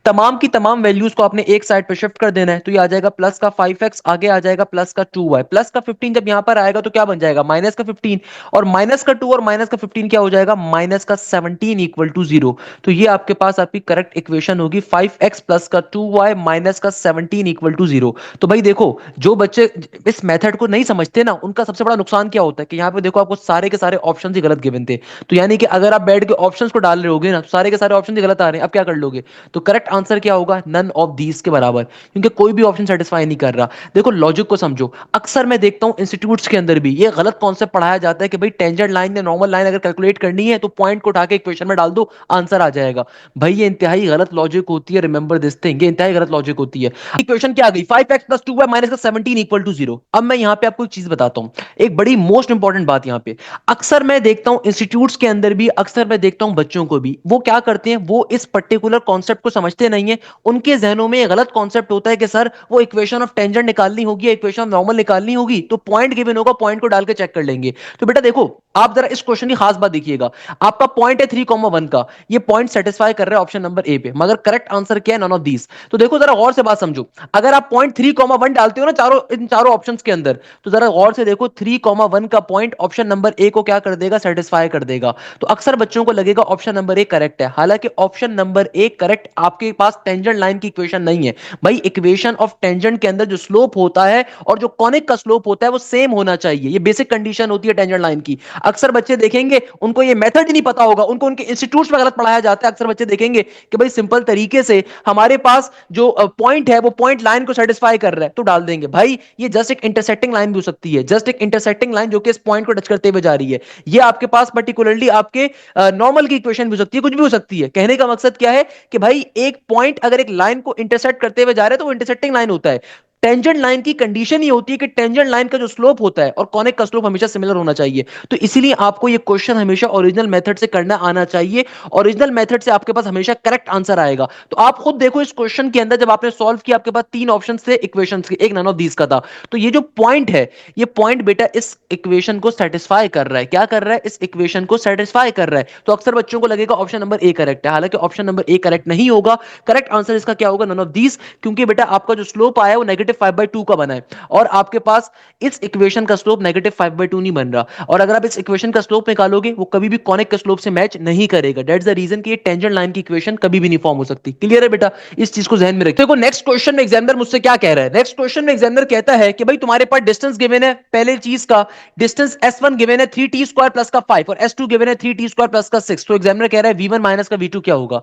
तमाम की तमाम वैल्यूज को आपने एक साइड पे शिफ्ट कर देना है, तो ये आ जाएगा प्लस का 5x, आगे आ जाएगा प्लस का 2y, प्लस का 15 जब यहां पर आएगा तो क्या बन जाएगा माइनस का 15, और माइनस का 2 और माइनस का 15 क्या हो जाएगा माइनस का 17 इक्वल टू 0, तो ये आपके पास आपकी करेक्ट इक्वेशन होगी 5x प्लस का 2y माइनस का 17 इक्वल टू 0। तो भाई देखो जो बच्चे इस मेथड को नहीं समझते ना, उनका सबसे बड़ा नुकसान क्या होता है कि यहाँ पे देखो आपको सारे के सारे ऑप्शन ही गलत गिवन थे, तो यानी कि अगर आप बैठ के ऑप्शंस को डाल रहे होगे ना, तो सारे के सारे ऑप्शन ही गलत आ रहे हैं, अब क्या कर लोगे, तो करेक्ट आंसर क्या होगा नन ऑफ दीज के बराबर, क्योंकि कोई भी ऑप्शन सेटिस्फाई नहीं कर रहा। देखो लॉजिक को समझो, अक्सर मैं देखता हूं इंस्टीट्यूट्स के अंदर भी ये गलत कॉन्सेप्ट पढ़ाया जाता है कि भाई टेंजेंट लाइन या नॉर्मल लाइन अगर कैलकुलेट करनी है तो पॉइंट को उठा के इक्वेशन में डाल दो आंसर आ जाएगा। भाई ये इंतहाई गलत लॉजिक होती है, रिमेंबर दिस थिंग, ये इंतहाई गलत लॉजिक होती है। इक्वेशन क्या आ गई 5x प्लस 2y माइनस का 17 इक्वल टू 0। अब मैं यहां पे आपको एक चीज बताता हूं, एक बड़ी मोस्ट इंपॉर्टेंट बात यहां पे, अक्सर मैं देखता हूं इंस्टीट्यूट्स के अंदर भी, अक्सर मैं देखता हूं बच्चों को भी, वो क्या करते हैं वो इस पर्टिकुलर कॉन्सेप्ट को समझते नहीं है, उनके जहनों में गलत कॉन्सेप्ट होता है कि सर वो इक्वेशन ऑफ टेंजेंट निकालनी होगी, इक्वेशन ऑफ नॉर्मल निकालनी होगी, तो पॉइंट गिवन होगा, पॉइंट को डाल के चेक कर लेंगे। तो बेटा देखो आप जरा इस क्वेश्चन की खास बात देखिएगा, आपका पॉइंट है 3,1 का, ये पॉइंट सेटिस्फाई कर रहा है ऑप्शन नंबर ए पे, मगर करेक्ट आंसर क्या है नन ऑफ दीस। तो देखो जरा गौर से बात समझो, अगर आप पॉइंट 3,1 डालते हो ना चारों इन चारों ऑप्शंस के अंदर, तो जरा गौर से देखो 3,1 का पॉइंट ऑप्शन नंबर ए को क्या कर देगा सेटिस्फाई कर देगा, तो अक्सर बच्चों को लगेगा ऑप्शन नंबर ए करेक्ट है, हालांकि ऑप्शन नंबर ए करेक्ट, आपके पास टेंजेंट लाइन की इक्वेशन नहीं है भाई, इक्वेशन ऑफ टेंजेंट के अंदर जो स्लोप होता है और जो कॉनिक का स्लोप होता है वो सेम होना चाहिए, ये बेसिक कंडीशन होती है टेंजेंट लाइन की। अक्सर बच्चे देखेंगे उनको ये मेथड ही नहीं पता होगा, उनको उनके इंस्टीट्यूट्स में गलत पढ़ाया जाता है, अक्सर बच्चे देखेंगे कि भाई सिंपल तरीके से हमारे पास जो पॉइंट है वो पॉइंट लाइन को सेटिस्फाई कर रहा है तो डाल देंगे, भाई ये जस्ट एक इंटरसेक्टिंग लाइन भी हो सकती है, जस्ट एक इंटरसेक्टिंग लाइन जो कि इस पॉइंट को टच करते हुए जा रही है, ये आपके पास पर्टिकुलरली आपके नॉर्मल की इक्वेशन भी हो सकती है, कुछ भी हो सकती है। कहने का मकसद क्या है कि भाई एक पॉइंट अगर एक लाइन को इंटरसेक्ट करते हुए जा रहे हैं तो वो इंटरसेक्टिंग लाइन होता है। टेंजेंट लाइन की कंडीशन ये होती है कि टेंजेंट लाइन का जो स्लोप होता है और कॉनिक का स्लोप हमेशा सिमिलर होना चाहिए, तो इसीलिए आपको ये क्वेश्चन हमेशा ओरिजिनल मेथड से करना आना चाहिए, ओरिजिनल मेथड से आपके पास हमेशा करेक्ट आंसर आएगा। तो आप खुद देखो इस क्वेश्चन के अंदर जब आपने सॉल्व किया आपके पास तीन ऑप्शन थे इक्वेशन के, एक नन ऑफ दीज का था, तो ये जो पॉइंट है ये पॉइंट बेटा इस इक्वेशन को सेटिस्फाई कर रहा है, क्या कर रहा है इस इक्वेशन को सेटिस्फाई कर रहा है, तो अक्सर बच्चों को लगेगा ऑप्शन नंबर ए करेक्ट है, हालांकि ऑप्शन नंबर ए करेक्ट नहीं होगा, करेक्ट आंसर इसका क्या होगा नन ऑफ दीज, क्योंकि बेटा आपका जो स्लोप आया वो नेगेटिव 5/2 का बना है और आपके पास इस इक्वेशन का स्लोप नेगेटिव 5/2 नहीं बन रहा, और अगर आप इस इक्वेशन का स्लोप निकालोगे वो कभी भी कॉनिक के स्लोप से मैच नहीं करेगा, दैट्स द रीजन कि ये टेंजेंट लाइन की इक्वेशन कभी भी नहीं फॉर्म हो सकती। क्लियर है बेटा, इस चीज को ध्यान में रखिए। देखो नेक्स्ट क्वेश्चन में एग्जामिनर मुझसे क्या कह रहा है, नेक्स्ट क्वेश्चन में एग्जामिनर कहता है कि भाई तुम्हारे पास डिस्टेंस गिवन है, पहले चीज का डिस्टेंस s1 गिवन है 3t² प्लस का 5 और s2 गिवन है 3t² प्लस का 6, तो एग्जामिनर कह रहा है v1 माइनस का v2 क्या होगा।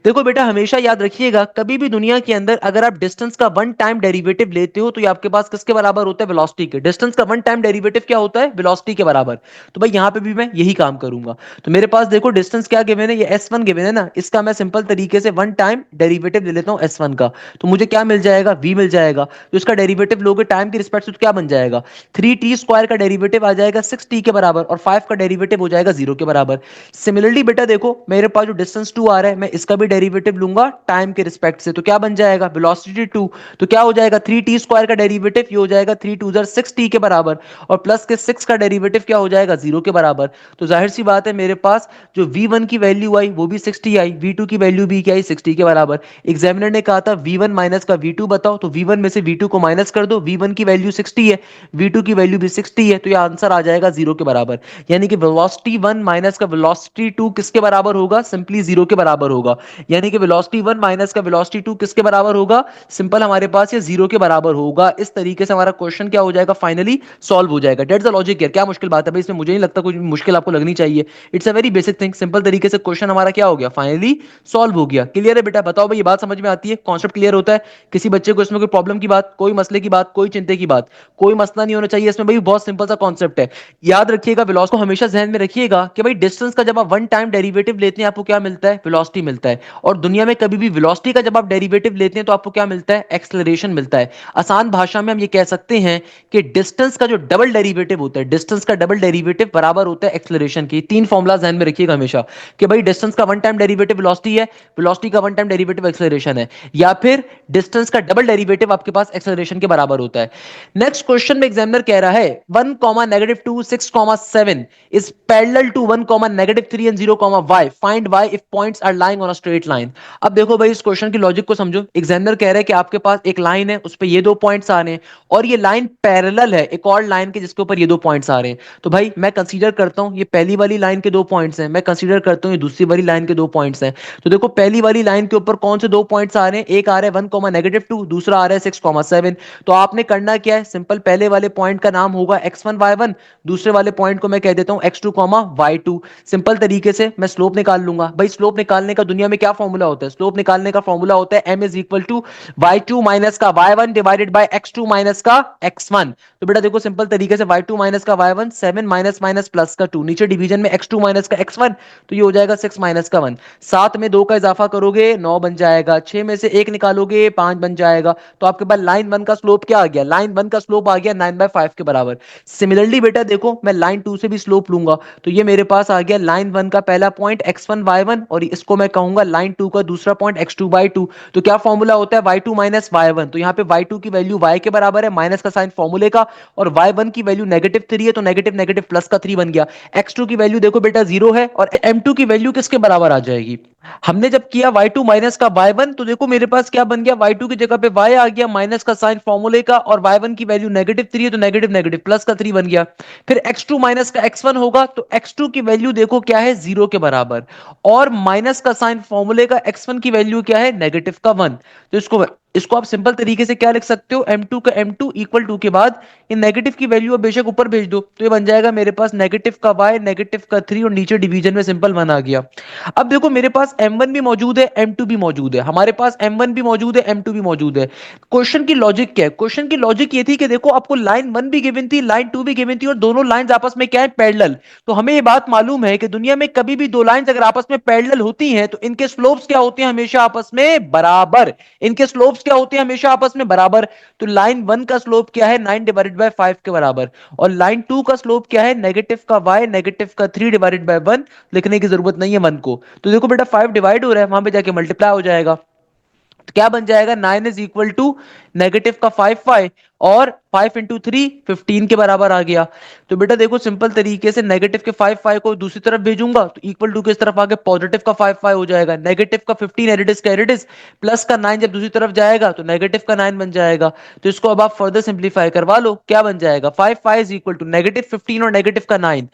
देखो बेटा हमेशा याद रखिएगा कभी भी दुनिया के अंदर अगर आप डिस्टेंस का वन टाइम डेरिवेटिव लेते हो तो ये आपके पास किसके बराबर होता है वेलोसिटी के, डिस्टेंस का वन टाइम डेरिवेटिव क्या होता है वेलोसिटी के बराबर, तो भाई यहां पे भी मैं यही काम करूंगा। तो मेरे पास देखो डिस्टेंस क्या गिवन है, ये s1 गिवन है ना, इसका मैं सिंपल तरीके से वन टाइम डेरिवेटिव ले लेता हूं s1 का, तो मुझे क्या मिल जाएगा v मिल जाएगा, तो इसका डेरिवेटिव लोगे टाइम की रिस्पेक्ट से तो क्या बन जाएगा 3t² का डेरिवेटिव आ जाएगा 6t के बराबर और 5 का डेरिवेटिव हो जाएगा 0 के बराबर। सिमिलरली बेटा देखो मेरे पास जो डिस्टेंस 2 आ रहा है मैं इसका भी डेरिवेटिव लूंगा टाइम के रिस्पेक्ट से, तो क्या बन जाएगा वेलोसिटी 2, तो क्या हो जाएगा थ्री टी स्क्वायर का डेरिवेटिव ये हो जाएगा 3 2 6 टी के बराबर, और प्लस के 6 का डेरिवेटिव क्या हो जाएगा 0 के बराबर। तो जाहिर सी बात है मेरे पास जो V1 की वैल्यू आई वो भी 60 आई, V2 की वैल्यू भी क्या आई 60 के बराबर। एग्जामिनर ने कहा था V1 माइनस का V2 बताओ, तो V1 में से V2 को माइनस कर दो, V1 की वैल्यू 60 है, V2 की वैल्यू भी 60 है, तो ये आंसर आ जाएगा 0 के बराबर। यानी कि वेलोसिटी 1 माइनस का वेलोसिटी 2 किसके बराबर होगा, सिंपली 0 के बराबर होगा। यानी कि वेलोसिटी 1 माइनस का वेलोसिटी 2 किसके बराबर होगा, सिंपल हमारे पास ये 0 के बराबर होगा। इस तरीके से हमारा क्वेश्चन क्या हो जाएगा, फाइनली सॉल्व हो जाएगा। That's the logic here. क्या मुश्किल बात है भाई इसमें, मुझे नहीं लगता कुछ मुश्किल आपको लगनी चाहिए। It's a very basic thing, simple तरीके से क्वेश्चन हमारा क्या हो गया, फाइनली सॉल्व हो गया। क्लियर है बेटा, बताओ भाई ये बात समझ में आती है, कॉन्सेप्ट क्लियर होता है, किसी बच्चे को इसमें कोई प्रॉब्लम की बात, कोई मसले की बात, कोई चिंता की बात, कोई मसला नहीं होना चाहिए इसमें भाई, बहुत सिंपल सा कॉन्सेप्ट है। याद रखिएगा, वेलोसिटी को हमेशा ध्यान में रखिएगा कि भाई डिस्टेंस का जब आप वन टाइम डेरिवेटिव लेते हैं आपको क्या मिलता है, वेलोसिटी मिलता है। और दुनिया में कभी भी वेलोसिटी का जब आप डेरिवेटिव लेते हैं तो आपको क्या मिलता है, एक्सेलरेशन मिलता है। आसान भाषा में हम ये कह सकते हैं कि डिस्टेंस का जो डबल डेरिवेटिव होता है, डिस्टेंस का डबल डेरिवेटिव बराबर होता है एक्सेलरेशन की। तीन फॉर्मूला ध्यान में रखिएगा हमेशा कि भाई डिस्टेंस का वन टाइम डेरिवेटिव वेलोसिटी है, वेलोसिटी का वन टाइम डेरिवेटिव एक्सेलरेशन है, या फिर डिस्टेंस का डबल डेरिवेटिव आपके पास एक्सेलरेशन के बराबर होता है। नेक्स्ट क्वेश्चन में एग्जामिनर कह रहा है 1 -2 6 7 is parallel to 1 -3 and 0 y, find y if points are lying on a straight line। अब देखो भाई इस क्वेश्चन की लॉजिक को समझो। एग्जामिनर कह रहा है कि आपके पास एक लाइन है, उस पे ये दो पॉइंट्स आ रहे हैं, और ये लाइन पैरेलल है एक और लाइन के जिसके ऊपर ये दो पॉइंट्स आ रहे हैं। तो भाई मैं कंसीडर करता हूं ये पहली वाली लाइन के दो पॉइंट्स हैं, मैं कंसीडर करता हूं ये दूसरी वाली लाइन के दो पॉइंट्स हैं। तो देखो पहली वाली लाइन के ऊपर कौन से दो पॉइंट्स आ रहे हैं, एक आ रहा है 1 -2, दूसरा आ रहा है 6 7। तो आपने करना क्या है, सिंपल पहले वाले पॉइंट का नाम होगा x1 y1, दूसरे वाले पॉइंट को मैं कह देता हूं x2 y2। सिंपल तरीके से मैं स्लोप निकाल लूंगा। भाई स्लोप निकालने का दुनिया में क्या फॉर्मूला होता है, स्लोप निकालने का फॉर्मूला होता है m = y2 माइनस का y1 divided by x2 minus का x1। तो बेटा देखो सिंपल तरीके से y2 माइनस का y1 7 माइनस माइनस प्लस का 2, नीचे डिवीजन में x2 माइनस का x1, तो ये हो जाएगा 6 माइनस का 1। 7 में 2 का इजाफा करोगे 9 बन जाएगा, 6 में से 1 निकालोगे 5 बन जाएगा। तो आपके पास लाइन 1 का स्लोप क्या आ गया, लाइन 1 का स्लोप आ गया 9/5 के बराबर। सिमिलरली बेटा देखो मैं लाइन 2 से भी स्लोप लूंगा, तो ये मेरे पास आ गया लाइन 1 का पहला पॉइंट x1 y1, और इसको मैं कहूंगा लाइन 2 का दूसरा पॉइंट x2 y2। तो क्या फॉर्मूला होता है y2 माइनस y1, तो यहाँ पे y2 की वैल्यू y के बराबर है, माइनस का साइन फॉर्मूले का, और y1 की वैल्यू -3 है, तो नेगेटिव नेगेटिव प्लस का 3 बन गया। x2 की वैल्यू देखो बेटा 0 है, और m2 की वैल्यू किसके बराबर आ जाएगी, हमने जब किया y2 माइनस का y1, तो देखो मेरे पास क्या बन गया, y2 की जगह पे y आ गया माइनस का साइन फॉर्मूले का, और y1 की वैल्यू -3 है, तो नेगेटिव नेगेटिव प्लस का 3 बन गया। फिर x2 माइनस का x1 होगा, तो x2 की वैल्यू देखो क्या है 0 के बराबर, और माइनस का साइन फॉर्मूले का x1 की वैल्यू क्या है नेगेटिव का 1। तो इसको आप सिंपल तरीके से क्या लिख सकते हो, m2 का m2 इक्वल टू के बाद ये नेगेटिव की वैल्यू अब बेशक ऊपर भेज दो, तो ये बन जाएगा मेरे पास नेगेटिव का y नेगेटिव का 3, और नीचे डिवीजन में सिंपल 1 आ गया। अब देखो मेरे पास m1 भी मौजूद है m2 भी मौजूद है, हमारे पास m1 भी मौजूद है m2 भी मौजूद है। क्वेश्चन की लॉजिक क्या है, क्वेश्चन की लॉजिक ये थी कि देखो आपको लाइन 1 भी गिवन थी, लाइन 2 भी गिवन थी, और दोनों लाइंस आपस में क्या है पैरेलल। तो हमें ये बात मालूम है कि दुनिया में कभी भी दो लाइंस अगर आपस में पैरेलल होती हैं तो इनके स्लोप्स क्या होते हैं, हमेशा आपस में बराबर। इनके स्लोप्स क्या होते हैं, हमेशा आपस में बराबर। तो लाइन 1 का स्लोप क्या है 9/5 के बराबर, और लाइन 2 का स्लोप क्या है नेगेटिव का y नेगेटिव का 3/1। लिखने की जरूरत नहीं है 1 को, तो देखो बेटा 5 डिवाइड हो रहा है, वहां पे जाके मल्टीप्लाई हो जाएगा। तो क्या बन जाएगा 9 इज इक्वल टू नेगेटिव का 5y, और 5 इंटू 3 15 के बराबर आ गया। तो बेटा देखो सिंपल तरीके से नेगेटिव के 5y को दूसरी तरफ भेजूंगा, तो इक्वल टू के इस तरफ आके पॉजिटिव का 5y हो जाएगा, नेगेटिव का 15 एडिटिस का एडिटिस, प्लस का 9 जब दूसरी तरफ जाएगा तो नेगेटिव का 9 बन जाएगा। तो इसको अब आप फर्दर सिंप्लीफाई करवा लो, क्या बन जाएगा 5y इज इक्वल टू -15 और नेगेटिव का 9,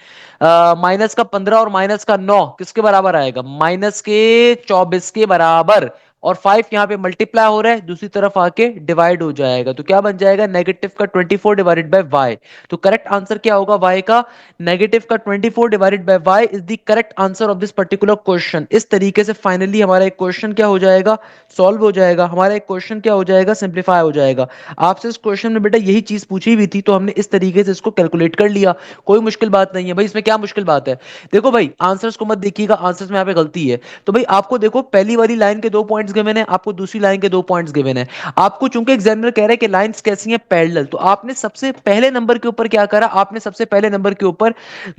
माइनस का 15 और माइनस का 9 किसके बराबर आएगा, -24 के बराबर, और 5 यहां पे मल्टीप्लाई हो रहा है दूसरी तरफ आके डिवाइड हो जाएगा। तो क्या बन जाएगा नेगेटिव का 24 डिवाइडेड बाय y। तो करेक्ट आंसर क्या होगा y का, नेगेटिव का 24 divided by y is the correct answer of this particular question. इस तरीके से फाइनली हमारा एक क्वेश्चन क्या हो जाएगा, सॉल्व हो जाएगा, हमारा एक क्वेश्चन क्या हो जाएगा, सिंप्लीफाई हो जाएगा। आपसे इस क्वेश्चन में बेटा यही चीज पूछी हुई थी, तो हमने इस तरीके से इसको कैलकुलेट कर लिया, कोई मुश्किल बात नहीं है भाई, इसमें क्या मुश्किल बात है। देखो भाई आंसर्स को मत देखिएगा, आंसर्स में यहाँ पे गलती है। तो भाई आपको देखो पहली वाली लाइन के दो पॉइंट्स गिवन है, आपको दूसरी लाइन के दो पॉइंट्स गिवन है, आपको चूंकि एग्जामिनर कह रहा है कि लाइंस कैसी हैं पैरेलल, तो आपने सबसे पहले नंबर के ऊपर क्या करा, आपने सबसे पहले नंबर के ऊपर,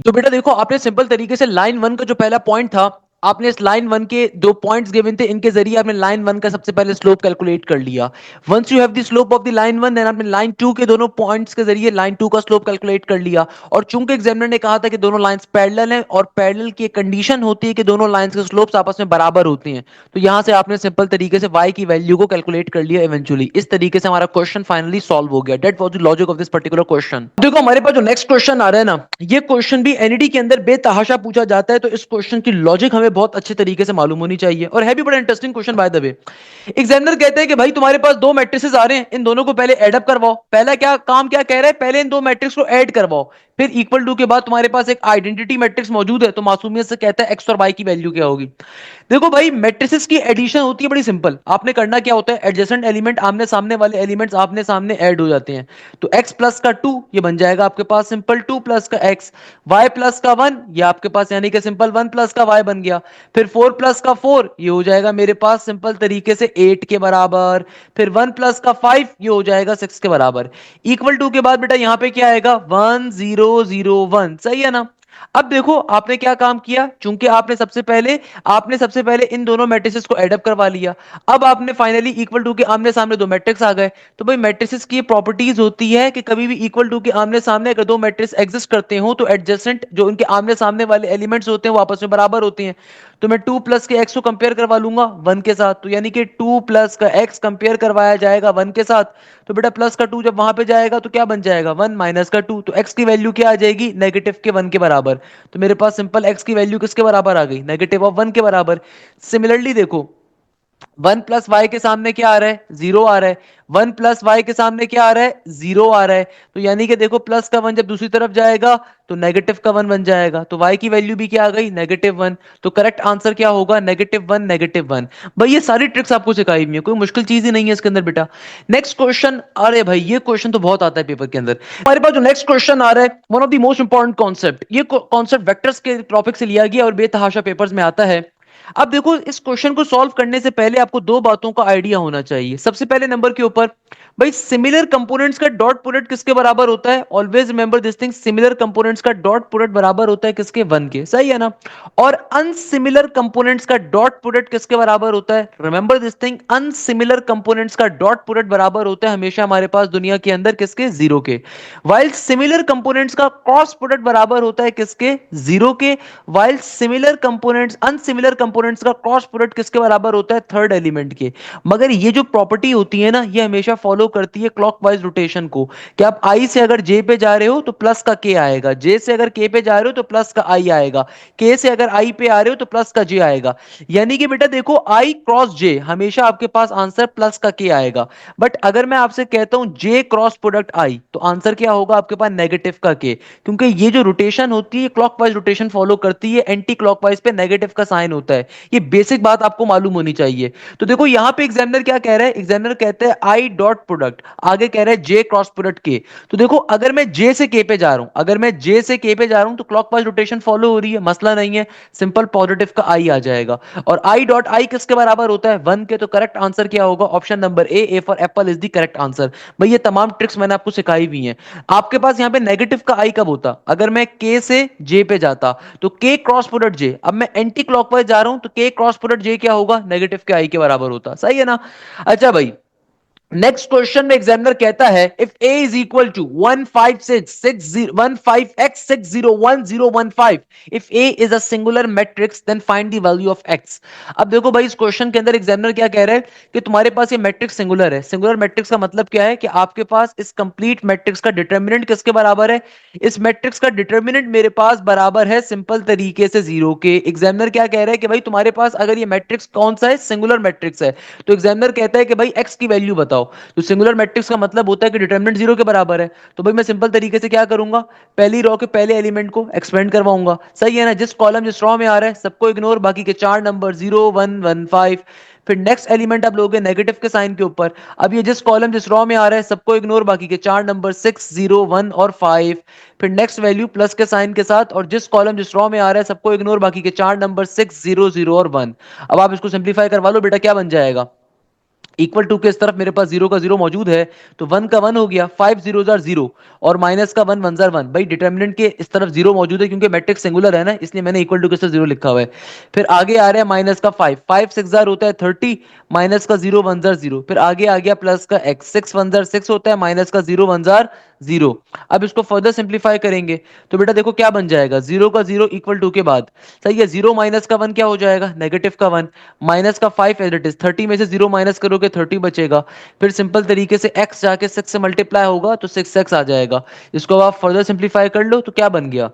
तो बेटा देखो आपने सिंपल तरीके से लाइन 1 का जो पहला पॉइंट था आपने इस लाइन वन के दो पॉइंट्स गिवन थे, इनके जरिए आपने लाइन वन का सबसे पहले स्लोप कैलकुलेट कर लिया। Once you have the slope of the line one, then आपने लाइन टू के दोनों पॉइंट्स के जरिए लाइन टू का स्लोप कैलकुलेट कर लिया। और चूंकि एग्जामिनर ने कहा था कि दोनों लाइंस पैरेलल हैं और पैरेलल की कंडीशन होती है कि दोनों लाइंस के स्लोप्स आपस में बराबर होते हैं, तो यहां से आपने सिंपल तरीके से y की वैल्यू को कैलकुलेट कर लिया इवेंचुअली। इस तरीके से हमारा क्वेश्चन फाइनली सॉल्व हो गया। That was the logic of this particular question. देखो हमारे पास जो नेक्स्ट क्वेश्चन आ रहा है ना, ये क्वेश्चन भी एनईडी के अंदर बेतहाशा पूछा जाता है, तो इस क्वेश्चन की लॉजिक हमें बहुत अच्छे तरीके से मालूम होनी चाहिए और है भी बड़ा interesting question by the way. Examiner कहते हैं कि भाई तुम्हारे पास दो मैट्रिसेस आ रहे हैं, इन दोनों को पहले एड अप करवाओ। पहला क्या काम क्या कह रहा है, पहले इन दो मैट्रिक्स को ऐड करवाओ, फिर इक्वल टू के बाद तुम्हारे पास एक आइडेंटिटी मैट्रिक्स मौजूद है, तो मासूमियत से कहता है एक्स और वाई की वैल्यू क्या होगी। देखो भाई मैट्रिसेस की एडिशन होती है बड़ी सिंपल। आपने करना क्या होता है, एडजेसेंट एलिमेंट आमने सामने वाले एलिमेंट्स आमने सामने ऐड हो जाते हैं। तो x प्लस का 2 ये बन जाएगा आपके पास सिंपल 2 प्लस का x, y प्लस का 1 ये आपके पास यानी कि सिंपल 1 प्लस का y बन गया। फिर 4 प्लस का 4 ये हो जाएगा मेरे पास सिंपल तरीके से 8 के बराबर। फिर 1 प्लस का 5 ये हो जाएगा 6 के बराबर। इक्वल टू के बाद बेटा यहां पे क्या आएगा, 1 0 0 1, सही है ना। अब देखो आपने क्या काम किया, चूंकि आपने सबसे पहले इन दोनों मैट्रिसेस को एडअप करवा लिया। अब आपने फाइनली इक्वल टू के आमने सामने दो मैट्रिक्स आ गए। तो भाई मैट्रिसेस की प्रॉपर्टीज होती है कि कभी भी इक्वल टू के आमने सामने अगर दो मैट्रिक्स एग्जिस्ट करते हो तो एडजेसेंट जो उनके आमने सामने वाले एलिमेंट्स होते हैं वो आपस में बराबर होते हैं। तो मैं 2 प्लस के एक्स को कंपेयर करवा लूंगा 1 के साथ, तो यानी कि 2 प्लस का एक्स कंपेयर करवाया जाएगा 1 के साथ। तो बेटा प्लस का 2 जब वहां पे जाएगा तो क्या बन जाएगा, 1 माइनस का 2, तो एक्स की वैल्यू क्या आ जाएगी, नेगेटिव के 1 के बराबर। तो मेरे पास सिंपल एक्स की वैल्यू किसके बराबर आ गई, नेगेटिव ऑफ 1 के बराबर। सिमिलरली देखो 1 प्लस वाई के सामने क्या आ रहा है, जीरो आ रहा है। 1 प्लस वाई के सामने क्या आ रहा है, जीरो आ रहा है। तो यानी कि देखो प्लस का 1 जब दूसरी तरफ जाएगा तो नेगेटिव का 1 बन जाएगा। तो y की वैल्यू भी क्या आ गई, -1। तो करेक्ट आंसर क्या होगा, -1 -1। भाई ये सारी ट्रिक्स आपको सिखाई हुई है, कोई मुश्किल चीज ही नहीं है इसके अंदर बेटा। नेक्स्ट क्वेश्चन, अरे भाई ये क्वेश्चन तो बहुत आता है पेपर के अंदर। हमारे पास जो नेक्स्ट क्वेश्चन आ रहा है, one of the most important concept, ये कॉन्सेप्ट वेक्टर्स के टॉपिक से लिया गया और बेतहाशा पेपर्स में आता है। अब देखो इस क्वेश्चन को सॉल्व करने से पहले आपको दो बातों का आइडिया होना चाहिए। सबसे पहले नंबर के ऊपर भाई सिमिलर कंपोनेंट्स का डॉट प्रोडक्ट किसके बराबर होता है, always remember this thing, similar components का डॉट प्रोडक्ट बराबर होता है किसके, 1 के, सही है ना। और अनसिमिलर कंपोनेंट्स का डॉट प्रोडक्ट किसके बराबर होता है, रिमेंबर दिस थिंग, अनसिमिलर कंपोनेंट्स का डॉट प्रोडक्ट बराबर होता है हमेशा हमारे पास दुनिया के अंदर किसके, 0 के। वाइल सिमिलर कंपोनेंट्स का क्रॉस प्रोडक्ट बराबर होता है किसके, 0 के। वाइल सिमिलर कंपोनेंट्स अनसिमिलर कंपोनेंट्स का क्रॉस प्रोडक्ट किसके बराबर होता है, थर्ड एलिमेंट के। मगर ये जो प्रॉपर्टी होती है ना, ये हमेशा फॉलो करती है क्लॉकवाइज रोटेशन को, कि आप आई से अगर जे पे जा रहे हो तो प्लस का के आएगा, जे से अगर के पे जा रहे हो तो प्लस का आई आएगा, के से अगर आई पे आ रहे हो तो प्लस का जे आएगा। यानी कि बेटा देखो आई क्रॉस जे हमेशा आपके पास आंसर प्लस का के आएगा। बट अगर मैं आपसे कहता हूं जे क्रॉस प्रोडक्ट आई, तो आंसर क्या होगा आपके पास, नेगेटिव का के, क्योंकि ये जो रोटेशन होती है क्लॉकवाइज रोटेशन फॉलो करती है, एंटी क्लॉकवाइज पे नेगेटिव का साइन होता है। ये बेसिक बात आपको मालूम होनी चाहिए। तो देखो यहां पे एग्जामिनर क्या कह रहा है, एग्जामिनर कहते हैं आई डॉट प्रोडक्ट, आगे कह रहा है जे क्रॉस प्रोडक्ट के। तो देखो अगर मैं जे से के पे जा रहा हूं, अगर मैं जे से के पे जा रहा हूं तो क्लॉकवाइज रोटेशन फॉलो हो रही है, मसला नहीं है, सिंपल पॉजिटिव का आई आ जाएगा। और आई डॉट आई किसके बराबर होता है, 1 के। तो करेक्ट आंसर क्या होगा, option number A for apple is the correct answer. भाई ये तमाम ट्रिक्स मैंने आपको सिखाई हुई हैं। आपके पास यहां पे नेगेटिव का आई कब होता, अगर मैं के से जे पे जाता तो के क्रॉस प्रोडक्ट जे, अब मैं एंटी क्लॉकवाइज जा रहा हूं तो के क्रॉस प्रोडक्ट जे क्या होगा, नेगेटिव के आई के बराबर होता, सही है ना। अच्छा भाई नेक्स्ट क्वेश्चन में एग्जामिनर कहता है if a is equal to 1566015 if a is a singular matrix then find the value of x। अब देखो भाई इस क्वेश्चन के अंदर एग्जामिनर क्या कह रहा है कि तुम्हारे पास ये मैट्रिक्स सिंगुलर है। सिंगुलर मैट्रिक्स का मतलब क्या है कि आपके पास इस कंप्लीट मैट्रिक्स का डिटरमिनेंट किसके बराबर है, इस मैट्रिक्स का डिटरमिनेंट मेरे पास बराबर है सिंपल तरीके से 0 के। एग्जामिनर क्या कह रहा है कि भाई तुम्हारे पास अगर ये मैट्रिक्स कौन सा है, सिंगुलर मैट्रिक्स है, तो एग्जामिनर कहता है कि भाई x की वैल्यू बताओ। तो सिंगुलर मैट्रिक्स का मतलब होता है कि डिटरमिनेंट 0 के बराबर है। तो भाई मैं सिंपल तरीके से क्या करूंगा, पहली रो के पहले एलिमेंट को एक्सपेंड करवाऊंगा, सही है ना। जिस कॉलम जिस रो में आ रहा है सबको इग्नोर, बाकी के चार नंबर 0 1 1 5। फिर नेक्स्ट एलिमेंट आप लोगे नेगेटिव के साइन के ऊपर, अब ये जिस कॉलम जिस रो में आ रहा है सबको इग्नोर, बाकी के चार नंबर 6 0 1 और 5। फिर नेक्स्ट वैल्यू प्लस के साइन के साथ, और जिस कॉलम जिस रो में आ रहा है सबको इग्नोर, बाकी के चार नंबर 6 0 0 और 1। अब आप इसको सिंप्लीफाई करवा लो बेटा, क्या बन जाएगा, इक्वल टू के इस तरफ मेरे पास जीरो का जीरो मौजूद है, तो वन का वन हो गया, फाइव जीरो जार जीरो, और माइनस का वन वन जार वन। भाई डिटर्मिनेंट के इस तरफ जीरो मौजूद है क्योंकि मैट्रिक्स सिंगुलर है ना, इसलिए मैंने इक्वल टू के साथ जीरो लिखा हुआ है। फिर आगे आ रहा है माइनस का फाइव, फाइव सिक्स जार होता है 30, माइनस का जीरो वन जार जीरो। फिर आगे आ गया प्लस का x, six one jar six होता है, माइनस का जीरो वन जार जीरो। अब इसको फर्दर सिंप्लीफाई करेंगे तो बेटा देखो क्या बन जाएगा, जीरो का जीरो इक्वल टू के बाद, सही है, जीरो माइनस का वन क्या हो जाएगा, नेगेटिव का वन, माइनस का फाइव एज इट इज, 30 में से जीरो माइनस करोगे 30 बचेगा। फिर सिंपल तरीके से x जाके 6 से मल्टीप्लाई होगा तो 6x आ जाएगा। इसको आप फर्दर सिंप्लीफाई कर लो तो क्या बन गया,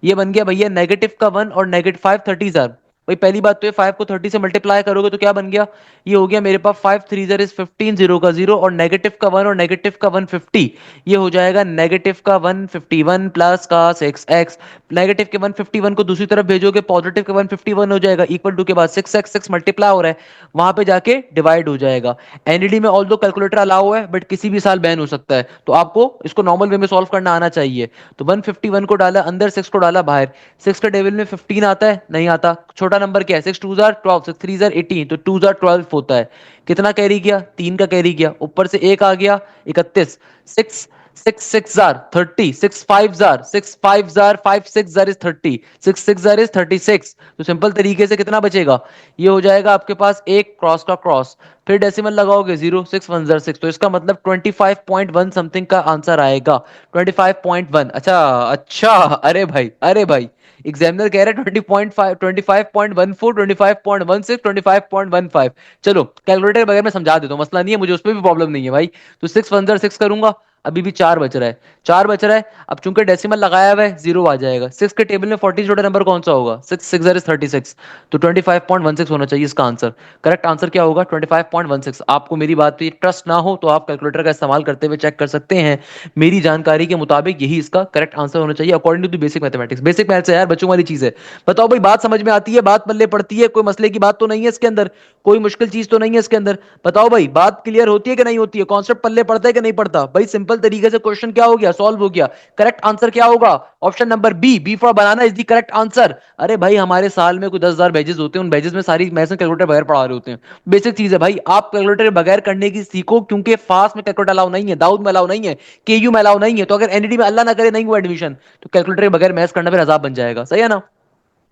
ये बन गया भैया नेगेटिव का वन और नेगेटिव फाइव, 30 जार। भाई पहली बात तो ये फाइव को 30 से मल्टीप्लाई करोगे तो क्या बन गया, ये हो गया मेरे पास five three jar is 15, zero का जीरो, और नेगेटिव का वन और नेगेटिव का वन 50, ये हो जाएगा नेगेटिव का 151 प्लस का 6x। नेगेटिव के 151 को दूसरी तरफ भेजोगे, पॉजिटिव के 151 हो जाएगा, इक्वल टू के बाद 6x, 6 मल्टीप्लाई हो रहा है, वहां पे जाके डिवाइड हो जाएगा। एनईडी में ऑल दो कैलकुलेटर अलाउ है बट किसी भी साल बैन हो सकता है, तो आपको इसको नॉर्मल वे में सॉल्व करना आना चाहिए। तो 151 को डाला अंदर, 6 को डाला बाहर, 6 का टेबल में 15 आता है, नहीं आता। छोटा नंबर क्या है, 6 टू जार 12, 6 थ्री जार 18, तो 2 जार 12 होता है। कितना कैरी किया, 3 का कैरी किया, ऊपर से एक आ गया 31, 6 six six jar 30, six five jar five six jar is 30, six six jar is 36। तो सिंपल तरीके से कितना बचेगा, ये हो जाएगा आपके पास एक क्रॉस का क्रॉस, फिर डेसिमल लगाओगे zero, six one jar six, तो इसका मतलब 25.1 समथिंग का आंसर आएगा, 25.1। अच्छा अच्छा, अरे भाई एग्जामिनर कह रहे हैं 20.5, 25.14, 25.16, 25.15। चलो कैलकुलेटर बगैर मैं समझा देता हूँ, मसला नहीं है, मुझे उसमें भी प्रॉब्लम नहीं है भाई। तो सिक्स वन जार सिक्स करूंगा, अभी भी चार बच रहा है, चार बच रहा है। अब चूंकि डेसिमल लगाया हुआ है जीरो आ जाएगा, सिक्स के टेबल में 40 छोटा नंबर कौन सा होगा, सिक्स सिक्स इज 36, तो 25.16 होना चाहिए इसका आंसर। करेक्ट आंसर क्या होगा, 25.16। आपको मेरी बात पे ट्रस्ट ना हो तो आप कैलकुलेटर का इस्तेमाल करते हुए चेक कर सकते हैं, मेरी जानकारी के मुताबिक यही इसका करेक्ट आंसर होना चाहिए according to the basic mathematics. Basic maths है यार, बच्चों वाली चीज है। बताओ भाई, बात समझ में आती है, बात पल्ले पड़ती है, कोई मसले की बात तो नहीं है इसके अंदर, कोई मुश्किल चीज तो नहीं है इसके अंदर। बताओ भाई, बात क्लियर होती है कि नहीं होती है, कॉन्सेप्ट पल्ले पड़ता है कि नहीं पड़ता भाई। सिंपल तरीके से क्वेश्चन क्या हो गया, सॉल्व हो गया। करेक्ट आंसर क्या होगा, option number B, B for banana is the correct answer. अरे भाई हमारे साल में कोई 10,000 बैचेस होते हैं, उन बैचेस में सारी मैथ्स में कैलकुलेटर बगैर पढ़ा रहे होते हैं। बेसिक चीज है भाई, आप कैलकुलेटर बगैर करने की सीखो, क्योंकि फास्ट में कैलकुलेटर अलाउ नहीं है, दाऊद में अलाउ नहीं है, केयू में अलाउ नहीं है। तो अगर एनईडी में अल्लाह ना करे नहीं हुआ एडमिशन, तो कैलकुलेटर के बगैर मैथ्स करना फिर अजाब बन जाएगा, सही है ना।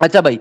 अच्छा भाई,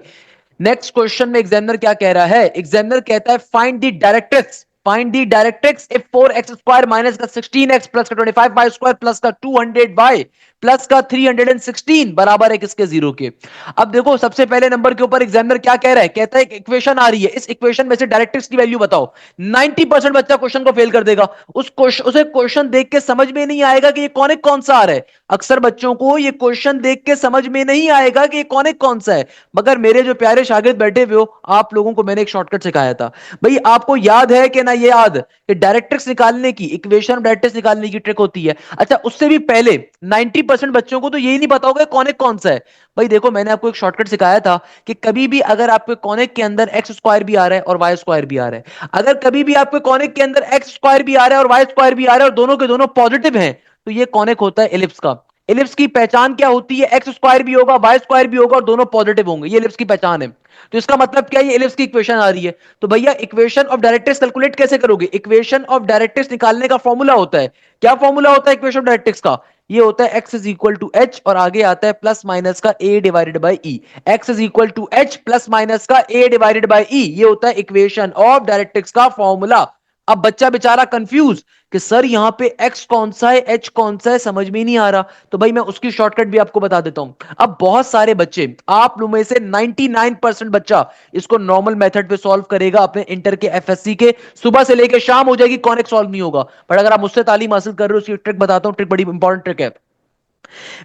नेक्स्ट क्वेश्चन में एग्जामिनर क्या कह रहा है, एग्जामिनर कहता है find the directrix, find the directrix if 4x square minus का 16x प्लस का 25y स्क्वायर प्लस का 200y प्लस का 316 बराबर है किसके, जीरो के। अब देखो सबसे पहले नंबर के ऊपर एग्जामिनर क्या कह रहा है, कहता है एक इक्वेशन आ रही है, इस इक्वेशन में से डायरेक्ट्रिक्स की वैल्यू बताओ। 90% बच्चा क्वेश्चन को फेल कर देगा, उसे क्वेश्चन देख के समझ में नहीं आएगा कि ये कौन कौन सा आ रहा है। अक्सर बच्चों को ये क्वेश्चन देख के समझ में नहीं आएगा कि ये कौन सा है। मगर मेरे जो प्यारे शागिर्द बैठे हुए हो, आप लोगों को मैंने एक शॉर्टकट सिखाया था भाई, आपको याद है कि ना, ये याद कि डायरेक्ट्रिक्स निकालने की, इक्वेशन ऑफ डायरेक्ट्रिक्स निकालने की ट्रिक होती है। अच्छा उससे भी पहले 90% बच्चों को तो यही नहीं पता होगा कौन सा है। भाई देखो मैंने आपको एक शॉर्टकट सिखाया था कि कभी भी अगर आपके कॉनिक के अंदर एक्स स्क्वायर भी आ रहा है और वाई स्क्वायर भी आ रहा है, अगर कभी भी आपके कॉनिक के अंदर एक्स स्क्वायर भी आ रहा है और वाई स्क्वायर भी आ रहा है और दोनों के दोनों पॉजिटिव हैं, तो ये कॉनिक होता है एलिप्स का। एलिप्स की पहचान क्या होती है, एक्स स्क्वायर भी होगा वाई स्क्वायर भी होगा और दोनों पॉजिटिव होंगे, ये एलिप्स की पहचान है। तो इसका मतलब क्या, ये एलिप्स की इक्वेशन आ रही है। तो भैया इक्वेशन ऑफ डायरेक्ट्रिक्स कैलकुलेट कैसे करोगे, इक्वेशन ऑफ डायरेक्ट्रिक्स निकालने का फॉर्मूला होता है, क्या फॉर्मूला होता है इक्वेशन ऑफ डायरेक्ट्रिक्स का, ये होता है x is equal to H और आगे आता है प्लस माइनस का a divided by E. x is equal to H plus minus का a डिवाइडेड बाई ई, ये होता है इक्वेशन ऑफ डायरेक्ट्रिक्स का फॉर्मूला। अब बच्चा बेचारा कंफ्यूज कि सर यहां पे x कौन सा है h कौन सा है, समझ में नहीं आ रहा। तो भाई मैं उसकी शॉर्टकट भी आपको बता देता हूं। अब बहुत सारे बच्चे, आप लोग में से 99% बच्चा इसको नॉर्मल मेथड पे सॉल्व करेगा अपने इंटर के एफएससी के, सुबह से लेकर शाम हो जाएगी, कॉनिक सॉल्व नहीं होगा। पर अगर आप मुझसे तालीम हासिल कर रहे हो, उसकी ट्रिक बताता हूं, ट्रिक बड़ी इंपॉर्टेंट ट्रिक है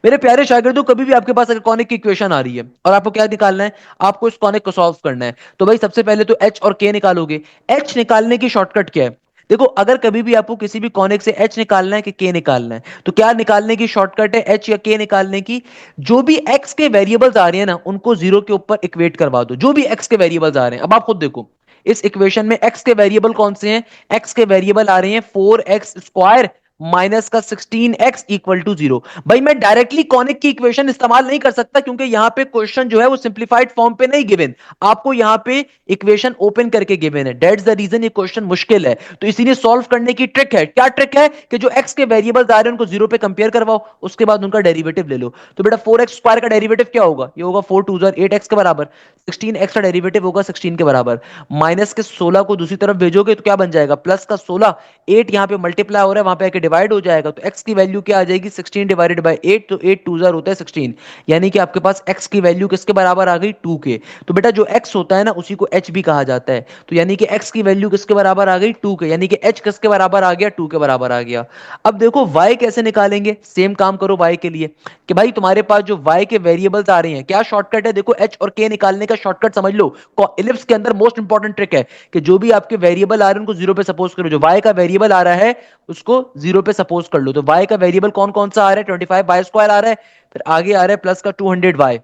मेरे प्यारे शागिर्दों। कभी भी आपके पास अगर कॉनिक की इक्वेशन आ रही है और आपको क्या निकालना है, आपको इस कॉनिक को सॉल्व करना है, तो भाई सबसे पहले तो एच और के निकालोगे। एच निकालने की शॉर्टकट क्या है, देखो अगर कभी भी आपको किसी भी कॉनिक से एच निकालना है कि के निकालना है, तो क्या निकालने की शॉर्टकट है, एच या के निकालने की, जो भी एक्स के वेरिएबल्स आ रहे हैं ना, उनको जीरो के ऊपर इक्वेट करवा दो, जो भी एक्स के वेरिएबल्स आ रहे हैं। अब आप खुद देखो इस इक्वेशन में एक्स के वेरिएबल कौन से हैं, एक्स के वेरिएबल आ रहे हैं 4x स्क्वायर माइनस का 16x इक्वल टू 0। भाई मैं डायरेक्टली कॉनिक की इक्वेशन इस्तेमाल नहीं कर सकता क्योंकि यहां पे क्वेश्चन जो है वो सिंप्लीफाइड फॉर्म पे नहीं गिवन, आपको यहां पे इक्वेशन ओपन करके गिवन है। दैट्स द रीजन ये क्वेश्चन मुश्किल है। तो इसीलिए सॉल्व करने की ट्रिक है, क्या ट्रिक है कि जो x के वेरिएबल्स आ रहे हैं उनको 0 पे कंपेयर करवाओ, उसके बाद उनका डेरिवेटिव ले लो। तो बेटा 4x स्क्वायर का डेरिवेटिव क्या होगा, ये होगा 4 2 8x के बराबर, 16x का डेरिवेटिव होगा 16 के बराबर, माइनस के 16 को दूसरी तरफ भेजोगे तो क्या बन जाएगा, प्लस का 16, 8 यहां पे मल्टीप्लाई हो रहा है वहां पे आके डिवाइड हो जाएगा, तो x की वैल्यू क्या आ जाएगी 16 डिवाइडेड बाय 8, तो 8 2 होता है 16, यानी कि आपके पास x की वैल्यू किसके बराबर आ गई 2 के। तो बेटा जो x होता है ना उसी को h भी कहा जाता है, तो यानी कि x की वैल्यू किसके बराबर आ गई 2 के, यानी कि h किसके बराबर आ गया 2 के बराबर आ गया। अब देखो y कैसे निकालेंगे, सेम काम करो y के लिए कि भाई तुम्हारे पास जो y के वेरिएबल्स आ रहे हैं, क्या शॉर्टकट है, देखो h और k निकालने का शॉर्टकट समझ लो। इलिप्स के अंदर मोस्ट इंपॉर्टेंट ट्रिक है कि जो भी आपके वेरिएबल आ रहे हैं उनको 0 पे सपोज करो, जो y का वेरिएबल आ रहा है उसको 0 पे सपोज कर लो। तो y का वेरिएबल कौन कौन सा आ रहा है, 25y स्क्वायर आ रहा है, फिर आगे आ रहा है प्लस का 200y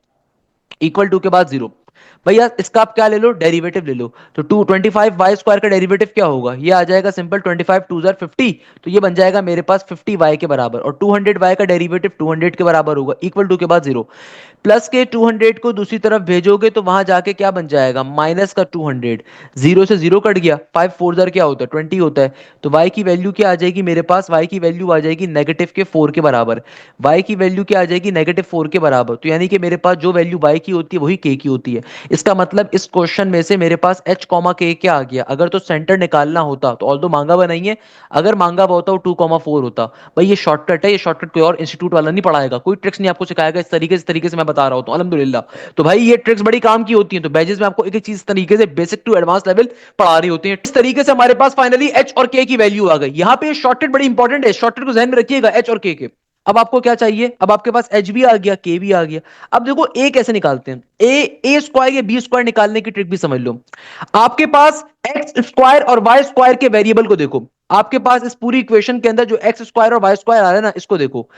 इक्वल टू के बाद 0। भैया इसका आप क्या ले लो, डेरिवेटिव ले लो। तो 25y स्क्वायर का डेरिवेटिव क्या होगा, ये आ जाएगा सिंपल 25 2 50, तो ये बन जाएगा मेरे पास 50y के बराबर, और 200y का डेरिवेटिव 200 के बराबर होगा इक्वल टू के बाद 0। प्लस के 200 को दूसरी तरफ भेजोगे तो वहां जाके क्या बन जाएगा, माइनस का 200, 0 से 0 कट गया, 5 4 क्या होता है 20 होता है, तो y की वैल्यू क्या आ जाएगी मेरे पास, y की वैल्यू आ जाएगी नेगेटिव के 4 के बराबर, y की वैल्यू क्या आ जाएगी नेगेटिव 4 के बराबर, तो यानी कि मेरे पास जो वैल्यू y की होती है वही k की होती है। इसका मतलब इस क्वेश्चन में से मेरे पास h कॉमा k क्या आ गया, अगर तो सेंटर निकालना होता तो ऑल्दो मांगा हुआ नहीं है, अगर मांगा हुआ होता तो 2,4 होता। भाई ये शॉर्टकट है, ये शॉर्टकट कोई और इंस्टीट्यूट वाला नहीं पढ़ाएगा, कोई ट्रिक्स नहीं आपको सिखाएगा, इस तरीके से मैं बता रहा हूं तो अल्हम्दुलिल्लाह। तो भाई ये ट्रिक्स बड़ी काम की होती हैं, तो बैचेस में आपको एक एक चीज तरीके से बेसिक टू एडवांस लेवल पढ़ा रही होती है। इस तरीके से हमारे पास फाइनली h और k की वैल्यू आ गई। यहां पे शॉर्टकट बड़ी इंपॉर्टेंट है, शॉर्टकट को ध्यान में रखिएगा h और k के। अब आपको क्या चाहिए, अब आपके पास h भी आ गया k भी आ गया। अब देखो a कैसे निकालते हैं, ए स्क्वायर या बी स्क्वायर निकालने की ट्रिक भी समझ लो। आपके पास एक्स स्क्वायर और वाई स्क्वायर के वेरिएबल को देखो, आपके पास इस पूरी इक्वेशन के अंदर जो एक्स स्क्वायर और वाई स्क्वायर आ रहा है ना, इसको देखो,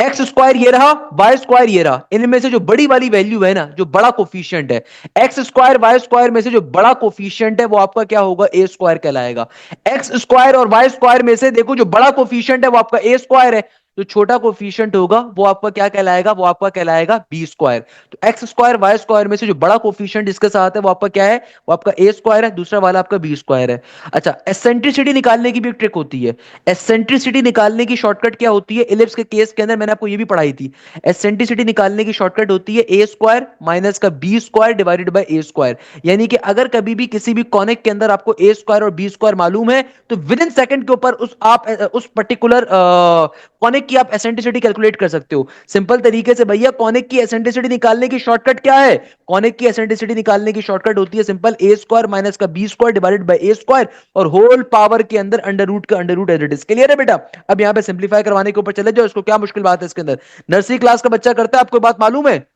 एक्स स्क्वायर ये रहा, वाई स्क्वायर ये रहा, इनमें से जो बड़ी वाली वैल्यू है ना, जो बड़ा कोफिशिएंट है, एक्स स्क्वायर वाई स्क्वायर में से जो बड़ा कोफिशिएंट है वो आपका क्या होगा, ए स्क्वायर कहलाएगा। एक्स स्क्वायर और वाई स्क्वायर में से देखो जो बड़ा कोफिशिएंट है वो आपका ए स्क्वायर है, जो छोटा कोफिशिएंट होगा वो आपका क्या कहलाएगा, वो आपका कहलाएगा बी स्क्वायर। तो एक्स स्क्वायर वाई स्क्वायर में से जो बड़ा कोफिशिएंट जिसके साथ है वो आपका क्या है, वो आपका ए स्क्वायर है, दूसरा वाला आपका बी स्क्वायर है। अच्छा, एसेंट्रिसिटी निकालने की भी एक ट्रिक होती है। एसेंट्रिसिटी निकालने की शॉर्टकट क्या होती है, इलिप्स के केस के अंदर मैंने आपको ये भी पढ़ाई थी। एसेंट्रिसिटी निकालने की शॉर्टकट होती है ए स्क्वायर माइनस का B square divided by A square, यानी कि अगर कभी भी किसी भी कॉनिक के अंदर आपको ए स्क्वायर और बी स्क्वायर मालूम है तो विद इन सेकंड के ऊपर उस पर्टिकुलर कॉनिक की आप एसेंट्रिसिटी कैलकुलेट कर सकते हो। सिंपल तरीके से भैया कॉनिक की एसेंट्रिसिटी निकालने की शॉर्टकट क्या है, कॉनिक की एसेंट्रिसिटी निकालने की शॉर्टकट होती है सिंपल ए स्क्वायर माइनस का B square divided by A square, और होल पावर के अंदर अंडर रूट का under root as it is. Clear है बेटा, अब यहां पे सिंप्लीफाई करवाने के ऊपर चले जाओ, इसको क्या मुश्किल बात है इसके अंदर, नर्सरी क्लास का बच्चा करता है, आपको बात मालूम है,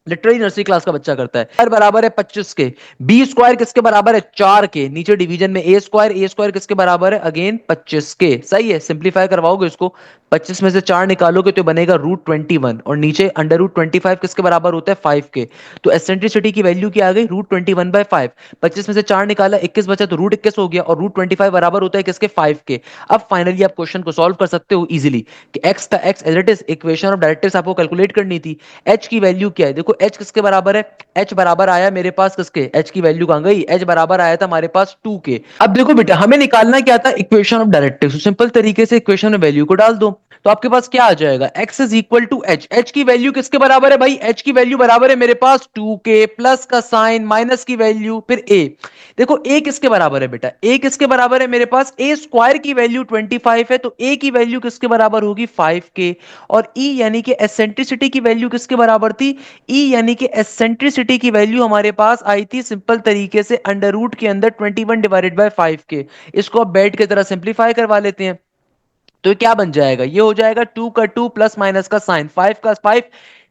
लिटरली नर्सरी क्लास का बच्चा करता है। स्क्वायर बराबर है 25 के, बी स्क्वायर किसके बराबर है 4 के, नीचे डिवीजन में ए स्क्वायर किसके बराबर है अगेन 25 के। सही है, सिंप्लीफाई करवाओगे इसको, 25 में से 4 निकालोगे तो बनेगा रूट 21, और नीचे अंडर रूट 25 किसके बराबर होता है 5 के। तो एसेंट्रिसिटी की वैल्यू क्या आ गई, रूट 21/5। 25 में से 4 निकाला 21 बचा तो रूट 21 हो गया, और रूट 25 बराबर होता है किसके 5 के। अब फाइनली आप क्वेश्चन को सॉल्व कर सकते हो इजीली कि एक्स का x as it is, equation of directrix आपको कैलकुलेट करनी थी। एच की वैल्यू क्या है, देखो h किसके बराबर है, h बराबर आया मेरे पास किसके, h की वैल्यू कहां गई, h बराबर आया था हमारे पास 2 के। अब देखो बेटा हमें निकालना क्या था, इक्वेशन ऑफ डायरेक्ट्रिक्स, सिंपल तरीके से इक्वेशन में वैल्यू को डाल दो, तो आपके पास क्या आ जाएगा, x is equal to h, h की वैल्यू किसके बराबर है भाई, h की वैल्यू बराबर है मेरे पास 2 के, प्लस का साइन माइनस की वैल्यू फिर a। देखो a किसके बराबर है बेटा, a किसके बराबर है मेरे पास, a स्क्वायर की वैल्यू 25 है, तो a की वैल्यू किसके बराबर होगी 5 के, और e यानी कि एसेंट्रिसिटी की वैल्यू किसके बराबर थी, ई यानी कि एसेंट्रिसिटी की वैल्यू हमारे पास आई थी सिंपल तरीके से अंडर रूट के अंदर 21 डिवाइडेड बाय 5 के। इसको अब बेड की तरह सिंप्लीफाई करवा लेते हैं, तो क्या बन जाएगा, ये हो जाएगा 2 का 2 प्लस माइनस का साइन 5 का 5,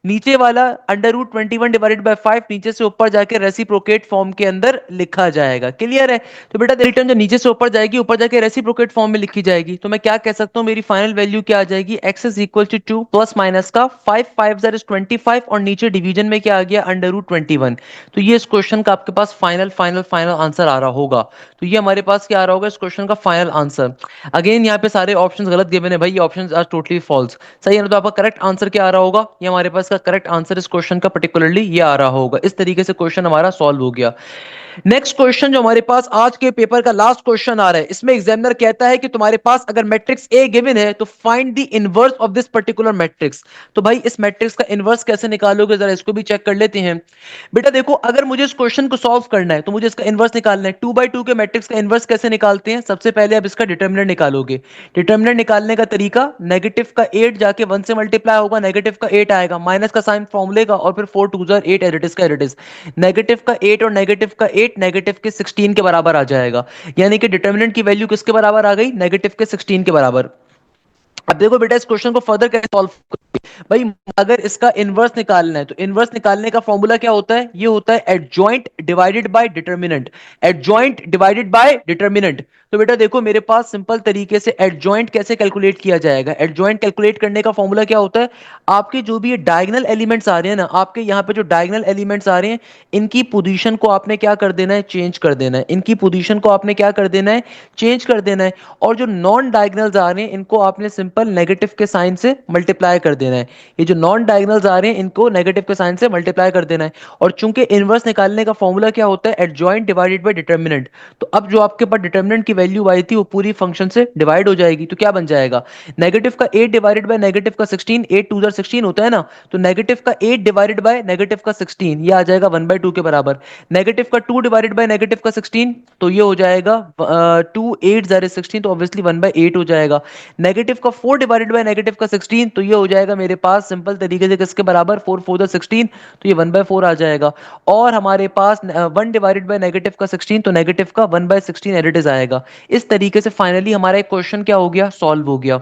नीचे वाला √21 / 5 नीचे से ऊपर जाके रेसिप्रोकेट फॉर्म के अंदर लिखा जाएगा। क्लियर है? तो बेटा रिटर्न जो नीचे से ऊपर जाके रेसिप्रोकेट फॉर्म में लिखी जाएगी। तो मैं क्या कह सकता हूँ, मेरी फाइनल वैल्यू क्या आ जाएगी, x is equal to 2 plus minus का 5 5 ज़र इज 25 और नीचे डिवीजन में क्या आ गया, √21। तो ये इस क्वेश्चन का आपके पास फाइनल आंसर आ रहा होगा। तो ये हमारे पास क्या आ रहा होगा इस क्वेश्चन का फाइनल आंसर। अगेन यहाँ पे सारे ऑप्शंस गलत गिवन है भाई, ये ऑप्शंस आर टोटली फॉल्स। सही है ना? तो आपका करेक्ट आंसर क्या आ रहा होगा, ये हमारे पास का करेक्ट आंसर इस क्वेश्चन का पर्टिकुलरली ये आ रहा होगा। इस तरीके से क्वेश्चन हमारा सॉल्व हो गया। नेक्स्ट क्वेश्चन जो हमारे पास आज के पेपर का लास्ट क्वेश्चन आ रहा है, इसमें एग्जामिनर कहता है कि तुम्हारे पास अगर मैट्रिक्स ए गिवन है तो find the inverse of this particular matrix. तो भाई इस मैट्रिक्स का इनवर्स कैसे निकालोगे, जरा इसको भी चेक कर लेते हैं। बेटा देखो, अगर मुझे इस क्वेश्चन को सॉल्व करना है तो मुझे इसका इनवर्स निकालना है। 2/2 के मैट्रिक्स का इनवर्स कैसे निकालते हैं, सबसे पहले आप इसका डिटर्मिनेंट निकालोगे। डिटर्मिनेंट निकालने का तरीका, नेगेटिव का 8 जाके 1 से मल्टीप्लाई होगा, नेगेटिव का 8 आएगा, माइनस का साइन फॉर्मूले का और फिर 4 2 जार 8 एडिटिस का एडिटिस। नेगेटिव का 8 और नेगेटिव का 8 नेगेटिव के 16 के बराबर आ जाएगा। यानी कि डिटर्मिनेंट की वैल्यू किसके बराबर आ गई, नेगेटिव के 16 के बराबर। अब देखो बेटा इस क्वेश्चन को फर्दर कैसे सॉल्व करोगे भाई। अगर इसका इनवर्स निकालना है तो इनवर्स निकालने का फॉर्मूला क्या होता है, ये होता है adjoint divided by determinant. Adjoint divided by determinant. तो बेटा देखो मेरे पास सिंपल तरीके से एडजॉइंट कैसे कैलकुलेट किया जाएगा। एडजॉइंट कैलकुलेट करने का फॉर्मूला क्या होता है, आपके जो भी ये डायगोनल एलिमेंट्स आ रहे हैं ना, आपके यहाँ पे जो डायगोनल एलिमेंट्स आ रहे हैं, इनकी पोजीशन को आपने क्या कर देना है, चेंज कर देना है। इनकी पोजीशन को आपने क्या कर देना है, चेंज कर देना है। और जो नॉन डायगोनल्स आ रहे हैं इनको आपने सिंपल नेगेटिव के साइन से मल्टीप्लाई कर देना है। ये जो नॉन डायगोनल्स आ रहे हैं इनको नेगेटिव के साइन से मल्टीप्लाई कर देना है। और चूंकि इनवर्स निकालने का फॉर्मूला क्या होता है, एडजॉइंट डिवाइडेड बाय डिटर्मिनेंट। तो अब जो आपके पास डिटर्मिनेंट की वैल्यू आई थी वो पूरी फंक्शन से डिवाइड हो जाएगी। तो क्या बन जाएगा, नेगेटिव का 8 डिवाइडेड बाय नेगेटिव का 16, 8 2 जार 16 होता है ना, तो नेगेटिव का 8 डिवाइडेड बाय नेगेटिव का 16 ये आ जाएगा 1/2 के बराबर। नेगेटिव का 2 डिवाइडेड बाय नेगेटिव का 16 तो ये हो जाएगा 2 8 जार 16, तो ऑब्वियसली 1/8 हो जाएगा। नेगेटिव का 4 डिवाइडेड बाय नेगेटिव का 16 तो ये हो जाएगा मेरे पास सिंपल तरीके से किसके बराबर, 4 4 जार 16, तो ये 1/4 आ जाएगा। और हमारे पास 1 डिवाइडेड बाय नेगेटिव का 16 तो नेगेटिव का 1/16 एडिट आएगा। इस तरीके से फाइनली हमारा एक क्वेश्चन क्या हो गया, सॉल्व हो गया।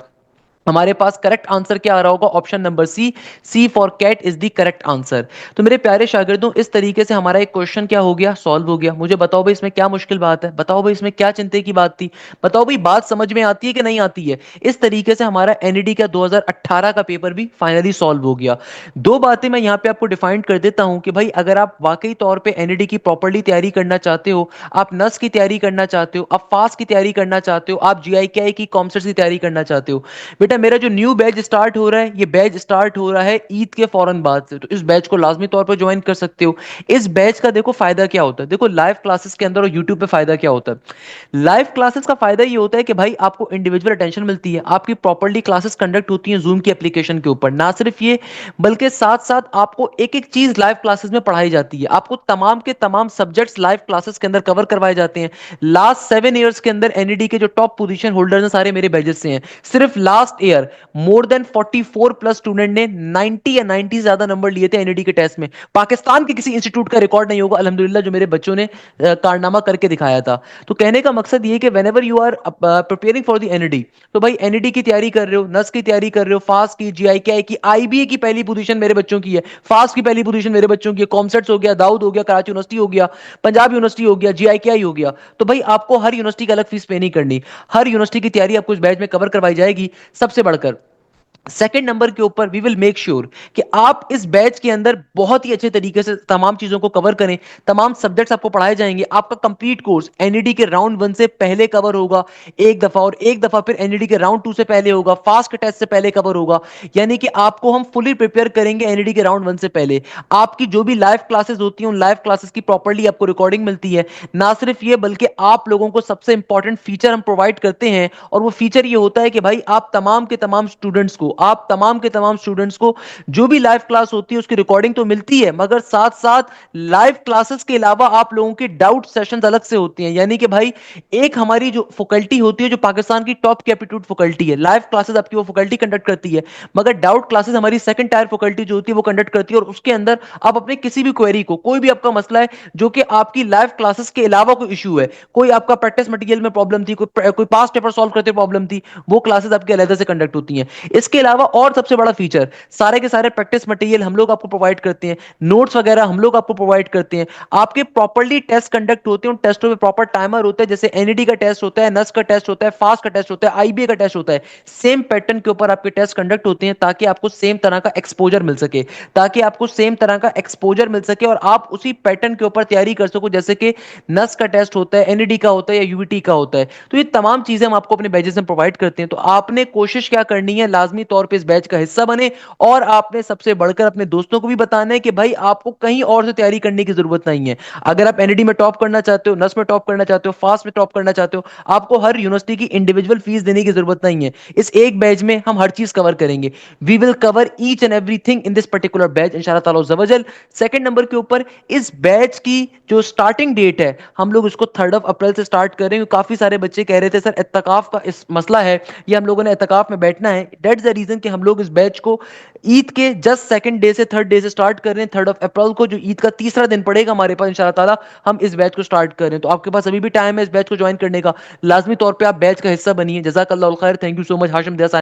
हमारे पास करेक्ट आंसर क्या आ रहा होगा, option number C, C for cat is the correct answer. तो मेरे प्यारे शागिर्दों इस तरीके से हमारा एक क्वेश्चन क्या हो गया, सॉल्व हो गया। मुझे बताओ भाई इसमें क्या मुश्किल बात है, बताओ भाई इसमें क्या चिंता की बात थी, बताओ भाई बात समझ में आती है कि नहीं आती है। इस तरीके से हमारा एनईडी का 2018 का पेपर भी फाइनली सॉल्व हो गया। दो बातें मैं यहाँ पे आपको डिफाइन कर देता हूं कि भाई अगर आप वाकई तौर पे एनईडी की प्रॉपर्ली तैयारी करना चाहते हो, आप नस की तैयारी करना चाहते हो, आप फास्ट की तैयारी करना चाहते हो, आप जीआईकेआई की कॉमसेट्स की तैयारी करना चाहते हो, बेटा मेरा जो न्यू बैच स्टार्ट हो रहा है, ये बैच स्टार्ट हो रहा है ईद के फौरन बाद से। तो इस बैच को लाजमी तौर पर ज्वाइन कर सकते हो। इस बैच का देखो फायदा क्या होता है, देखो लाइव क्लासेस के अंदर और यूट्यूब पे फायदा क्या होता है। लाइव क्लासेस का फायदा ये होता है कि भाई आपको इंडिविजुअल अटेंशन मिलती है, आपकी प्रॉपर्ली क्लासेस कंडक्ट होती हैं जूम की एप्लीकेशन के ऊपर। ना सिर्फ ये बल्कि साथ साथ आपको एक एक चीज लाइव क्लासेस में पढ़ाई जाती है, आपको तमाम के तमाम सब्जेक्ट्स लाइव क्लासेस के अंदर कवर करवाए जाते हैं। लास्ट 7 ईयर्स के अंदर एनईडी के जो टॉप पोजीशन होल्डर्स हैं सारे मेरे बैचेस से हैं। सिर्फ last year more than 44 plus student ने 90 या 90 से ज्यादा नंबर लिए थे एनईडी के टेस्ट में। पाकिस्तान के किसी इंस्टीट्यूट का रिकॉर्ड नहीं होगा अल्हम्दुलिल्लाह जो मेरे बच्चों ने कारनामा करके दिखाया था। तो कहने का मकसद ये कि whenever you are preparing for the NED, तो भाई एनईडी की तैयारी कर रहे हो, नस की तैयारी कर रहे हो, फास्ट की, जीआईकेआई की, आईबीए की पहली पोजीशन मेरे बच्चों की है, फास्ट की पहली पोजीशन मेरे बच्चों की है, कॉमसेट्स हो गया, दाऊद हो गया, कराची यूनिवर्सिटी हो गया, पंजाब यूनिवर्सिटी हो गया, जीआईकेआई हो गया। तो भाई आपको हर यूनिवर्सिटी की अलग फीस पे नहीं करनी, हर यूनिवर्सिटी की तैयारी आपको इस बैच में कवर करवाई जाएगी। सबसे बढ़कर सेकंड नंबर के ऊपर वी विल मेक श्योर कि आप इस बैच के अंदर बहुत ही अच्छे तरीके से तमाम चीजों को कवर करें, तमाम सब्जेक्ट्स आपको पढ़ाए जाएंगे। आपका कंप्लीट कोर्स एनईडी के राउंड 1 से पहले कवर होगा एक दफा, और एक दफा फिर एनईडी के राउंड 2 से पहले होगा, फास्ट टेस्ट से पहले कवर होगा। यानी कि आपको हम फुली प्रिपेयर करेंगे एनईडी के राउंड 1 से पहले। आपकी जो भी लाइव क्लासेस होती हैं उन लाइव क्लासेस की प्रॉपर्ली आपको रिकॉर्डिंग मिलती है। ना सिर्फ ये बल्कि आप लोगों को सबसे इंपॉर्टेंट फीचर हम प्रोवाइड करते हैं, और वो फीचर ये होता है कि भाई आप तमाम के तमाम स्टूडेंट्स को, आप तमाम के तमाम स्टूडेंट्स को जो भी लाइव क्लास होती है उसकी रिकॉर्डिंग तो मिलती है, मगर साथ साथ लाइव क्लासेस के अलावा आप लोगों की डाउट सेशंस अलग से होती हैं। यानी कि भाई एक हमारी जो फैकल्टी होती है जो पाकिस्तान की टॉप की एप्टीट्यूड फैकल्टी है, लाइव क्लासेस आपकी वो फैकल्टी कंडक्ट करती है, मगर डाउट क्लासेस हमारी सेकंड टायर फैकल्टी जो होती है वो कंडक्ट करती है। और उसके अंदर आप अपने किसी भी क्वेरी को, कोई भी आपका मसला है जो कि आपकी लाइव क्लासेस के अलावा कोई इशू है, कोई आपका प्रैक्टिस मटेरियल में प्रॉब्लम थी, कोई पास्ट पेपर सॉल्व करते प्रॉब्लम थी, वो क्लासेस आपके अलग से कंडक्ट होती हैं। इसके इसके अलावा और सबसे बड़ा फीचर, सारे के सारे प्रैक्टिस मटेरियल हम लोग आपको प्रोवाइड करते हैं, नोट्स वगैरह हम लोग आपको प्रोवाइड करते हैं, आपके प्रॉपर्ली टेस्ट कंडक्ट होते हैं, उन टेस्टों में प्रॉपर टाइमर होता है, जैसे एनईडी का टेस्ट होता है, नस का टेस्ट होता है, फास्ट का टेस्ट होता है, आईबीए का टेस्ट होता है, सेम पैटर्न के ऊपर आपके टेस्ट कंडक्ट होते हैं ताकि आपको सेम तरह का एक्सपोजर मिल सके, ताकि आपको सेम तरह का एक्सपोजर मिल सके और आप उसी पैटर्न के ऊपर तैयारी कर सको, जैसे कि नस का टेस्ट होता है, एनईडी का होता है या यूवीटी का होता है। तो ये तमाम चीजें हम आपको अपने बैचेस में प्रोवाइड करते हैं। तो आपने कोशिश क्या करनी है, लाजमी तौर पे इस बैच का हिस्सा बने और आपने सबसे बढ़कर अपने दोस्तों को भी बताना है कि भाई आपको कहीं और से तैयारी करने की जरूरत नहीं है। अगर आप एनईडी में टॉप करना चाहते हो, नस में टॉप करना चाहते हो, फास्ट में टॉप करना चाहते हो, आपको हर यूनिवर्सिटी की इंडिविजुअल फीस देने की जरूरत नहीं है। इस एक बैच में हम हर चीज कवर करेंगे। We will cover each and everything in this particular batch इंशाल्लाह ताला अज़्ज़वजल। सेकंड नंबर के ऊपर, इस बैच की जो स्टार्टिंग डेट है हम लोग उसको 3 अप्रैल से स्टार्ट कर रहे हैं। काफी सारे बच्चे कह रहे थे सर इत्तकाफ का इस मसला है, ये हम लोगों ने इत्तकाफ में बैठना है। दैट्स द रीजन कि हम लोग इस बैच को ईद के जस्ट सेकंड डे से थर्ड डे से स्टार्ट कर रहे हैं। 3 अप्रैल को जो ईद का तीसरा दिन पड़ेगा हमारे पास इंशाल्लाह ताला, हम इस बैच को स्टार्ट कर रहे हैं। तो आपके पास अभी भी टाइम है इस बैच को ज्वाइन करने का, लाजमी तौर पे आप बैच का हिस्सा बनिए। जज़ाकल्लाहु खैर, thank you so much Hashim दिया।